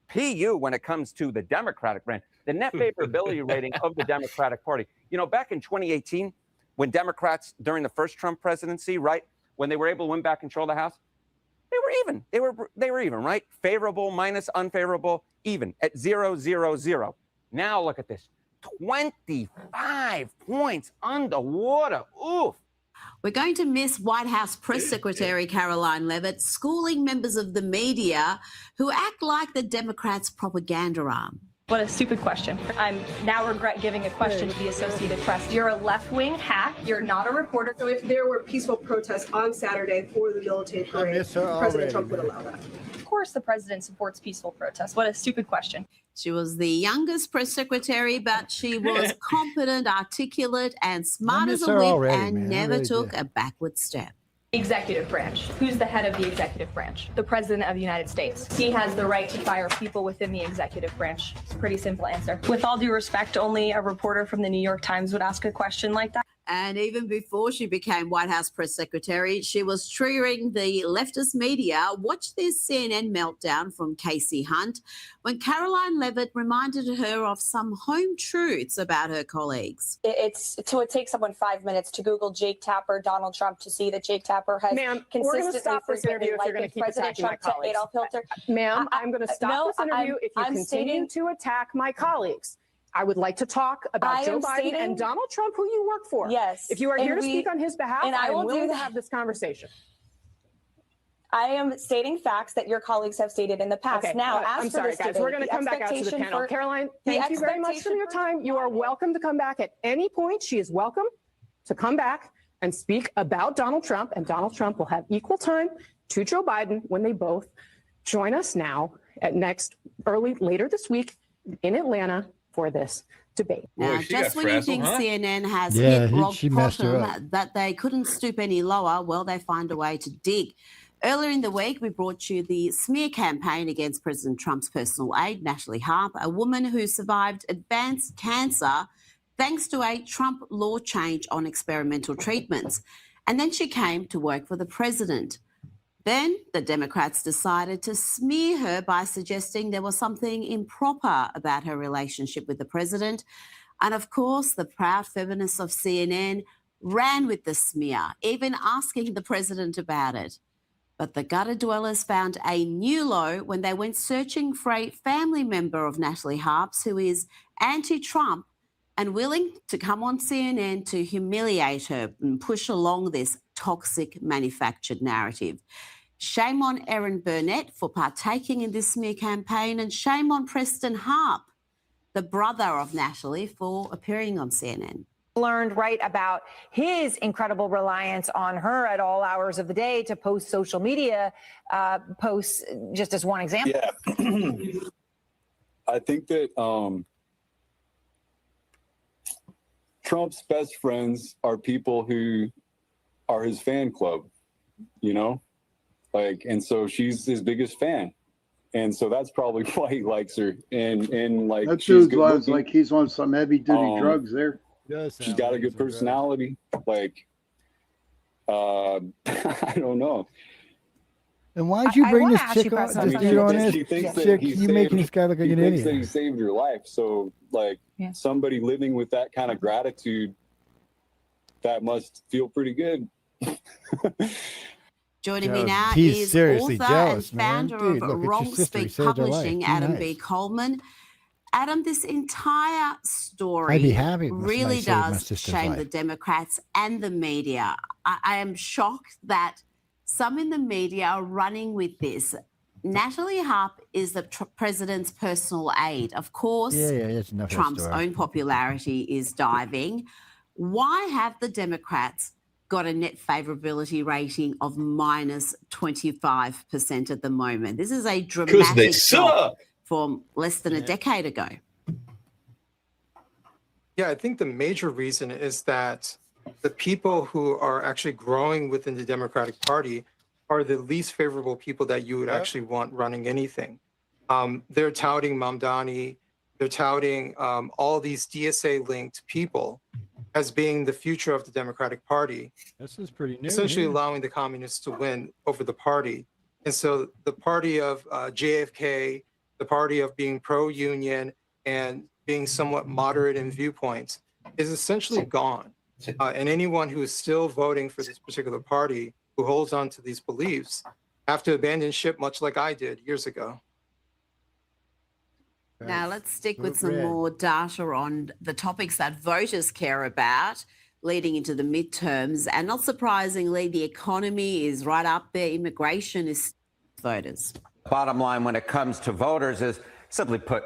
PU when it comes to the Democratic branch, the net favorability rating of the Democratic Party. You know, back in 2018, when Democrats, during the first Trump presidency, right, when they were able to win back control of the House, they were even. They were even, right? Favorable minus unfavorable, even at 0-0-0. Now look at this. 25 points underwater. Oof. We're going to miss White House Press Secretary Caroline Leavitt schooling members of the media who act like the Democrats' propaganda arm. What a stupid question. I'm now regret giving a question to the Associated Press. You're a left-wing hack. You're not a reporter. So if there were peaceful protests on Saturday for the military parade, President Trump would allow that. Of course the president supports peaceful protests. What a stupid question. She was the youngest press secretary, but she was competent, articulate, and smart as a whip and never took a backward step. Executive branch. Who's the head of the executive branch? The President of the United States. He has the right to fire people within the executive branch. It's a pretty simple answer. With all due respect, only a reporter from the New York Times would ask a question like that. And even before she became White House press secretary, she was triggering the leftist media. Watch this CNN meltdown from Casey Hunt when Caroline Leavitt reminded her of some home truths about her colleagues. It takes someone 5 minutes to Google Jake Tapper, Donald Trump, to see that Jake Tapper has consistently frequently likened President Trump to Adolf Hitler. Ma'am, I'm going to stop this interview if you continue to attack my colleagues. I would like to talk about Joe Biden and Donald Trump, who you work for. Yes. If you are here to speak on his behalf, and I am will willing do to that. have this conversation. I am stating facts that your colleagues have stated in the past. Okay, Now, as I'm for sorry, this guys. debate, We're going to come back out to the expectation panel. for- Caroline, the thank you very much for your time. You are welcome to come back at any point. She is welcome to come back and speak about Donald Trump, and Donald Trump will have equal time to Joe Biden when they both join us now at later this week in Atlanta for this debate. Now, just when you think CNN has hit rock bottom, that they couldn't stoop any lower, well, they find a way to dig. Earlier in the week, we brought you the smear campaign against President Trump's personal aide, Natalie Harp, a woman who survived advanced cancer thanks to a Trump law change on experimental treatments. And then she came to work for the president. Then the Democrats decided to smear her by suggesting there was something improper about her relationship with the president. And of course, the proud feminists of CNN ran with the smear, even asking the president about it. But the gutter dwellers found a new low when they went searching for a family member of Natalie Harp's who is anti-Trump and willing to come on CNN to humiliate her and push along this toxic manufactured narrative. Shame on Erin Burnett for partaking in this smear campaign, and shame on Preston Harp, the brother of Natalie, for appearing on CNN. Learned right about his incredible reliance on her at all hours of the day to post social media posts, just as one example. Yeah. I think that Trump's best friends are people who are his fan club, you know? And so she's his biggest fan. And so that's probably why he likes her. And like, That she's dude looks like he's on some heavy duty drugs there. She's got a good personality. I don't know. And why'd you bring this chick on? I mean, This dude on this she thinks that chick? he You making this guy look like he an thinks that idiot. he saved your life. So, somebody living with that kind of gratitude, that must feel pretty good. Joining me now He's is seriously author jealous, and man. founder Dude, of look, it's your Wrong sister. He Speak saved her life. Publishing, Be Adam nice. B. Coleman. Adam, this entire story I'd be happy if somebody really saved my does sister's shame life. the Democrats and the media. I am shocked that some in the media are running with this. Natalie Harp is the president's personal aide. Of course, that's enough of a Trump's story. own popularity is diving. Why have the Democrats got a net favorability rating of minus 25% at the moment? This is a dramatic drop from less than a decade ago. Yeah, I think the major reason is that the people who are actually growing within the Democratic Party are the least favorable people that you would actually want running anything. They're touting Mamdani they're touting all these DSA-linked people as being the future of the Democratic Party, This is pretty new. essentially yeah. allowing the communists to win over the party. And so the party of JFK, the party of being pro-union and being somewhat moderate in viewpoints is essentially gone. And anyone who is still voting for this particular party, who holds on to these beliefs, have to abandon ship, much like I did years ago. Now, let's stick with Vote some red. more data on the topics that voters care about leading into the midterms. And not surprisingly, the economy is right up there. Immigration is voters. Bottom line when it comes to voters is simply put,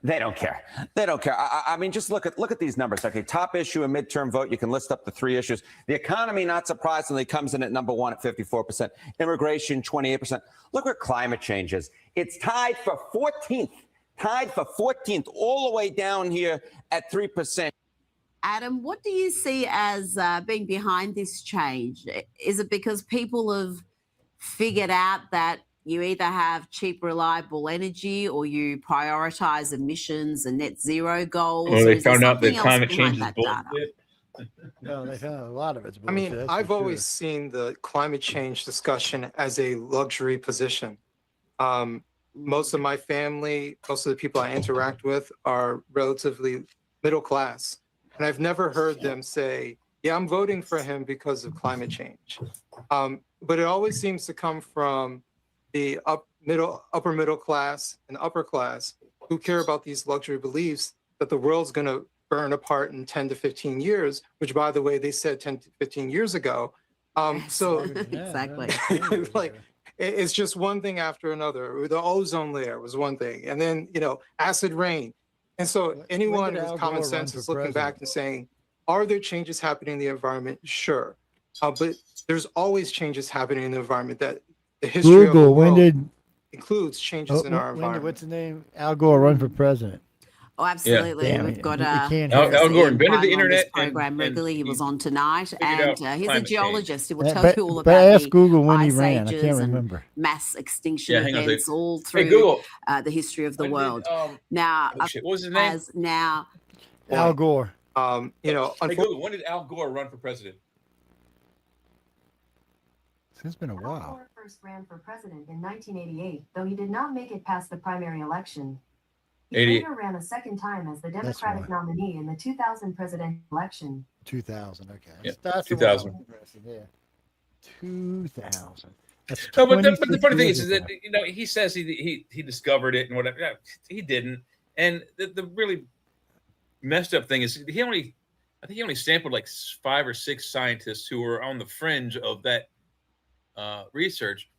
they don't care. They don't care. I mean, just look at these numbers. Okay, top issue in midterm vote. You can list up the 3 issues. The economy, not surprisingly, comes in at number 1 at 54%. Immigration, 28%. Look where climate change is. It's tied for 14th. Tied for 14th, all the way down here at 3%. Adam, what do you see as being behind this change? Is it because people have figured out that you either have cheap, reliable energy or you prioritize emissions and net zero goals? Well, or they is there found out that something else climate behind change is that data? bullshit. No, they found a lot of it's I mean, bullshit, that's I've for always sure. seen the climate change discussion as a luxury position. Most of my family, most of the people I interact with are relatively middle class. And I've never heard them say, yeah, I'm voting for him because of climate change. But it always seems to come from the upper middle class and upper class who care about these luxury beliefs that the world's going to burn apart in 10 to 15 years, which, by the way, they said 10 to 15 years ago. So Exactly. like, it's just one thing after another. The ozone layer was one thing, and then, you know, acid rain. And so anyone did with Al common Gore sense run is for looking back and saying, are there changes happening in the environment? Sure. But there's always changes happening in the environment. That the history of the Google, when world did includes changes in our when did, environment. what's his name? Al Gore run for president? Oh, absolutely. Damn We've it. got You can't Al have- Al Gore invented the on this internet and- program and regularly. He was he on tonight, figured and out he's a climate change. geologist. He will tell But you all but about ask the Google when he ice ran. I ages can't and remember. mass extinction Yeah, hang on a events sec. all Hey, through Google. the history of the When did, world. Now, oh shit, what was his name? as now, Al Gore. You know, Hey, Google, when did Al Gore run for president? It's been a Al while. Gore first ran for president in 1988, though he did not make it past the primary election. He 88. later ran a second time as the That's Democratic right. nominee in the 2000 presidential election. 2000. Okay. Yeah, That's the one I was 2000. interested in, Yeah. 2000. That's No, but the 26 funny thing years is ago. that, you know, he says he discovered it and whatever. Yeah, he didn't. And the really messed up thing is I think he only sampled like 5 or 6 scientists who were on the fringe of that research.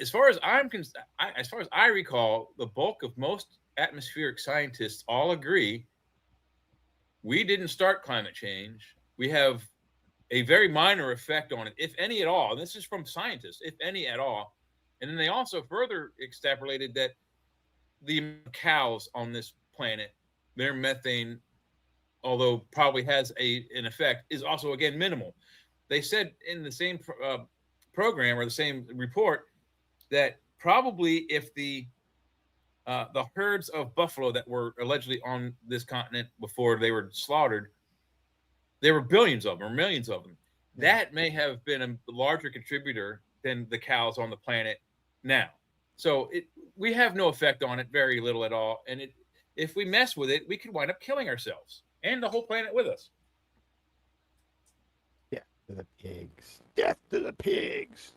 As far as as far as I recall, the bulk of most atmospheric scientists all agree we didn't start climate change. We have a very minor effect on it, if any at all. And this is from scientists, if any at all. And then they also further extrapolated that the cows on this planet, their methane, although probably has an effect, is also, again, minimal. They said in the same program or the same report that probably if the herds of buffalo that were allegedly on this continent before they were slaughtered, there were billions of them or millions of them. That may have been a larger contributor than the cows on the planet now. So we have no effect on it, very little at all. And if we mess with it, we could wind up killing ourselves and the whole planet with us. Death to the pigs. Death to the pigs.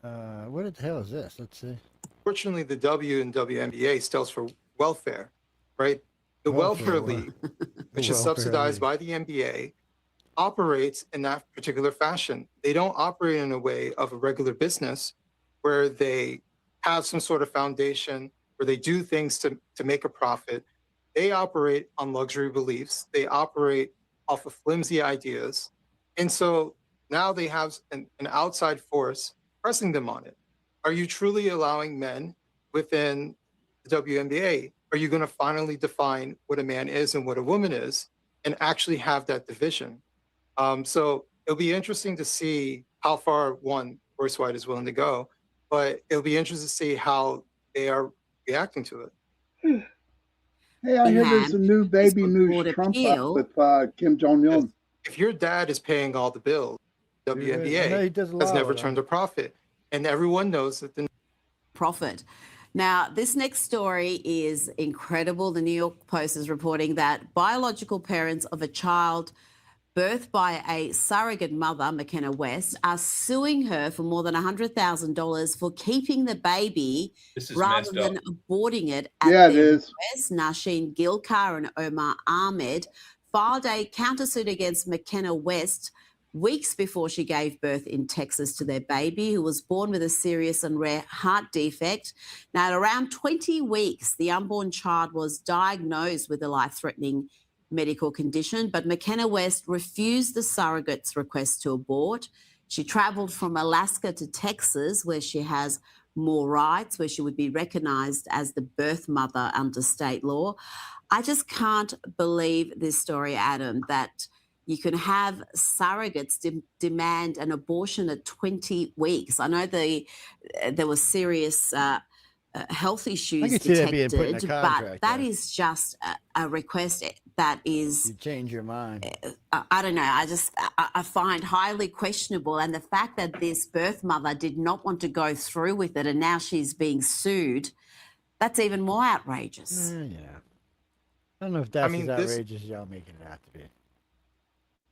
What the hell is this? Let's see. Fortunately, the W in WNBA stands for welfare, right? The Welfare League, which is subsidized by the NBA, operates in that particular fashion. They don't operate in a way of a regular business where they have some sort of foundation, where they do things to make a profit. They operate on luxury beliefs. They operate off of flimsy ideas. And so now they have an outside force pressing them on it. Are you truly allowing men within the WNBA? Are you going to finally define what a man is and what a woman is and actually have that division? So it'll be interesting to see how far Joyce White is willing to go, but it'll be interesting to see how they are reacting to it. Hey, I hear there's a new baby Court news Trump appeal. up with Kim Jong Un. If your dad is paying all the bills, WNBA has never turned a profit, and everyone knows that the Profit. Now, this next story is incredible. The New York Post is reporting that biological parents of a child birthed by a surrogate mother, McKenna West, are suing her for more than $100,000 for keeping the baby rather than aborting it at Yeah, it their is. request. Nasheen Gilkar and Omar Ahmed filed a countersuit against McKenna West weeks before she gave birth in Texas to their baby, who was born with a serious and rare heart defect. Now, at around 20 weeks, the unborn child was diagnosed with a life-threatening medical condition, but McKenna West refused the surrogate's request to abort. She traveled from Alaska to Texas, where she has more rights, where she would be recognized as the birth mother under state law. I just can't believe this story, Adam, that you can have surrogates demand an abortion at 20 weeks. I know there were serious health issues detected, but that is just a request that is... You change your mind. I don't know. I find highly questionable. And the fact that this birth mother did not want to go through with it and now she's being sued, that's even more outrageous. Yeah. I don't know if that's as outrageous as y'all making it out to be.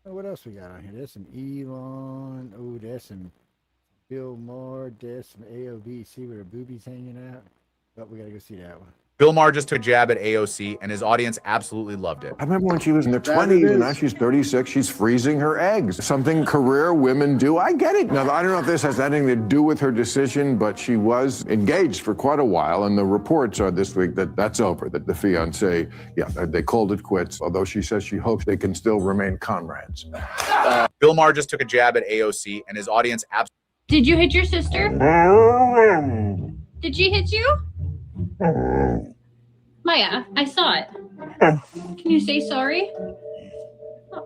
Oh, what else we got on here? There's some Elon. Oh, there's some Bill Maher. There's some AOB. See where her boobies hanging out. But we got to go see that one. Bill Maher just took a jab at AOC, and his audience absolutely loved it. I remember when she was in her 20s, and now she's 36, she's freezing her eggs. Something career women do. I get it. Now, I don't know if this has anything to do with her decision, but she was engaged for quite a while, and the reports are this week that that's over, that the fiancé, they called it quits, although she says she hopes they can still remain comrades. Bill Maher just took a jab at AOC, and his audience absolutely... Did you hit your sister? Did she hit you? Maya, I saw it. Can you say sorry?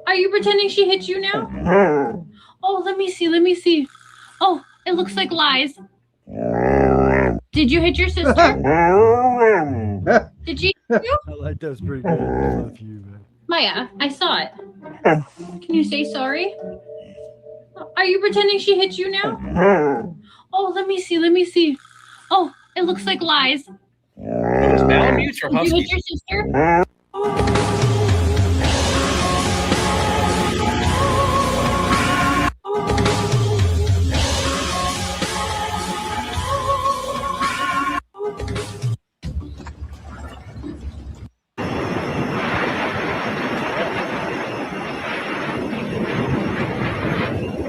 Are you pretending she hit you now? Oh, let me see. Oh, it looks like lies. Did you hit your sister? Did she hit you? I like that's pretty good. I love you, man. Maya, I saw it. Can you say sorry? Are you pretending she hit you now? Oh, let me see. Oh, it looks like lies. Malamutes or Did you hit huskies? your sister?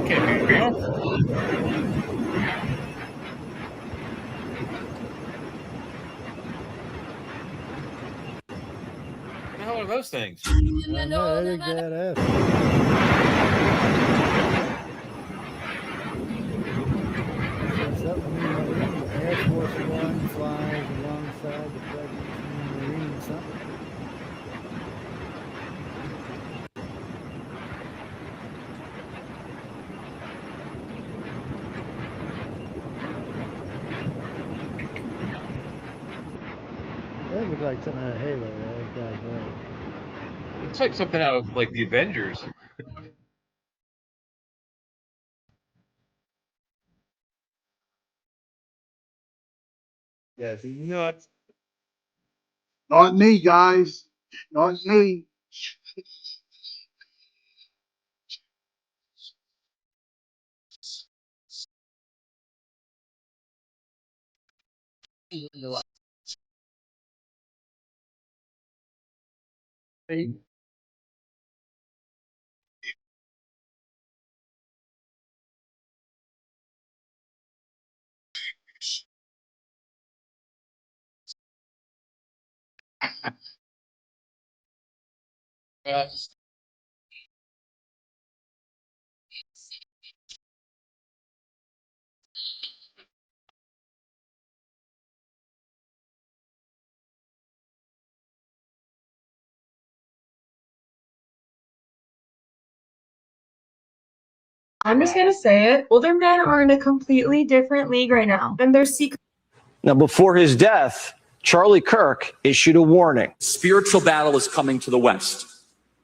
Can't be real. What the hell are those things? I know, I think that Air Force One flies alongside the President's Marine something. That looks like something out of Halo, right? That guy's right. It's like something out of like the Avengers. Yes, he's nuts. Not me, guys. Not me. I'm just gonna say it. Older men are in a completely different league right now. And they're secret. Now, before his death, Charlie Kirk issued a warning. Spiritual battle is coming to the West,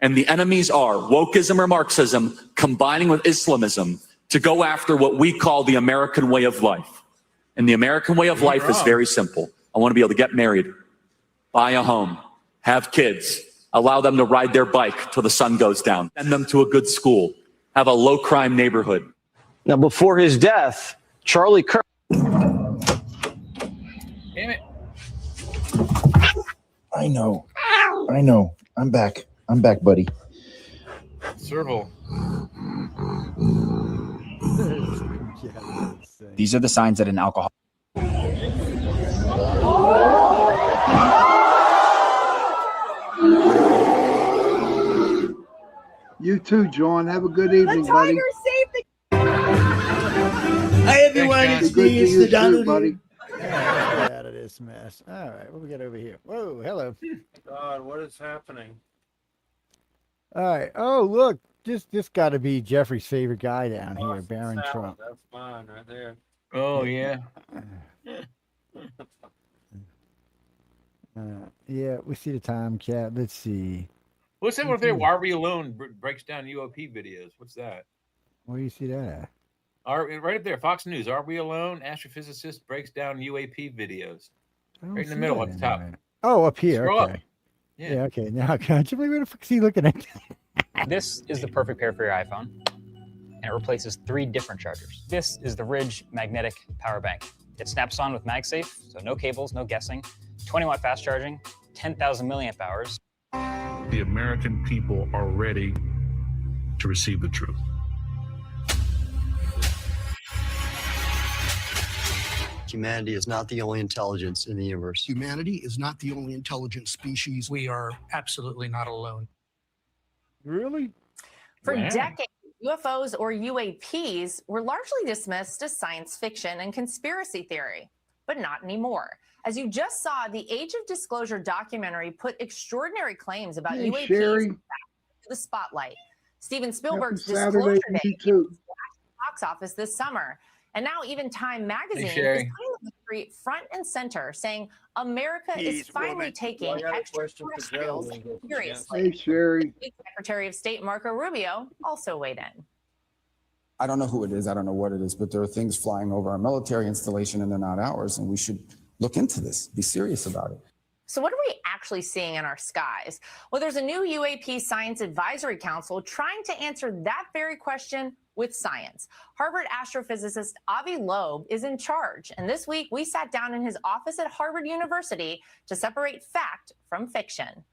and the enemies are wokeism or Marxism combining with Islamism to go after what we call the American way of life. And the American way of life is very simple. I want to be able to get married, buy a home, have kids, allow them to ride their bike till the sun goes down, send them to a good school, have a low crime neighborhood. Now, before his death, Charlie Kirk. Damn it. I know. I'm back, buddy. Serval. These are the signs that an alcohol. You too, John. Have a good evening, buddy. Hi, everyone. It's Good me. to It's you the too, Donald. buddy. Get out of this mess. All right, what we got over here? Whoa, hello. God, what is happening? All right. Oh, look, this got to be Jeffrey's favorite guy down here, Boston Barron salad, Trump. That's mine right there. Oh, yeah. Yeah, we see the time cap. Let's see. What's that one there? Are We Alone breaks down UAP videos. What's that? Where do you see that? Right up there, Fox News. Are We Alone? Astrophysicist breaks down UAP videos. Right in the middle at the top. Oh, up here. Scroll Okay. up. Yeah. Okay. Now, can't you believe where the fuck is he looking at? This is the perfect pair for your iPhone, and it replaces 3 different chargers. This is the Ridge Magnetic Power Bank. It snaps on with MagSafe, so no cables, no guessing. 20-watt fast charging, 10,000 milliamp hours. The American people are ready to receive the truth. Humanity is not the only intelligence in the universe. Humanity is not the only intelligent species. We are absolutely not alone. Really? For decades, UFOs or UAPs were largely dismissed as science fiction and conspiracy theory, but not anymore. As you just saw, the Age of Disclosure documentary put extraordinary claims about Hey, UAPs Sherry. back to the spotlight. Steven Spielberg's Happy Saturday Disclosure to Day you too. hit the box office this summer. And now even Time Magazine is Sherry. putting the street front and center, saying America is finally taking extraterrestrials seriously. Hey, Sherry. Secretary of State Marco Rubio also weighed in. I don't know who it is. I don't know what it is, but there are things flying over our military installation and they're not ours. And we should look into this, be serious about it. So what are we actually seeing in our skies? Well, there's a new UAP Science Advisory Council trying to answer that very question with science. Harvard astrophysicist Avi Loeb is in charge. And this week, we sat down in his office at Harvard University to separate fact from fiction.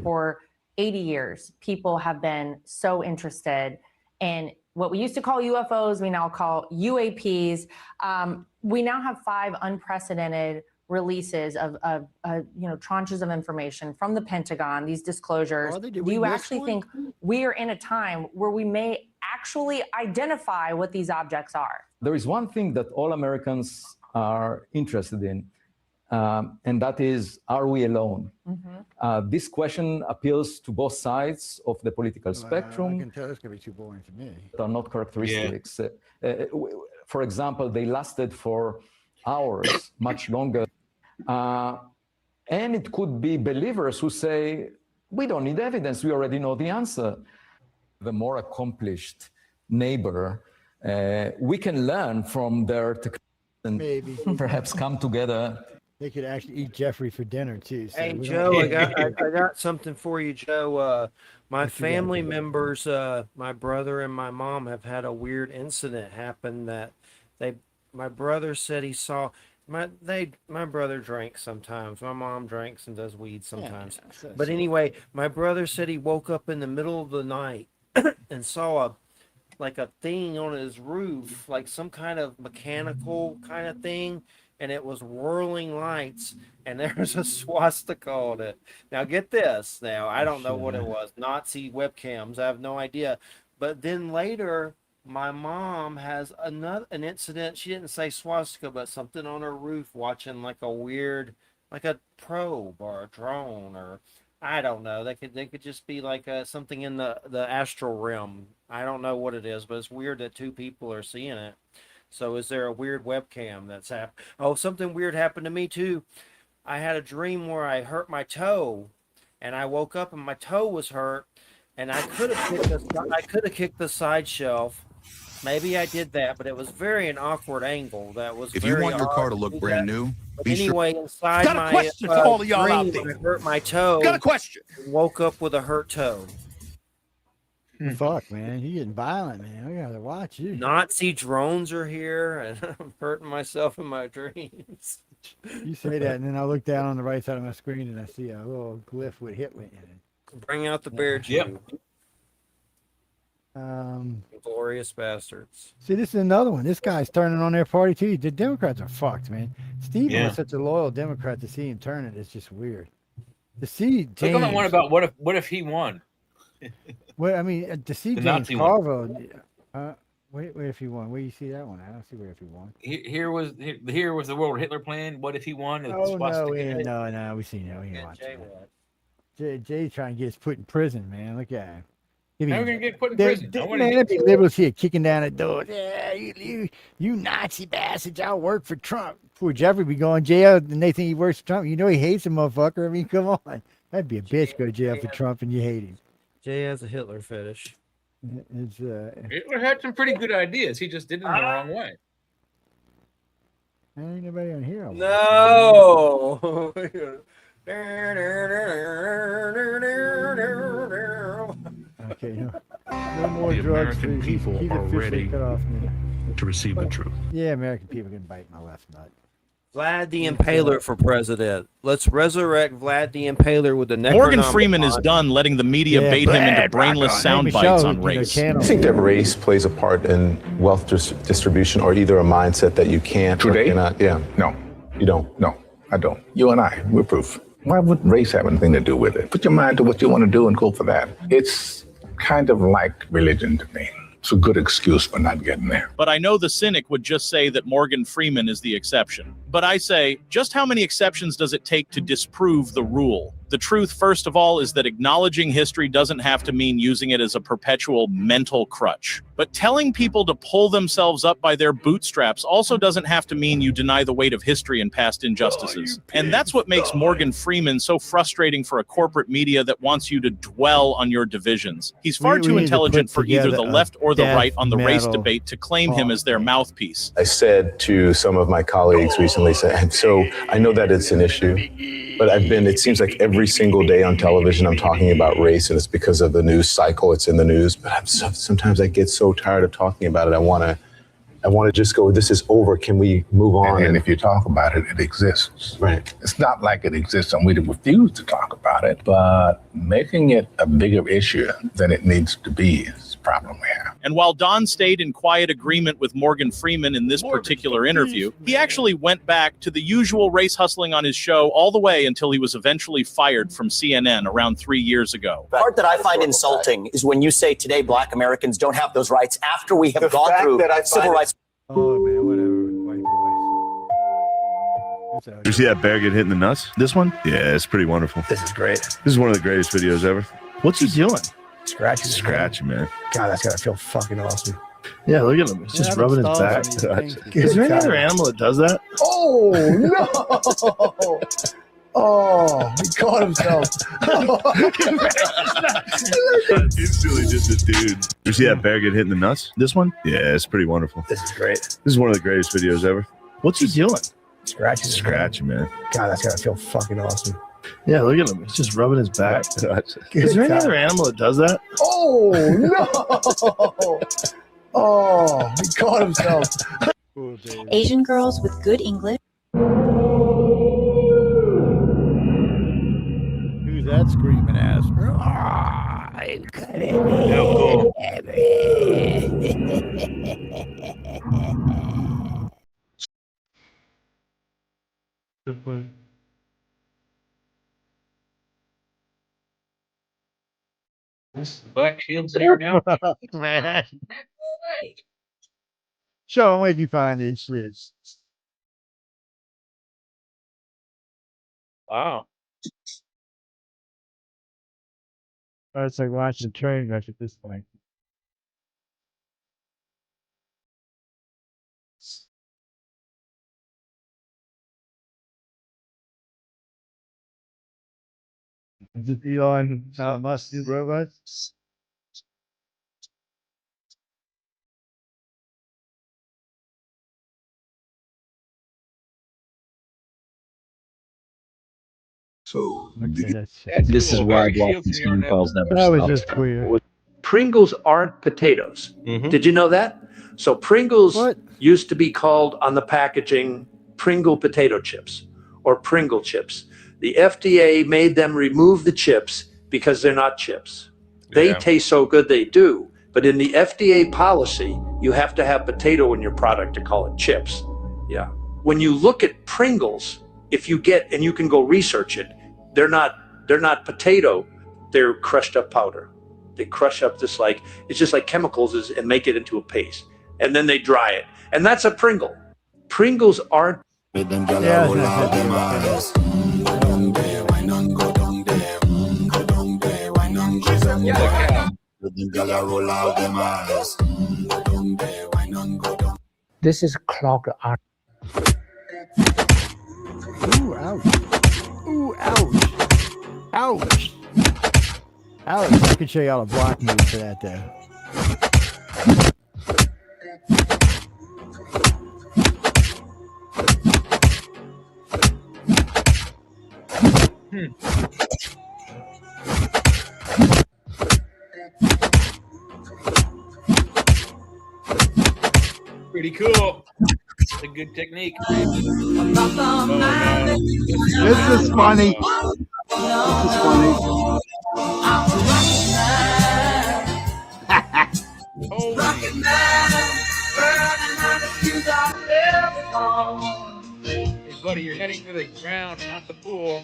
For 80 years, people have been so interested in what we used to call UFOs, we now call UAPs. We now have 5 unprecedented releases of tranches of information from the Pentagon, these disclosures. Do you actually think we are in a time where we may actually identify what these objects are? There is one thing that all Americans are interested in, and that is, are we alone? This question appeals to both sides of the political spectrum. I can tell this could be too boring to me. That are not characteristics. For example, they lasted for hours, much longer. And it could be believers who say, we don't need evidence, we already know the answer. The more accomplished neighbor, we can learn from their technology and Maybe. perhaps come together. They could actually eat Jeffrey for dinner too. So Hey we Joe, don't- I got something for you, Joe. My What you got family there? members, my brother and my mom have had a weird incident happen that my brother said he saw. My brother drinks sometimes. My mom drinks and does weed sometimes. But anyway, my brother said he woke up in the middle of the night and saw a thing on his roof, like some kind of mechanical kind of thing, and it was whirling lights, and there was a swastika on it. Now get this. Now I don't know what it was. Nazi webcams. I have no idea. But then later, my mom has an incident. She didn't say swastika, but something on her roof, watching like a weird, like a probe or a drone, or I don't know. They could just be like something in the astral realm. I don't know what it is, but it's weird that 2 people are seeing it. So is there a weird webcam that's happened? Oh, something weird happened to me too. I had a dream where I hurt my toe, and I woke up and my toe was hurt, and I could have kicked the side shelf. Maybe I did that, but it was very an awkward angle. That was If you very want your odd car to to look do brand that. new, But be sure. anyway, inside Got a my question for all of y'all out dream, there. I hurt my toe. Got a question. And woke up with a hurt toe. Fuck, man, you getting violent, man. We gotta watch you. Nazi drones are here, and I'm hurting myself in my dreams. You say that, and then I look down on the right side of my screen and I see a little glyph with Hitler in it. Bring out the bear Jew. Glorious bastards. See, this is another one. This guy's turning on their party too. The Democrats are fucked, man. Steve Yeah. was such a loyal Democrat. To see him turn it is just weird. To see Click James, on that one about what if he won? well, I mean, to see The James Nazi one. Carville. Wait, if he won. Where you see that one? I don't see where if he won. Here was the world Hitler plan. What if he won? It's Oh no, swastika. no, we seen that. We ain't watching that. Jay trying to get us put in prison, man. Look at him. How are we gonna get put in prison? I wanna Man, get- there'd be liberals here kicking down the door. Yeah, you Nazi bastards! I'll work for Trump. Poor Jeffrey be going to jail, and they think he works for Trump. You know he hates a motherfucker. I mean, come on, that'd be a bitch. Go to jail for Trump, and you hate him. Jay has a Hitler fetish. It's Hitler had some pretty good ideas. He just did it in the wrong way. ain't nobody on here. No. Okay, no more The drugs. American He's people are officially ready cut off now. to receive the truth. Yeah, American people can bite my left nut. Vlad the Impaler for president. Let's resurrect Vlad the Impaler with the Morgan Necronomicon. Freeman is done letting the media bait him into brainless sound bites on race. Do you think that race plays a part in wealth distribution, or either a mindset that you can't or Today? cannot? Yeah. No. You don't? No, I don't. You and I, we're proof. Why would race have anything to do with it? Put your mind to what you want to do and go for that. It's kind of like religion to me. It's a good excuse for not getting there. But I know the cynic would just say that Morgan Freeman is the exception. But I say, just how many exceptions does it take to disprove the rule? The truth, first of all, is that acknowledging history doesn't have to mean using it as a perpetual mental crutch. But telling people to pull themselves up by their bootstraps also doesn't have to mean you deny the weight of history and past injustices. And that's what makes Morgan Freeman so frustrating for a corporate media that wants you to dwell on your divisions. He's far We too need to intelligent put for either the together a left or the death right on the race metal debate to claim him as their mouthpiece. I said to some of my colleagues recently, and so I know that it's an issue, but it seems like every single day on television I'm talking about race, and it's because of the news cycle, it's in the news, but sometimes I get so tired of talking about it. I want to just go, this is over, can we move on? And if you talk about it, it exists. Right. It's not like it exists and we refuse to talk about it, but making it a bigger issue than it needs to be is the problem we have. And while Don stayed in quiet agreement with Morgan Freeman in this particular interview, he actually went back to the usual race hustling on his show all the way until he was eventually fired from CNN around 3 years ago. The part that I find insulting is when you say today Black Americans don't have those rights after we have gone through civil rights. Oh man, whatever. White boys. You see that bear get hit in the nuts? This one? Yeah, it's pretty wonderful. This is great. This is one of the greatest videos ever. What's he doing? Scratching. Scratching, man. God, that's gotta feel fucking awesome. Yeah, look at him. He's just rubbing his back. Is there any other animal that does that? Oh no! Oh, he caught himself. Instantly just a dude. You see that bear get hit in the nuts? This one? Yeah, it's pretty wonderful. This is great. This is one of the greatest videos ever. What's he doing? Scratching. Scratching, man. God, that's gotta feel fucking awesome. Yeah, look at him. He's just rubbing his back. Is there any other animal that does that? Oh no! Oh, he caught himself. Asian girls with good English. Who's that screaming ass? Black Shield's there now. Man. Show him where you find this shit. Wow. Oh, it's like watching a train wreck at this point. Elon Musk robots. So This is why blocking spam calls never That was stops. just weird. Pringles aren't potatoes. Did you know that? So Pringles used to be called on the packaging Pringle potato chips or Pringle chips. The FDA made them remove the chips because they're not chips. They taste so good they do, but in the FDA policy, you have to have potato in your product to call it chips. Yeah. When you look at Pringles, if you get, and you can go research it, they're not potato, they're crushed up powder. They crush up this it's just like chemicals and make it into a paste. And then they dry it. And that's a Pringle. Pringles aren't. This is clogged artery. Ooh, ouch. Ooh, ouch. Ouch. Alex, I could show you how to block me for that, though. Pretty cool. It's a good technique. This is funny. This is funny. Hey, buddy, you're heading to the ground, not the pool.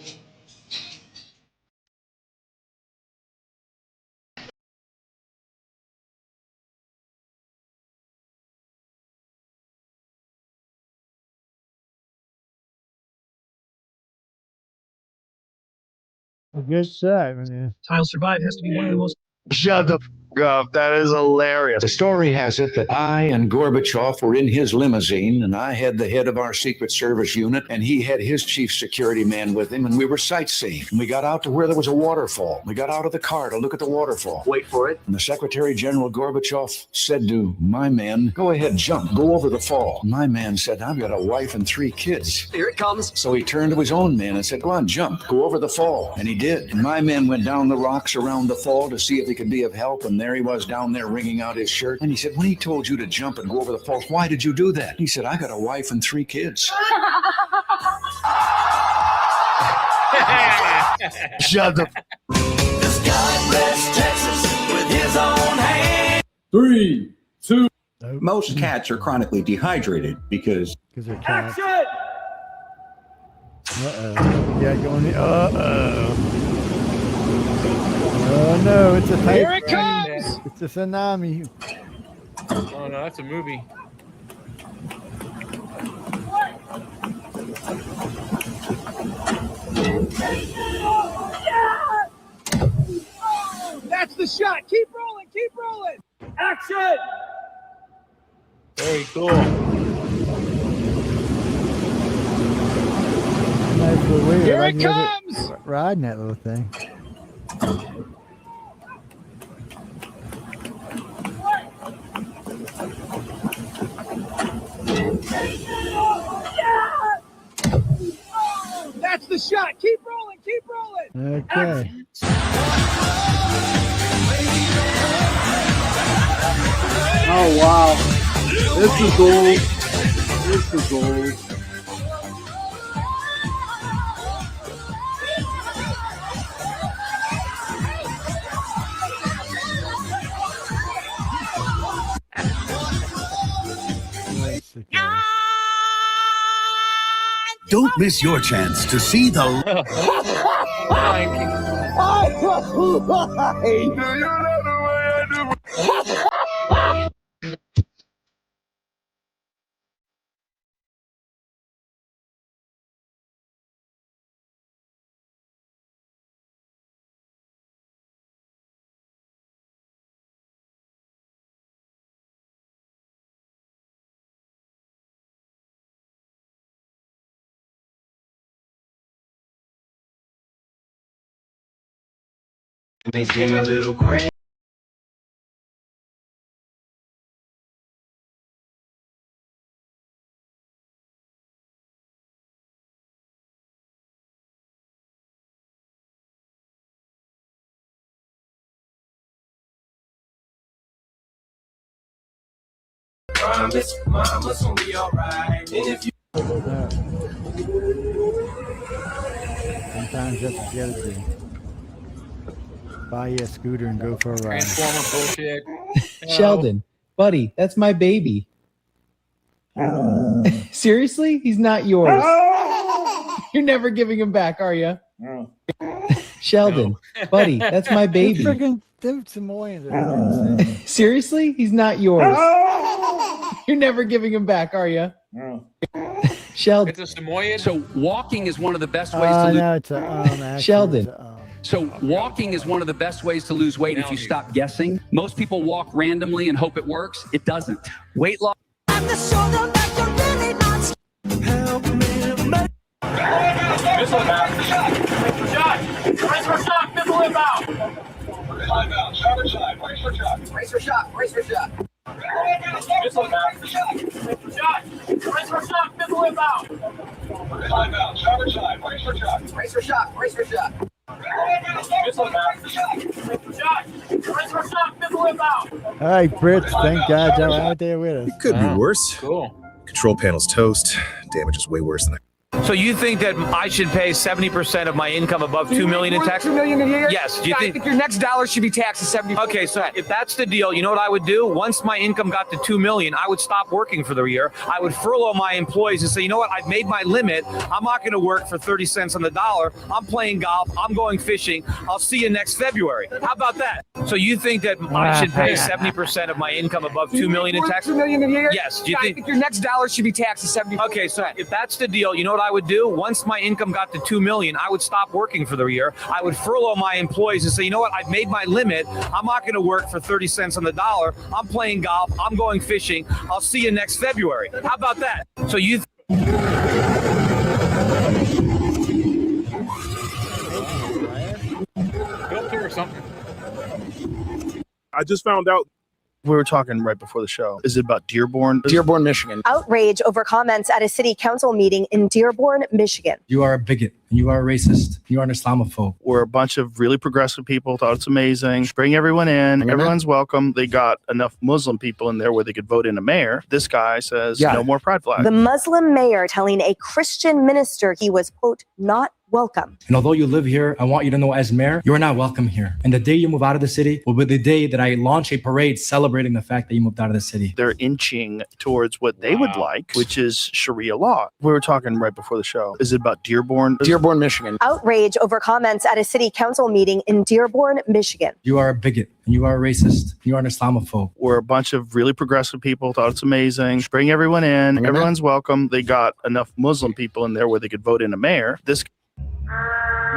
A good shot, man. Tile Survive has to be one of the most. Shut the f up. That is hilarious. The story has it that I and Gorbachev were in his limousine, and I had the head of our Secret Service unit, and he had his chief security man with him, and we were sightseeing. And we got out to where there was a waterfall. We got out of the car to look at the waterfall. Wait for it. And the Secretary General Gorbachev said to my man, "Go ahead, jump, go over the fall." My man said, "I've got a wife and 3 kids." Here it comes. So he turned to his own man and said, "Go on, jump, go over the fall." And he did. And my man went down the rocks around the fall to see if he could be of help. And there he was down there wringing out his shirt. And he said, "When he told you to jump and go over the falls, why did you do that?" He said, "I got a wife and 3 kids." Shut the God bless Texas with his own hand. 3, 2. Most cats are chronically dehydrated because they're cats. Yeah, going in. Oh no, it's a typhoon. Here it comes! It's a tsunami. Oh no, that's a movie. That's the shot. Keep rolling. Keep rolling. Action. Very cool. Nice little weird. Here I it can look comes. at riding that little thing. That's the shot. Keep rolling. Keep rolling. Okay. Oh wow. This is old. This is old. Don't miss your chance to see the. They seem a little crazy. Promise, mama's gonna be alright. And if you Sometimes that's what you gotta do. Buy you a scooter and go for a ride. Transformer bullshit. Sheldon, buddy, that's my baby. Seriously? He's not yours. You're never giving him back, are you? Sheldon, buddy, that's my baby. Freaking Samoans. Seriously? He's not yours. You're never giving him back, are you? Sheldon. It's a Samoyed. So walking is one of the best ways to lose. No, it's a Sheldon. So walking is one of the best ways to lose weight if you stop guessing. Most people walk randomly and hope it works. It doesn't. Weight loss. All right, Brits, thank God you're out there with us. Could be worse. Cool. Control panel's toast. Damage is way worse than So you think that I should pay 70% of my income above $2 million in tax? $2 million a year? Yes. Do you I think? think your next dollar should be taxed at 70%. Okay, so if that's the deal, you know what I would do? Once my income got to $2 million, I would stop working for the year. I would furlough my employees and say, you know what? I've made my limit. I'm not going to work for 30 cents on the dollar. I'm playing golf. I'm going fishing. I'll see you next February. How about that? So you think that I should pay 70% of my income above $2 million in tax? $2 million a year? Yes. Do you I think? think your next dollar should be taxed at 70%. Okay, so if that's the deal, you know what I would do? Once my income got to $2 million, I would stop working for the year. I would furlough my employees and say, you know what? I've made my limit. I'm not going to work for 30 cents on the dollar. I'm playing golf. I'm going fishing. I'll see you next February. How about that? So you. Filter or something. I just found out. We were talking right before the show. Is it about Dearborn? Dearborn, Michigan. Outrage over comments at a city council meeting in Dearborn, Michigan. You are a bigot. You are a racist. You are an Islamophobe. We're a bunch of really progressive people. Thought it's amazing. Bring everyone in. Everyone's welcome. They got enough Muslim people in there where they could vote in a mayor. This guy says no more pride flag. The Muslim mayor telling a Christian minister he was, quote, not welcome. And although you live here, I want you to know as mayor, you are not welcome here. And the day you move out of the city will be the day that I launch a parade celebrating the fact that you moved out of the city. They're inching towards what they would like, which is Sharia law. We were talking right before the show. Is it about Dearborn? Dearborn, Michigan. Outrage over comments at a city council meeting in Dearborn, Michigan. You are a bigot. You are a racist. You are an Islamophobe. We're a bunch of really progressive people. Thought it's amazing. Bring everyone in. Everyone's welcome. They got enough Muslim people in there where they could vote in a mayor. This.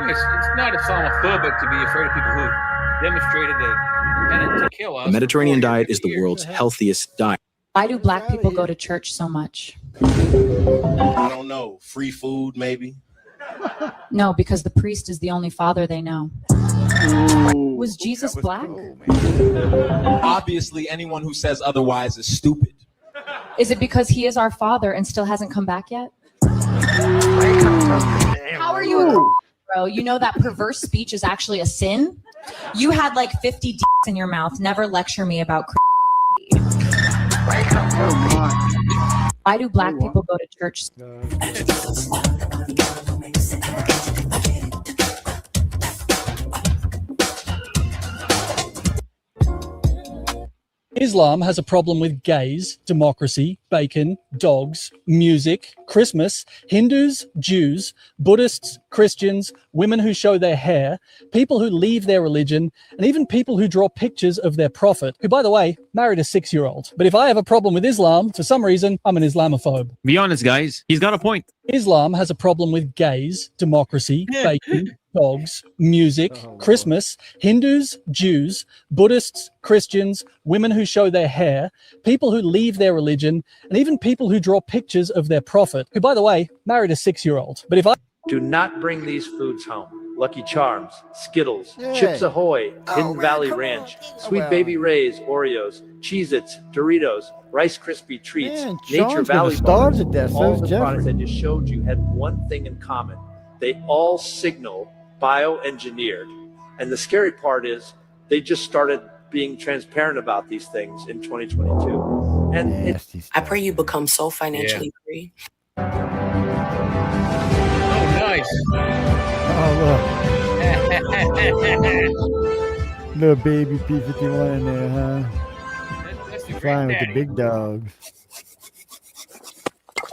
It's not Islamophobic to be afraid of people who demonstrated a intent to kill us. The Mediterranean diet is the world's healthiest diet. Why do black people go to church so much? I don't know. Free food, maybe? No, because the priest is the only father they know. Was Jesus black? Obviously, anyone who says otherwise is stupid. Is it because he is our father and still hasn't come back yet? How are you, bro? You know that perverse speech is actually a sin? You had like 50 dicks in your mouth. Never lecture me about Why do black people go to church? Islam has a problem with gays, democracy, bacon, dogs, music, Christmas, Hindus, Jews, Buddhists, Christians, women who show their hair, people who leave their religion, and even people who draw pictures of their prophet, who, by the way, married a 6-year-old. But if I have a problem with Islam, for some reason, I'm an Islamophobe. Be honest, guys. He's got a point. Islam has a problem with gays, democracy, bacon, dogs, music, Christmas, Hindus, Jews, Buddhists, Christians, women who show their hair, people who leave their religion, and even people who draw pictures of their prophet, who, by the way, married a 6-year-old. But if I Do not bring these foods home. Lucky Charms, Skittles, Yay. Chips Ahoy, Hidden Valley come Ranch, on. Sweet Well. Baby Ray's, Oreos, Cheez-Its, Doritos, Rice Krispie Treats, Man, Nature Sean's gonna Valley starve bars. to death, All so's the Jeffrey. products I just showed you had one thing in common. They all signal bioengineered. And the scary part is they just started being transparent about these things in 2022. And I pray you become so financially free. Oh, nice. Oh, little baby P51 in there, huh? That's the Flying with the granddaddy. big dogs. What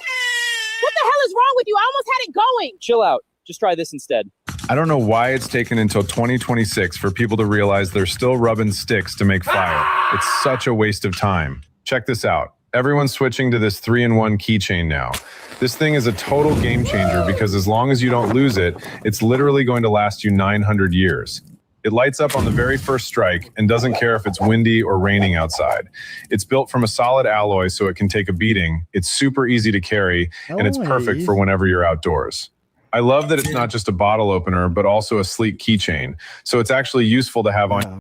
the hell is wrong with you? I almost had it going. Chill out. Just try this instead. I don't know why it's taken until 2026 for people to realize they're still rubbing sticks to make fire. It's such a waste of time. Check this out. Everyone's switching to this 3-in-1 keychain now. This thing is a total game changer because as long as you don't lose it, it's literally going to last you 900 years. It lights up on the very first strike and doesn't care if it's windy or raining outside. It's built from a solid alloy so it can take a beating. It's super easy to carry, and it's perfect for whenever you're outdoors. I love that it's not just a bottle opener, but also a sleek keychain. So it's actually useful to have on.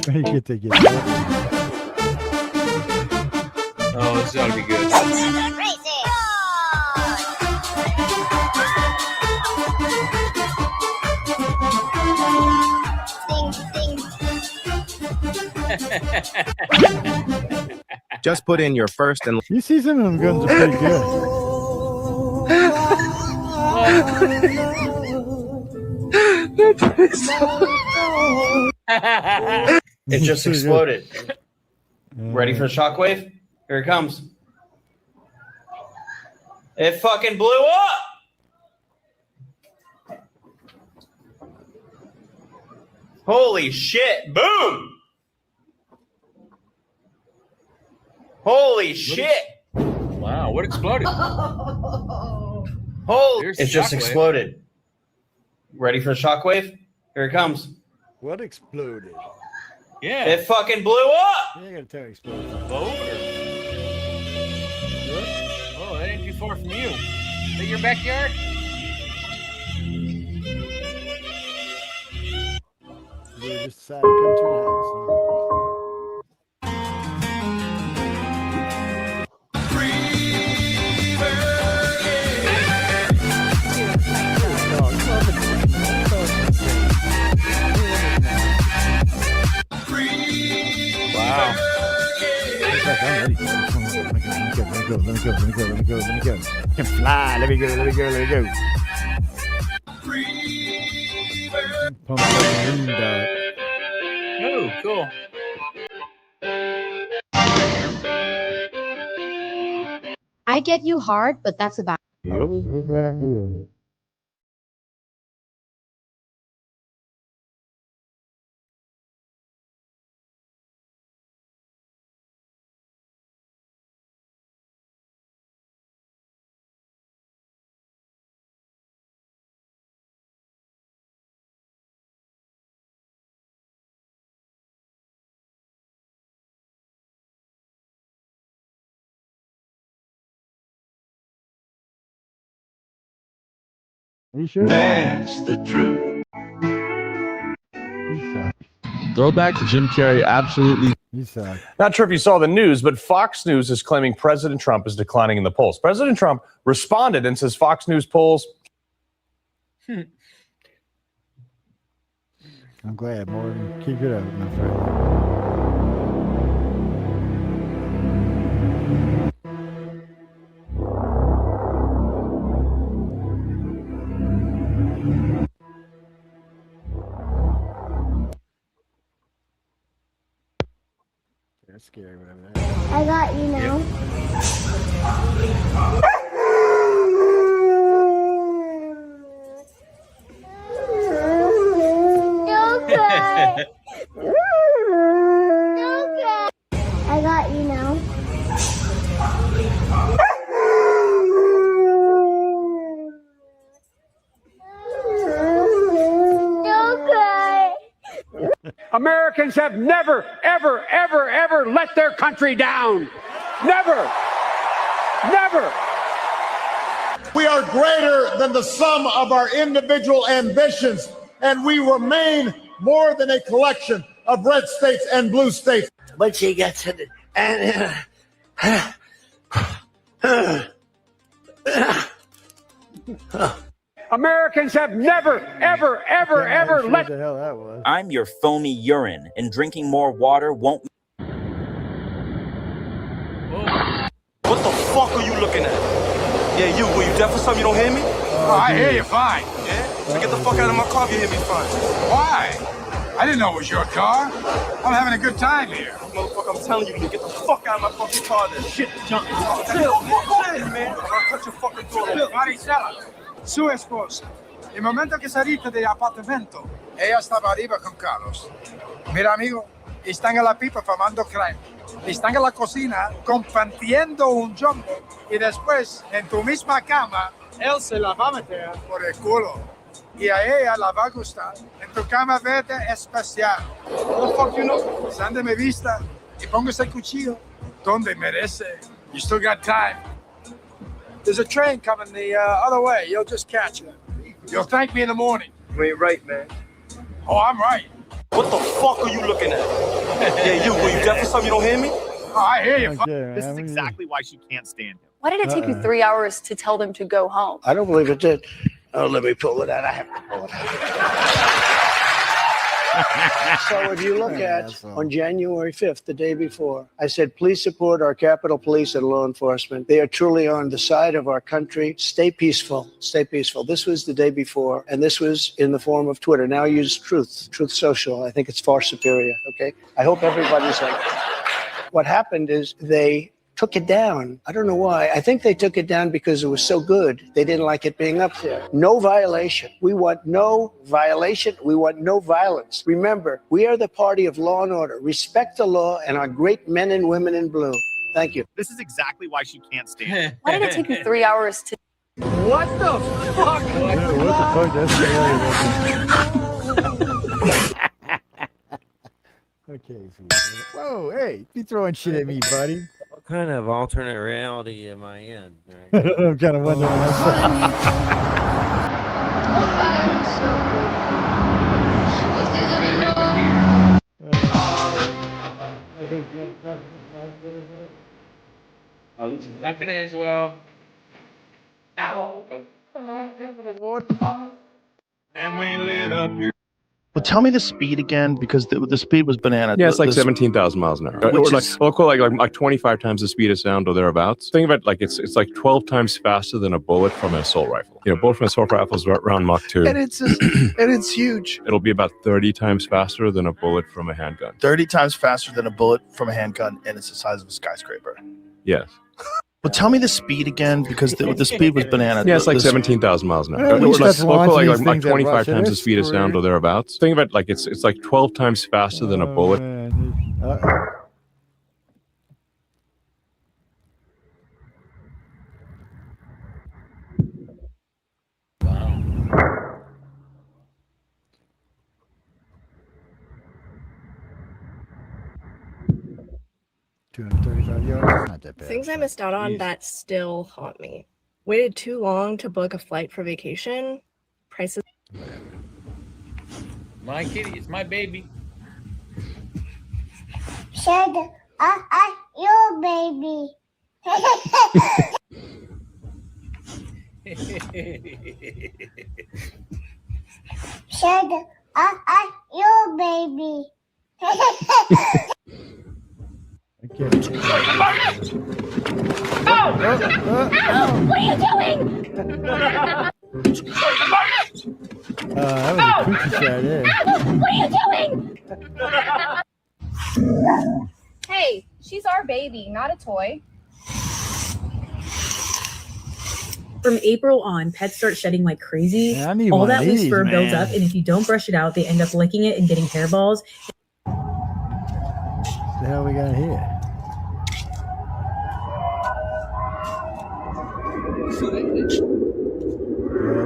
Where you get to get Oh, this ought to be good. Just put in your first and You see some of them guns are pretty good. It just exploded. Ready for a shockwave? Here it comes. It fucking blew up! Holy shit. Boom! Holy shit! Wow, what exploded? Holy! There's It just shockwave. exploded. Ready for a shockwave? Here it comes. What exploded? Yeah. It fucking blew up! You gotta tell exploded. Boat or... Oh, that ain't too far from you. Is that your backyard? We just decided to come to the house. Wow. I'm ready. Let me go. I can fly. Let me go. Pump the wind out. Oh, cool. I get you hard, but that's about Are you sure? That's the truth. Throwback to Jim Carrey, absolutely. You suck. Not sure if you saw the news, but Fox News is claiming President Trump is declining in the polls. President Trump responded and says Fox News polls. I'm glad, Morgan. Keep it up, my friend. That's scary, whatever that is. I got you now. Okay. I got you now. Americans have never, ever, ever, ever let their country down. Never. Never. We are greater than the sum of our individual ambitions, and we remain more than a collection of red states and blue states. But she gets it, and Americans have never, ever, ever, ever What let. the hell that was? I'm your foamy urine, and drinking more water won't. what the fuck are you looking at? Yeah, you. Were you deaf or something? You don't hear me? I hear you fine. Yeah. So get the fuck out of my car if you hear me fine. Why? I didn't know it was your car. I'm having a good time here. Motherfucker, I'm telling you, to get the fuck out of my fucking car then. Shit, jump. Chill, man. I'll cut your fucking door. Maricela, su esposa. El momento que saliste del apartamento, ella estaba arriba con Carlos. Mira, amigo, están en la pipa fumando crack. Están en la cocina compartiendo un jumbo. Y después, en tu misma cama, él se la va a meter por el culo. Y a ella la va a gustar. En tu cama verde especial. What the fuck you know? Sande me vista y póngase el cuchillo donde merece. You still got time. There's a train coming the other way. You'll just catch it. You'll thank me in the morning. You ain't right, man. Oh, I'm right. What the fuck are you looking at? Yeah, you. Were you deaf or something? You don't hear me? Oh, I hear you. This is exactly why she can't stand him. Why did it take you 3 hours to tell them to go home? I don't believe it did. Oh, let me pull it out. I have to pull it out. So if you look at on January 5th, the day before, I said, please support our Capitol Police and law enforcement. They are truly on the side of our country. Stay peaceful. Stay peaceful. This was the day before, and this was in the form of Twitter. Now I use Truth Social. I think it's far superior, okay? I hope everybody's like that. What happened is they took it down. I don't know why. I think they took it down because it was so good. They didn't like it being up there. No violation. We want no violation. We want no violence. Remember, we are the party of law and order. Respect the law and our great men and women in blue. Thank you. This is exactly why she can't stand him. Why did it take you 3 hours to? What the fuck? What the fuck? That's okay, sweetie. Whoa, hey, you throwing shit at me, buddy. What kind of alternate reality am I in? I'm kind of wondering myself. That as well. And we lit up your. Well, tell me the speed again, because the speed was banana. Yeah, it's like The- 17,000 miles an hour. Which Or like, is- we'll call it like 25 times the speed of sound or thereabouts. Think about it like it's like 12 times faster than a bullet from an assault rifle. You know, bullet from an assault rifle is around Mach 2. And it's just, and it's huge. It'll be about 30 times faster than a bullet from a handgun. 30 times faster than a bullet from a handgun, and it's the size of a skyscraper. Yes. Well, tell me the speed again, because the speed was banana. Yeah, it's like The- 17,000 miles an hour. Well, at Or least like, that's we'll call launching it these like things at 25 Russia. times the That's speed of sound or thereabouts. Think about it like it's like 12 times faster than a bullet. Not that bad. Things I missed out on that still haunt me. Waited too long to book a flight for vacation. Prices. My kitty, it's my baby. Shut up, your baby. Shut up, your baby. Oh! What are you doing? That was a coochie shot there. What are you doing? Hey, she's our baby, not a toy. From April on, pets start shedding like crazy. Yeah, I need All one that of loose these, fur builds man. up, and if you don't brush it out, they end up licking it and getting hairballs. What the hell we got here?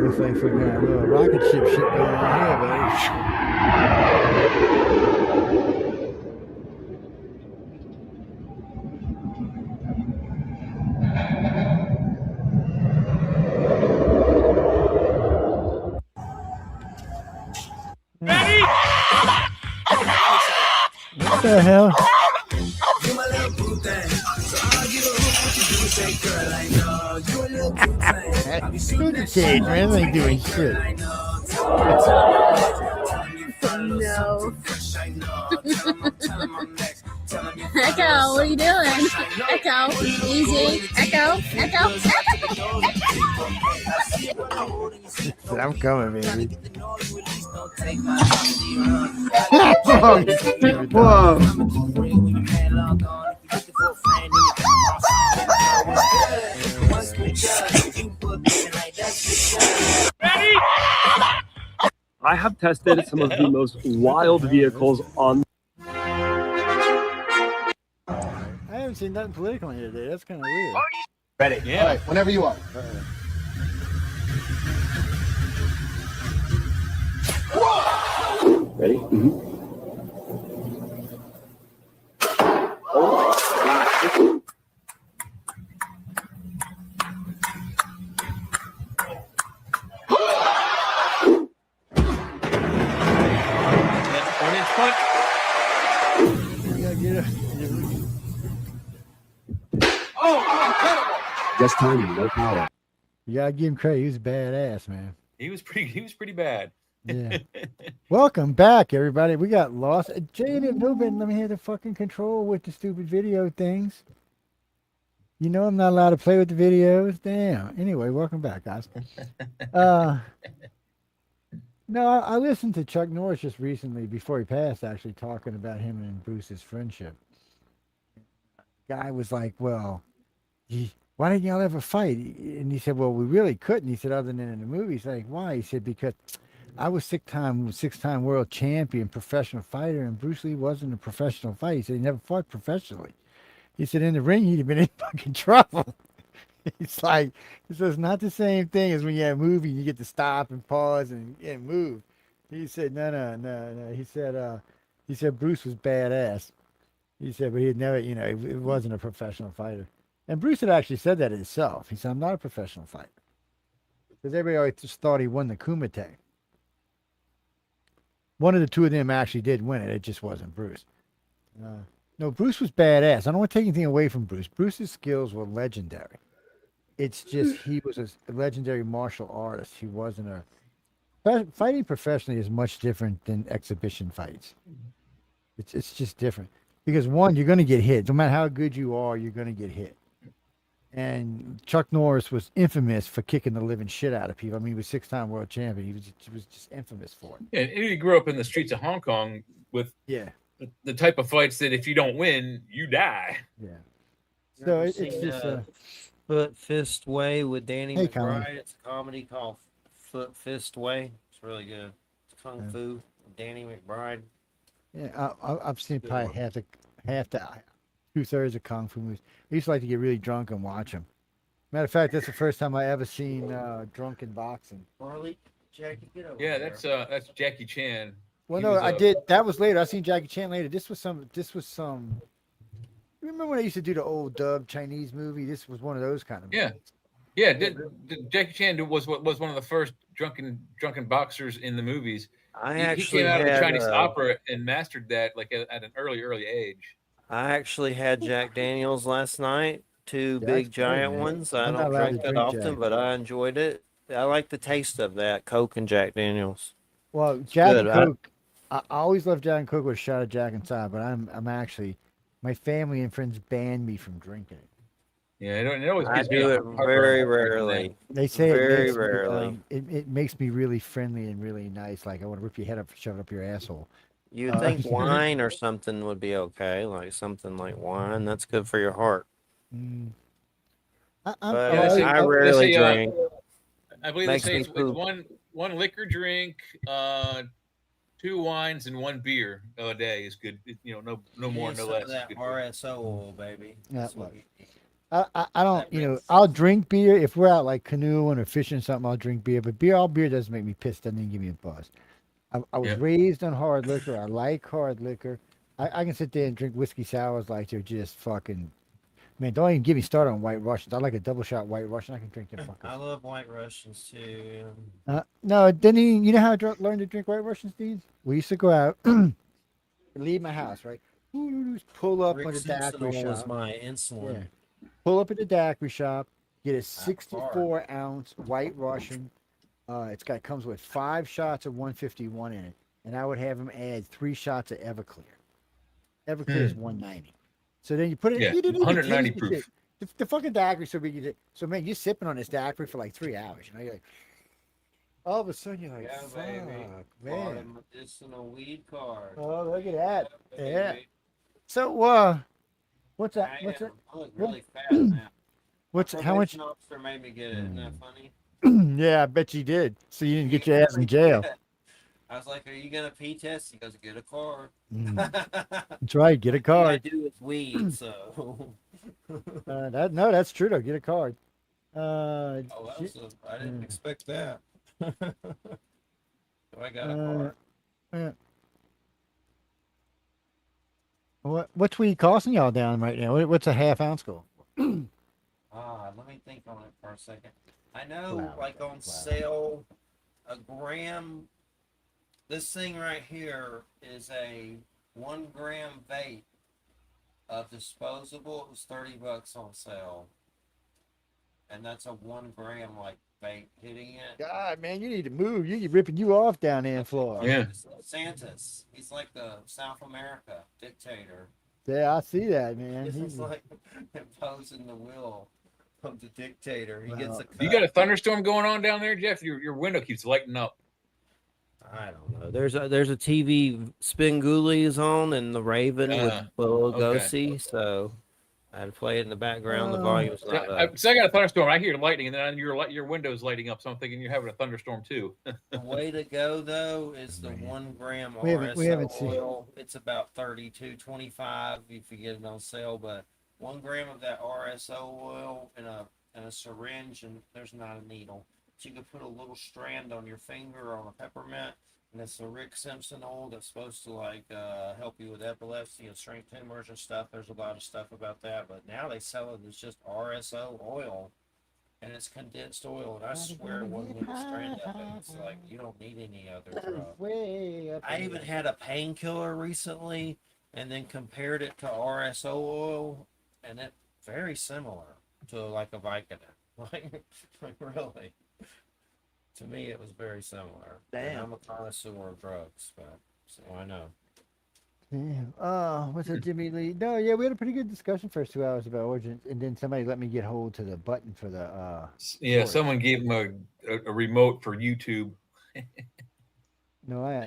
Looks like some kind of little rocket ship shit going on here, buddy. What the hell? Screw the cage, man. They ain't doing shit. No. Echo, what are you doing? Echo, easy. Echo, Echo. I'm coming, baby. Whoa. I have tested some of the most wild vehicles on. I haven't seen nothing political in here today. That's kind of weird. Ready? Yeah. All right, whenever you are. Ready? Mm-hmm. Just timing, no power. You gotta give him credit. He was badass, man. He was pretty bad. Yeah. Welcome back, everybody. We got lost. Jay didn't know, but let me have the fucking control with the stupid video things. You know I'm not allowed to play with the videos. Damn. Anyway, welcome back, guys. No, I listened to Chuck Norris just recently, before he passed, actually talking about him and Bruce's friendship. Guy was like, well, why didn't y'all ever fight? And he said, well, we really couldn't. He said, other than in the movies. Like, why? He said, because I was six-time world champion, professional fighter, and Bruce Lee wasn't a professional fighter. He said he never fought professionally. He said in the ring, he'd have been in fucking trouble. It's like, he says, it's not the same thing as when you have a movie and you get to stop and pause and move. He said, no. He said Bruce was badass. He said, but he'd never, he wasn't a professional fighter. And Bruce had actually said that himself. He said, I'm not a professional fighter. Because everybody always just thought he won the Kumite. One of the two of them actually did win it. It just wasn't Bruce. No, Bruce was badass. I don't want to take anything away from Bruce. Bruce's skills were legendary. It's just he was a legendary martial artist. He wasn't fighting professionally is much different than exhibition fights. It's just different. Because one, you're going to get hit. No matter how good you are, you're going to get hit. And Chuck Norris was infamous for kicking the living shit out of people. I mean, he was six-time world champion. He was just infamous for it. Yeah, and he grew up in the streets of Hong Kong with the type of fights that if you don't win, you die. Yeah. So it's just Foot Fist Way with Danny Hey, McBride. Colin. It's a comedy called Foot Fist Way. It's really good. It's Kung Fu with Danny McBride. Yeah, I've seen probably half the 2/3 of Kung Fu movies. I used to like to get really drunk and watch them. Matter of fact, that's the first time I ever seen drunken boxing. Marley, Jackie, get over Yeah, there. that's Jackie Chan. Well, He no, was I a- did. That was later. I seen Jackie Chan later. This was some. You remember when I used to do the old dub Chinese movie? This was one of those kind of. Yeah, yeah. Jackie Chan was one of the first drunken boxers in the movies. I he actually came out of the had, Chinese opera and mastered that like at an early age. I actually had Jack Daniels last night. Two Jack's big good, giant man. ones. I I'm not don't allowed drink to that drink often, Jack. but I enjoyed it. I like the taste of that Coke and Jack Daniels. Well, Jack good. and Coke. I always loved Jack and Coke with a shot of Jack inside, but I'm actually, my family and friends banned me from drinking it. Yeah, it always I gives me do a it heartburn very for drinking rarely. They say very it makes rarely. Me, it makes me really friendly and really nice. Like I want to rip your head up, shove it up your asshole. You'd think wine or something would be okay, like something like wine. That's good for your heart. I'm But Yeah, they say- I they rarely say, drink. I believe Makes they say me it's poop. one liquor drink, 2 wines and 1 beer a day is good. No more, Use no some less. of is that good for you. RSO oil, baby. Yeah, That's what look. you need. I don't, I'll drink beer if we're out like canoeing or fishing or something. I'll drink beer, but all beer doesn't make me pissed. Doesn't even give me a buzz. I was Yep. raised on hard liquor. I like hard liquor. I can sit there and drink whiskey sours like they're just fucking. Man, don't even get me started on White Russians. I like a double shot White Russian. I can drink them I fuckers. love White Russians too. No, didn't he? You know how I learned to drink White Russians, Steve? We used to go out, leave my house, right? Pull up Rick on the Simpson daiquiri was shop. my insulin. Yeah. Pull up at the daiquiri shop. Get a 64 ounce White Russian. Comes with 5 shots of 151 in it, and I would have him add 3 shots of Everclear. Everclear is 190. So then you put it. Yeah, you didn't even 190 taste proof. it. The fucking daiquiri so big. So man, you're sipping on this daiquiri for like 3 hours. You know, you're like, all of a sudden you're like, Yeah, fuck, baby. man. Medicinal weed card. Oh, look at that. Yeah. baby. So what's that? I What's am. it? I look really fat now. What's how much? Probation officer made me get it. Isn't that funny? Yeah, I bet you did. So you didn't get your ass in jail. I was like, "Are you gonna pee test?" He goes, "Get a card." That's right. Get a All I card. do is weed, so. That's true though. Get a card. I didn't expect that. So I got a card. What's weed costing y'all down right now? What's a half ounce go? Let me think on it for a second. I know, like on sale, a gram. This thing right here is a 1 gram vape of disposable. It was $30 on sale, and that's a 1 gram like vape hitting it. God, man, you need to move. You ripping you off down there in Florida. Yeah. Santos. He's like the South America dictator. Yeah, I see that, man. This He's- is like imposing the will of the dictator. He gets a cut. You got a thunderstorm going on down there, Jeff? Your window keeps lighting up. I don't know. There's a TV Spinguli is on and the Raven with Bela Lugosi, so I'd play it in the background. The volume's not up. So I got a thunderstorm. I hear lightning, and then your window's lighting up. So I'm thinking you're having a thunderstorm too. The way to go though is the 1 gram We haven't RSO seen- oil. It's about $32.25 if you get it on sale, but 1 gram of that RSO oil in a syringe, and there's not a needle. But you can put a little strand on your finger on a peppermint, and it's the Rick Simpson oil that's supposed to help you with epilepsy and strength tumors and stuff. There's a lot of stuff about that, but now they sell it as just RSO oil, and it's condensed oil. And I swear, one little strand of it, it's like you don't need any other drug. Way up I even had a painkiller recently, and then compared it to RSO oil, and it very similar to like a Vicodin. Like really. To me, it was very similar. And Damn. I'm a connoisseur of drugs, but so I know. Yeah. What's that, Jimmy Lee? No, yeah, we had a pretty good discussion first 2 hours about Origin, and then somebody let me get hold to the button for the. Yeah, story. someone gave him a remote for YouTube. No,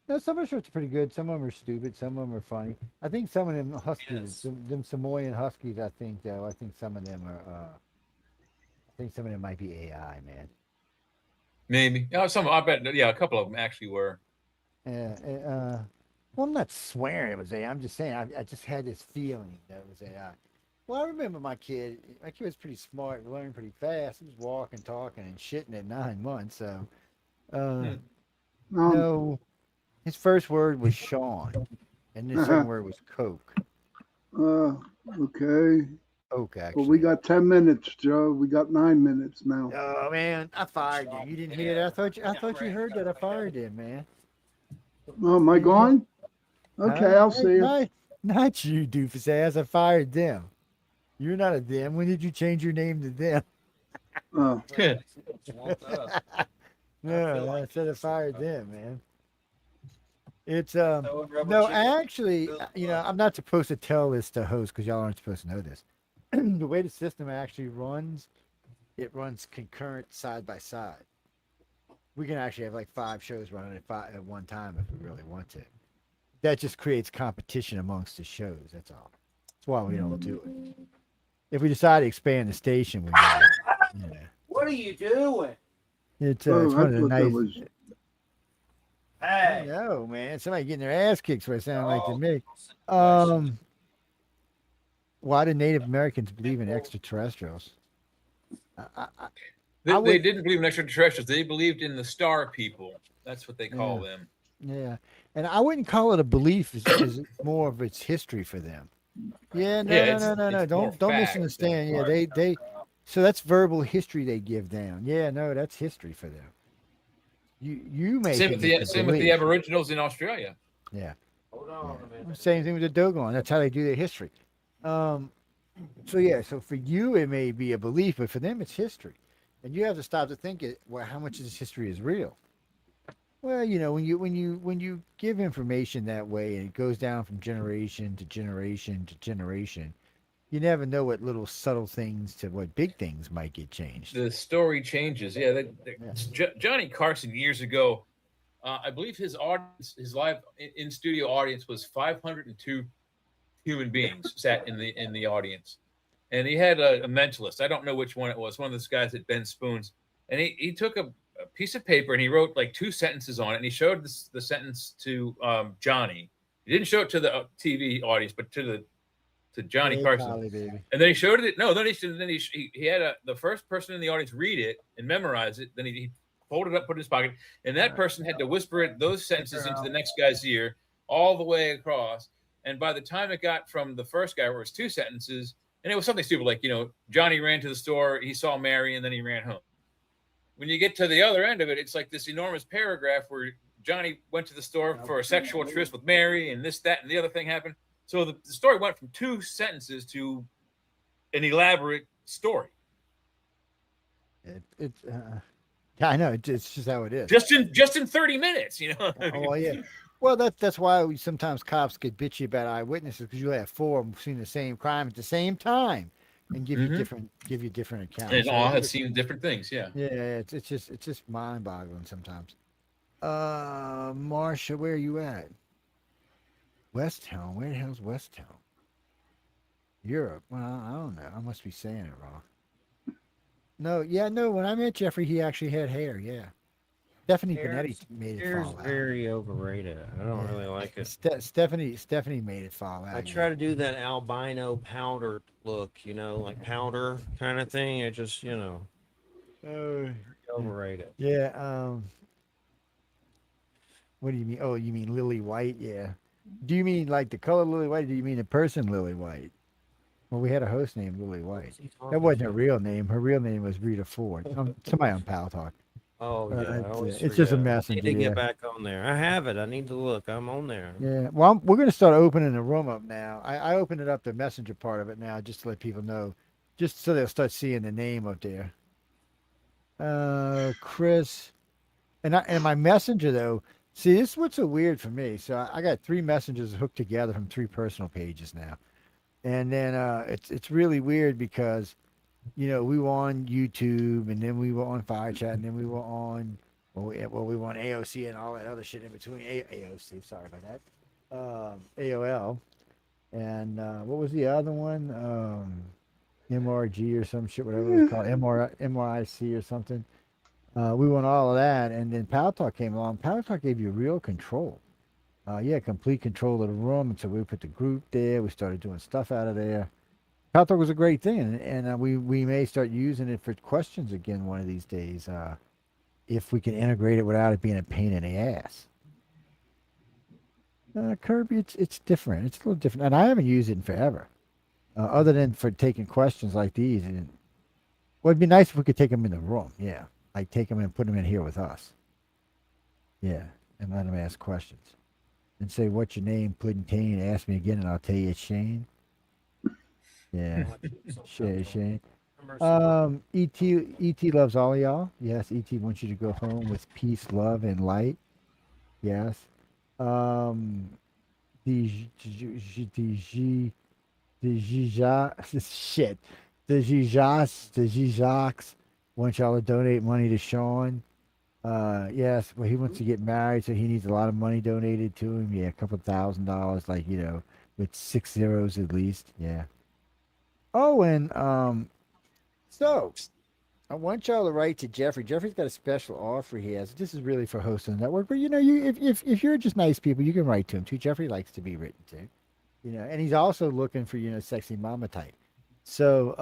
no, some of the shorts are pretty good. Some of them are stupid. Some of them are funny. I think some of them Huskies, them Samoan Huskies. I think some of them are. I think some of them might be AI, man. Maybe. Oh, I bet. Yeah, a couple of them actually were. Yeah. Well, I'm not swearing it was AI. I'm just saying I just had this feeling that it was AI. Well, I remember my kid. My kid was pretty smart, learned pretty fast. He was walking, talking, and shitting at 9 months. So, no, his first word was Sean, and his second word was Coke. Okay. Coke, actually. Well, we got 10 minutes, Joe. We got 9 minutes now. Oh man, I fired you. You didn't hear that? I thought you heard that. I fired him, man. Oh, am I gone? Okay, I'll see you. Not you, doofus ass. I fired them. You're not a them. When did you change your name to them? Oh. No, I said I fired them, man. It's no, actually, I'm not supposed to tell this to hosts because y'all aren't supposed to know this. The way the system actually runs, it runs concurrent side by side. We can actually have like 5 shows running at one time if we really want to. That just creates competition amongst the shows. That's all. That's why we don't do it. If we decide to expand the station, we might. What are you doing? It's one of the nice. Hey. No, man. Somebody getting their ass kicked. What it sounded like to me. Why do Native Americans believe in extraterrestrials? They didn't believe in extraterrestrials. They believed in the star people. That's what they call them. Yeah, and I wouldn't call it a belief. It's more of its history for them. Yeah, no. Don't misunderstand. Yeah, they. So that's verbal history they give down. Yeah, no, that's history for them. You make same with the Aboriginals in Australia. Yeah. Hold on a minute. Same thing with the Dogon. That's how they do their history. So for you it may be a belief, but for them it's history, and you have to stop to think it. Well, how much of this history is real? Well, when you give information that way and it goes down from generation to generation to generation, you never know what little subtle things to what big things might get changed. The story changes. Yeah, Johnny Carson years ago, I believe his audience, his live in studio audience was 502 human beings sat in the audience, and he had a mentalist. I don't know which one it was. One of those guys at Ben Spoons, and he took a piece of paper and he wrote like 2 sentences on it, and he showed the sentence to Johnny. He didn't show it to the TV audience, but to Johnny Carson. Golly, baby. And then he showed it. No, then he had the first person in the audience read it and memorize it. Then he folded it up, put it in his pocket, and that person had to whisper those sentences into the next guy's ear all the way across. And by the time it got from the first guy, where it was 2 sentences, and it was something stupid like, Johnny ran to the store, he saw Mary, and then he ran home. When you get to the other end of it, it's like this enormous paragraph where Johnny went to the store for a sexual tryst with Mary, and this, that, and the other thing happened. So the story went from 2 sentences to an elaborate story. I know it's just how it is. Just in 30 minutes, Oh yeah. Well, that's why sometimes cops get bitchy about eyewitnesses, because you have 4 of them seen the same crime at the same time and give you different accounts. And all have seen different things. Yeah. Yeah. It's just mind boggling sometimes. Marsha, where are you at? Westtown. Where the hell's Westtown? Europe. Well, I don't know. I must be saying it wrong. No. When I met Jeffrey, he actually had hair. Yeah. Stephanie Benetti made it fall out. Very overrated. I don't really like it. Stephanie made it fall out. I try to do that albino powder look, like powder kind of thing. It just, overrated. Yeah. What do you mean? Oh, you mean Lily White? Yeah. Do you mean like the color Lily White? Or do you mean the person Lily White? Well, we had a host named Lily White. That wasn't her real name. Her real name was Rita Ford. Somebody on Pal Talk. Oh, yeah. It's just a messenger. I need to get back on there. I have it. I need to look. I'm on there. Yeah. Well, we're going to start opening the room up now. I opened it up, the messenger part of it now, just to let people know, just so they'll start seeing the name up there. Chris. And my messenger, though, see, this is what's so weird for me. So I got 3 messengers hooked together from 3 personal pages now. And then it's really weird because, we were on YouTube, and then we were on Fire Chat, and then we were on, we were on AOC and all that other shit in between. AOC, sorry about that. AOL. And what was the other one? MRG or some shit, whatever it was called. MRIC or something. We won all of that, and then Power Talk came along. Power Talk gave you real control. Complete control of the room. And so we put the group there. We started doing stuff out of there. Power Talk was a great thing, and we may start using it for questions again one of these days, if we can integrate it without it being a pain in the ass. Kirby, it's different. It's a little different, and I haven't used it in forever, other than for taking questions like these. And well, it'd be nice if we could take them in the room. Yeah. Like take them and put them in here with us. Yeah, and let them ask questions. And say, what's your name, Puddin' Kane? Ask me again, and I'll tell you it's Shane. Yeah, Shane. E.T. loves all of y'all. Yes, E.T. wants you to go home with peace, love, and light. Yes. The Gijax wants y'all to donate money to Sean. Yes, well, he wants to get married, so he needs a lot of money donated to him. Yeah, a couple $1,000, like, with 6 zeros at least. Yeah. Oh, and so I want y'all to write to Jeffrey. Jeffrey's got a special offer he has. This is really for hosts on the network, but if you're just nice people, you can write to him too. Jeffrey likes to be written to, and he's also looking for sexy mama type. So,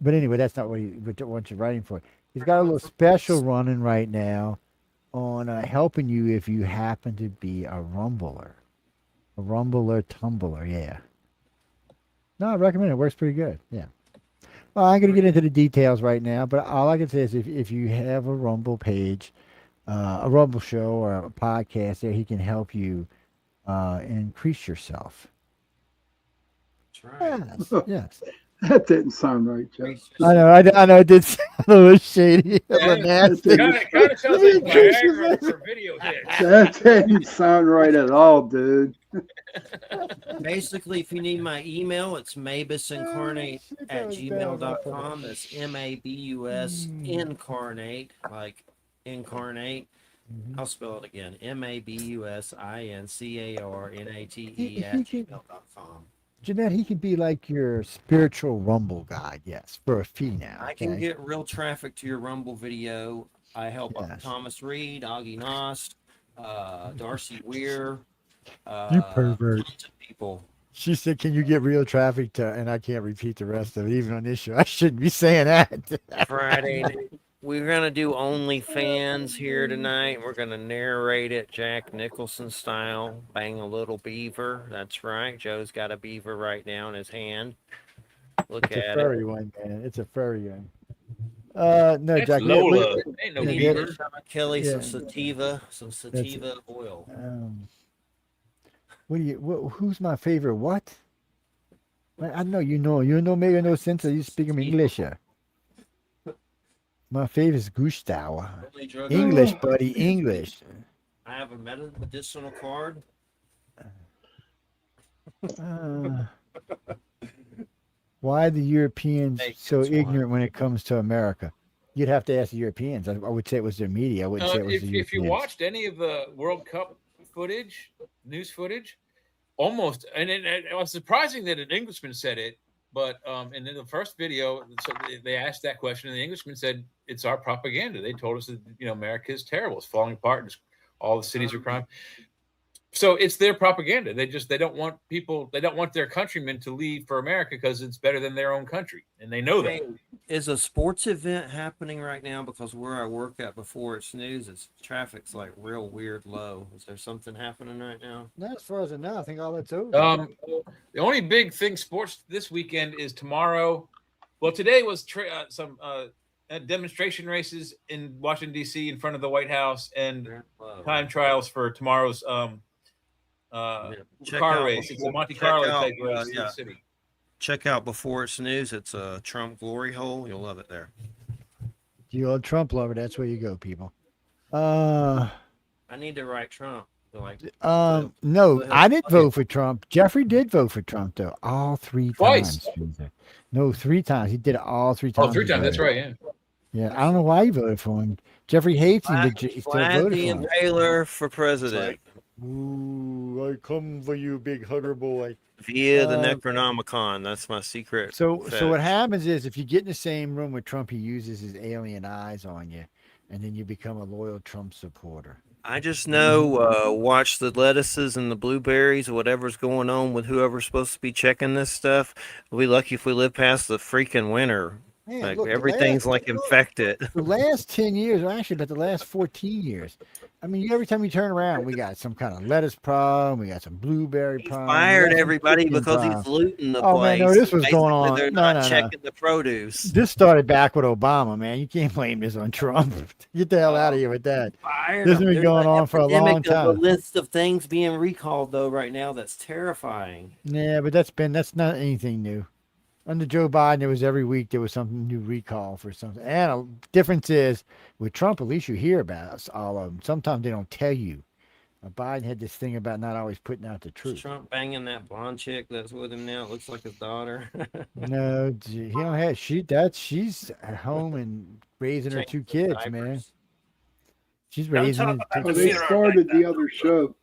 but anyway, that's not what wants you writing for. He's got a little special running right now on helping you if you happen to be a rumbler. A rumbler tumbler, yeah. No, I recommend it. It works pretty good. Yeah. Well, I'm going to get into the details right now, but all I can say is if you have a Rumble page, a Rumble show or a podcast there, he can help you increase yourself. Yes, yes. That didn't sound right, Joe. I know. It did sound a little shady. A little nasty. Kind of sounds like Viagra for video hits. That didn't sound right at all, dude. Basically, if you need my email, it's mabusincarnate@gmail.com. That's MABUS incarnate, like incarnate. I'll spell it again. MABUSINCARNATE@gmail.com. Jeanette, he could be like your spiritual Rumble guide, yes, for a fee now. I can get real traffic to your Rumble video. I help Thomas Reed, Augie Nost, Darcy Weir. You pervert. People. She said, "Can you get real traffic to?" And I can't repeat the rest of it, even on this show. I shouldn't be saying that. Friday, we're gonna do OnlyFans here tonight. We're gonna narrate it Jack Nicholson style. Bang a little beaver. That's right. Joe's got a beaver right now in his hand. Look It's at a furry it. one, man. It's a furry one. No, That's Jack. Lola. Ain't no We need beaver. to Kelly Yeah. some sativa oil. What do you? Who's my favorite? What? I know you know. You know, make no sense. Are you speaking English here? My favorite is Gustav. English, buddy. English. I have a medicinal card. Why are the Europeans so ignorant when it comes to America? You'd have to ask the Europeans. I would say it was their media. I wouldn't say it was If the you Europeans. watched any of the World Cup footage, news footage, almost, and it was surprising that an Englishman said it, but and in the first video, so they asked that question, and the Englishman said, "It's our propaganda. They told us that America is terrible. It's falling apart. And all the cities are crime." So it's their propaganda. They don't want people. They don't want their countrymen to leave for America because it's better than their own country, and they know that. Hey, is a sports event happening right now? Because where I work at before it's news, traffic's like real weird low. Is there something happening right now? Not as far as I know. I think all that's over. The only big thing sports this weekend is tomorrow. Well, today was some demonstration races in Washington D.C. in front of the White House and time trials for tomorrow's car race. It's a Monte Carlo type race in the city. Check out before it's news. It's a Trump glory hole. You'll love it there. You old Trump lover. That's where you go, people. I need to write Trump. No, I didn't vote for Trump. Jeffrey did vote for Trump, though. All three Twice. times. No, 3 times. He did it all 3 times. Oh, 3 times. That's right. Yeah. Yeah, I don't know why he voted for him. Jeffrey hates him, but he still Vlad voted the for him. Impaler for president. Ooh, I come for you, big hugger boy. Via the Necronomicon. That's my secret. So fetish. what happens is if you get in the same room with Trump, he uses his alien eyes on you, and then you become a loyal Trump supporter. I just know, watch the lettuces and the blueberries or whatever's going on with whoever's supposed to be checking this stuff. We'll be lucky if we live past the freaking winter. Man, Like look, the everything's last- infected. The last 10 years, or actually about the last 14 years, I mean, every time you turn around, we got some kind of lettuce problem, we got some blueberry problem. we Fired got some everybody chicken because he's problem. looting the Oh, place. man, no, this was Basically, going on. They're No, not no, no. checking the produce. This started back with Obama, man. You can't blame this on Trump. Get the hell out of here with that. Fired This has them. been There's going an on for a long epidemic of a time. list of things being recalled though right now. That's terrifying. Yeah, but that's not anything new. Under Joe Biden, there was every week there was some new recall for something. And a difference is with Trump, at least you hear about all of them. Sometimes they don't tell you. Biden had this thing about not always putting out the Is truth. Trump banging that blonde chick that's with him now? It looks like his daughter. No, he don't have she's at home and raising her 2 kids, man. She's raising her 2 Oh, kids. they started the other show.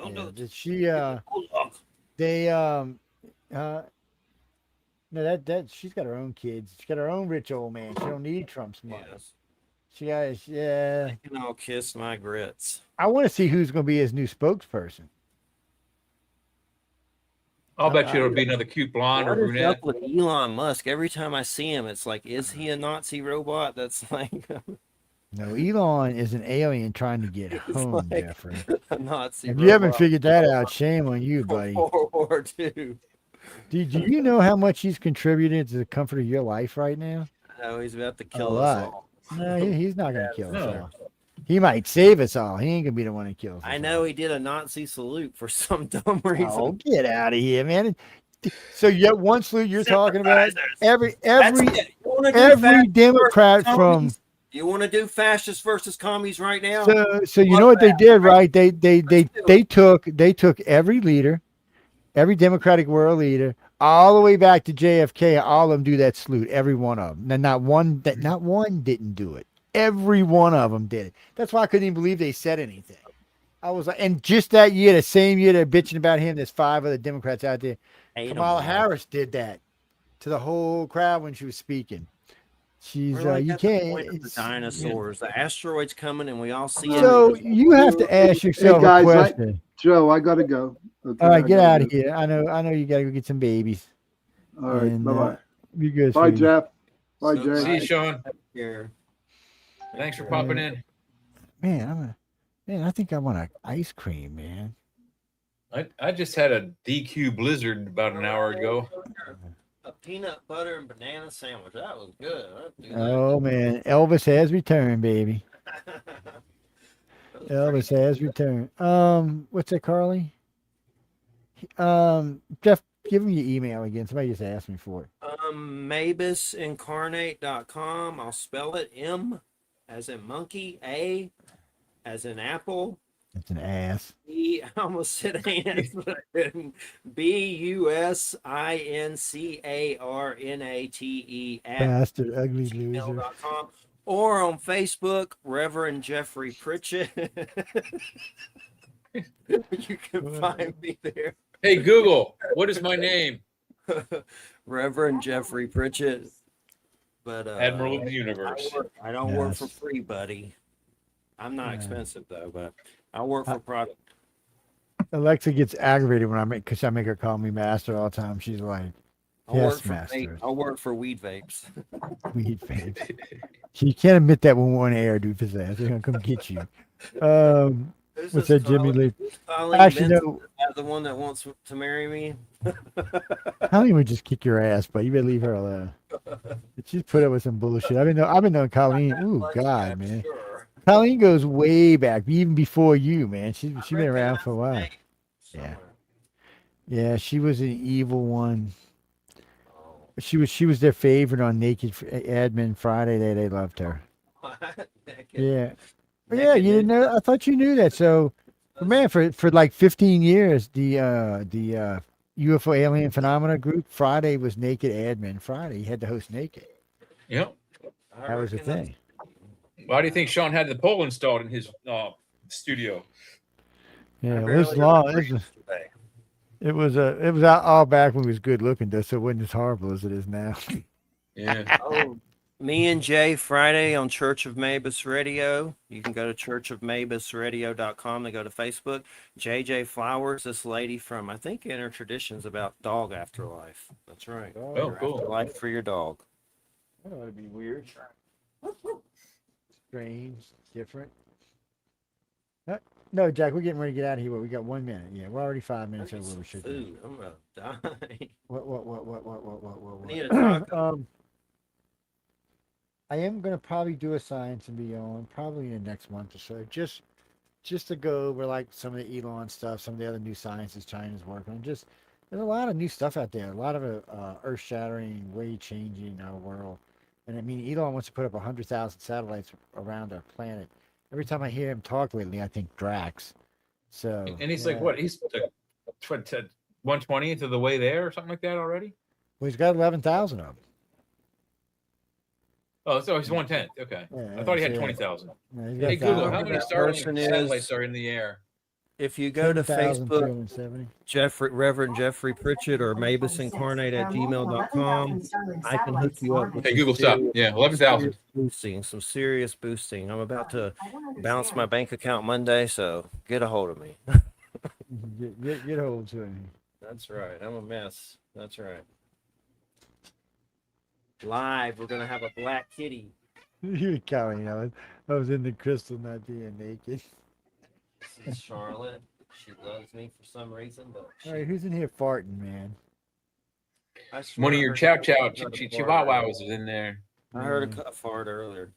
Yeah, did she they no, that she's got her own kids. She's got her own rich old man. She don't need Trump's money. Yes. She got yeah. They can all kiss my grits. I want to see who's going to be his new spokesperson. I'll bet you it'll be another cute blonde or What is brunette. up with Elon Musk? Every time I see him, it's like, is he a Nazi robot? That's like No, Elon is an alien trying to get home, like Jeffrey. a Nazi If robot. you haven't figured that out, shame on you, buddy. World War II. Do you know how much he's contributed to the comfort of your life right now? No, he's about to A kill us lot. all. No, he's not going to kill us No. all. He might save us all. He ain't going to be the one that kills us. I know he did a Nazi salute for some dumb reason. Oh, get out of here, man. So you have one salute you're talking about? Every That's it. You wanna do every fascist Democrat versus from commies? You want to do fascists versus commies right now? so you know what they did, right? They took every leader, every Democratic world leader, all the way back to JFK. All of them do that salute. Every one of them. And not one didn't do it. Every one of them did it. That's why I couldn't even believe they said anything. I was like, and just that year, the same year they're bitching about him, there's 5 other Democrats out there. Hate 'em Kamala all. Harris did that to the whole crowd when she was speaking. She's We're like you at the can't. point of the dinosaurs. The asteroid's coming, and we all see So it. you have to ask yourself Hey, guys, a question. Joe, I gotta go. Okay, All right, I get gotta out of go. here. I know you gotta go get some babies. All right, And, bye-bye. Be good. Bye, sweetie. Jeff. Bye, Jay. See you, Sean. Here. Thanks for popping in. Man, I think I want an ice cream, man. I just had a DQ Blizzard about an hour ago. A peanut butter and banana sandwich. That was good. I'd do that. Oh man, Elvis has returned, baby. Elvis has returned. What's that, Carly? Jeff, give me your email again. Somebody just asked me for it. Mabisincarnate.com. I'll spell it M as in monkey, A as in apple, It's an ass. B, I almost said anus, but BUSINCARNATE Bastard, ugly loser. gmail.com, or on Facebook, Reverend Jeffrey Pritchett. You can find me there. Hey, Google, what is my name? Reverend Jeffrey Pritchett. But Admiral of the Universe. I don't work Yes. for free, buddy. I'm not Yeah. expensive though, but I work for product. Alexa gets aggravated when I make her call me master all the time. She's like, I work yes, for master. I work for weed vapes. Weed babe. She can't admit that when we're on air, dude. For that, they're gonna come get you. Who's What's this that, Jimmy Colleen- Lee? who's Colleen Actually, Benson? no. Is that the one that wants to marry me? Colleen would just kick your ass, but you better leave her alone. She's put up with some bullshit. I've been knowing Colleen. Ooh, God, man. Colleen goes way back, even before you, man. She's been around for a while. Yeah, yeah. She was an evil one. She was their favorite on Naked Admin Friday. They loved her. Yeah. But yeah, you didn't know. I thought you knew that. So, but man, for like 15 years, the UFO Alien Phenomena group Friday was Naked Admin Friday. He had to host Naked. Yep. That was the thing. Why do you think Sean had the pole installed in his studio? Yeah, it was long. It was out all back when he was good looking, though, so it wasn't as horrible as it is now. Yeah. Oh, me and Jay Friday on Church of Mabus Radio. You can go to churchofmabusradio.com. They go to Facebook. JJ Flowers, this lady from, I think, Inner Traditions about dog afterlife. That's right. Oh, cool. Life for your dog. That ought to be weird. Strange, different. No, Jack, we're getting ready to get out of here. But we got 1 minute. Yeah, we're already 5 minutes over where we should be. Food. I'm gonna die. What? Need a taco. I am gonna probably do a science and beyond probably in the next month or so. Just to go over like some of the Elon stuff, some of the other new sciences China's working on. Just there's a lot of new stuff out there. A lot of earth shattering, way changing our world. And I mean, Elon wants to put up 100,000 satellites around our planet. Every time I hear him talk lately, I think Drax. So And he's yeah. like, what? He's 1/20th of the way there or something like that already? Well, he's got 11,000 of them. Oh, so he's 1/10. Okay. Yeah, I thought he had yeah. 20,000. No, he's Hey, got Google, 1,000. how many That Starlink person is- satellites are in the air? If you go to Facebook, 7,370. Reverend Jeffrey Pritchett or mabisincarnate@gmail.com, I can hook you up with Hey, some Google, stop. serious- Yeah, 11,000. some serious boosting. I'm about to bounce my bank account Monday, so get a hold of me. Get hold to him. That's right. I'm a mess. That's right. Live, we're gonna have a black kitty. You're coming. I was in the crystal not being naked. This is Charlotte. She loves me for some reason, but All right, who's in here farting, man? I One of swear your I chow heard chow a fart chihuahuas earlier. is in there. I heard a fart earlier.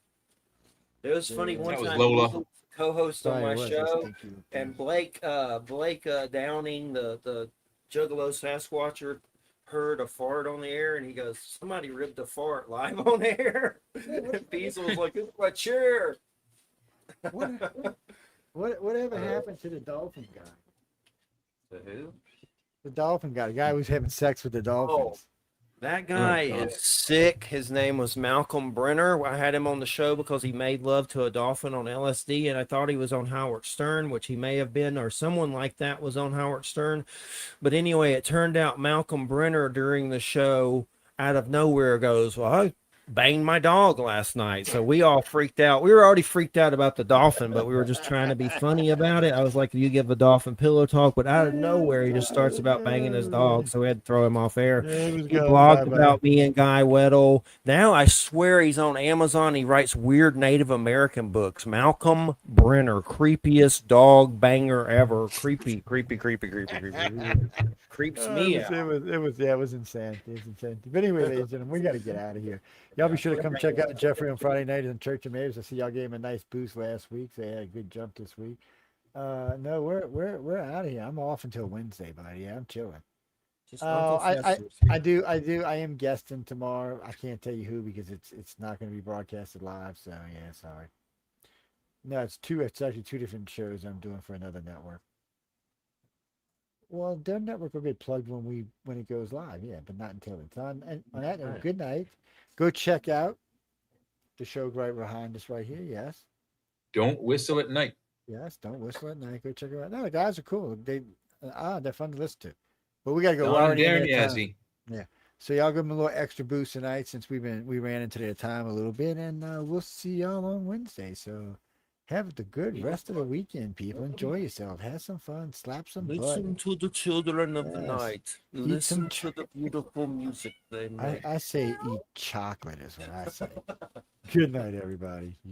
It was funny one That was time. Lola. He was a co-host on Probably my was, show, thank you. and Blake Downing, the Juggalo Sasquatcher, heard a fart on the air, and he goes, "Somebody ripped a fart live on air." And Beazle was like, "It's my chair." Whatever happened to the dolphin guy? To who? The dolphin guy, the guy who was having sex with the dolphins. That guy is sick. His name was Malcolm Brenner. I had him on the show because he made love to a dolphin on LSD, and I thought he was on Howard Stern, which he may have been, or someone like that was on Howard Stern. But anyway, it turned out Malcolm Brenner during the show out of nowhere goes, "Well, I banged my dog last night." So we all freaked out. We were already freaked out about the dolphin, but we were just trying to be funny about it. I was like, "You give a dolphin pillow talk," but out of nowhere, he just starts about banging his dog. So we had to throw him off air. He blogged about me and Guy Weddle. Now I swear he's on Amazon. He writes weird Native American books. Malcolm Brenner, creepiest dog banger ever. Creepy. Creeps me out. It was insanity. It was insanity. But anyway, ladies and gentlemen, we got to get out of here. Y'all be sure to come check out Jeffrey on Friday night in Church of Maves. I see y'all gave him a nice boost last week. So they had a good jump this week. No, we're out of here. I'm off until Wednesday, buddy. Yeah, I'm chilling. I am guesting tomorrow. I can't tell you who because it's not going to be broadcasted live. So yeah, sorry. No, it's actually two different shows I'm doing for another network. Well, their network will get plugged when it goes live, yeah, but not until it's on. And on that note, good night. Go check out the show right behind us right here. Yes. Don't whistle at night. Yes, don't whistle at night. Go check it out. No, the guys are cool. They're fun to listen to. But we gotta go. Don Darren. Yeah. So y'all give them a little extra boost tonight since we ran into their time a little bit, and we'll see y'all on Wednesday. So have the good rest of the weekend, people. Enjoy yourself. Have some fun. Slap some butt. Listen to the children of the night. Listen to the beautiful music they make. I say eat chocolate is what I say. Good night, everybody.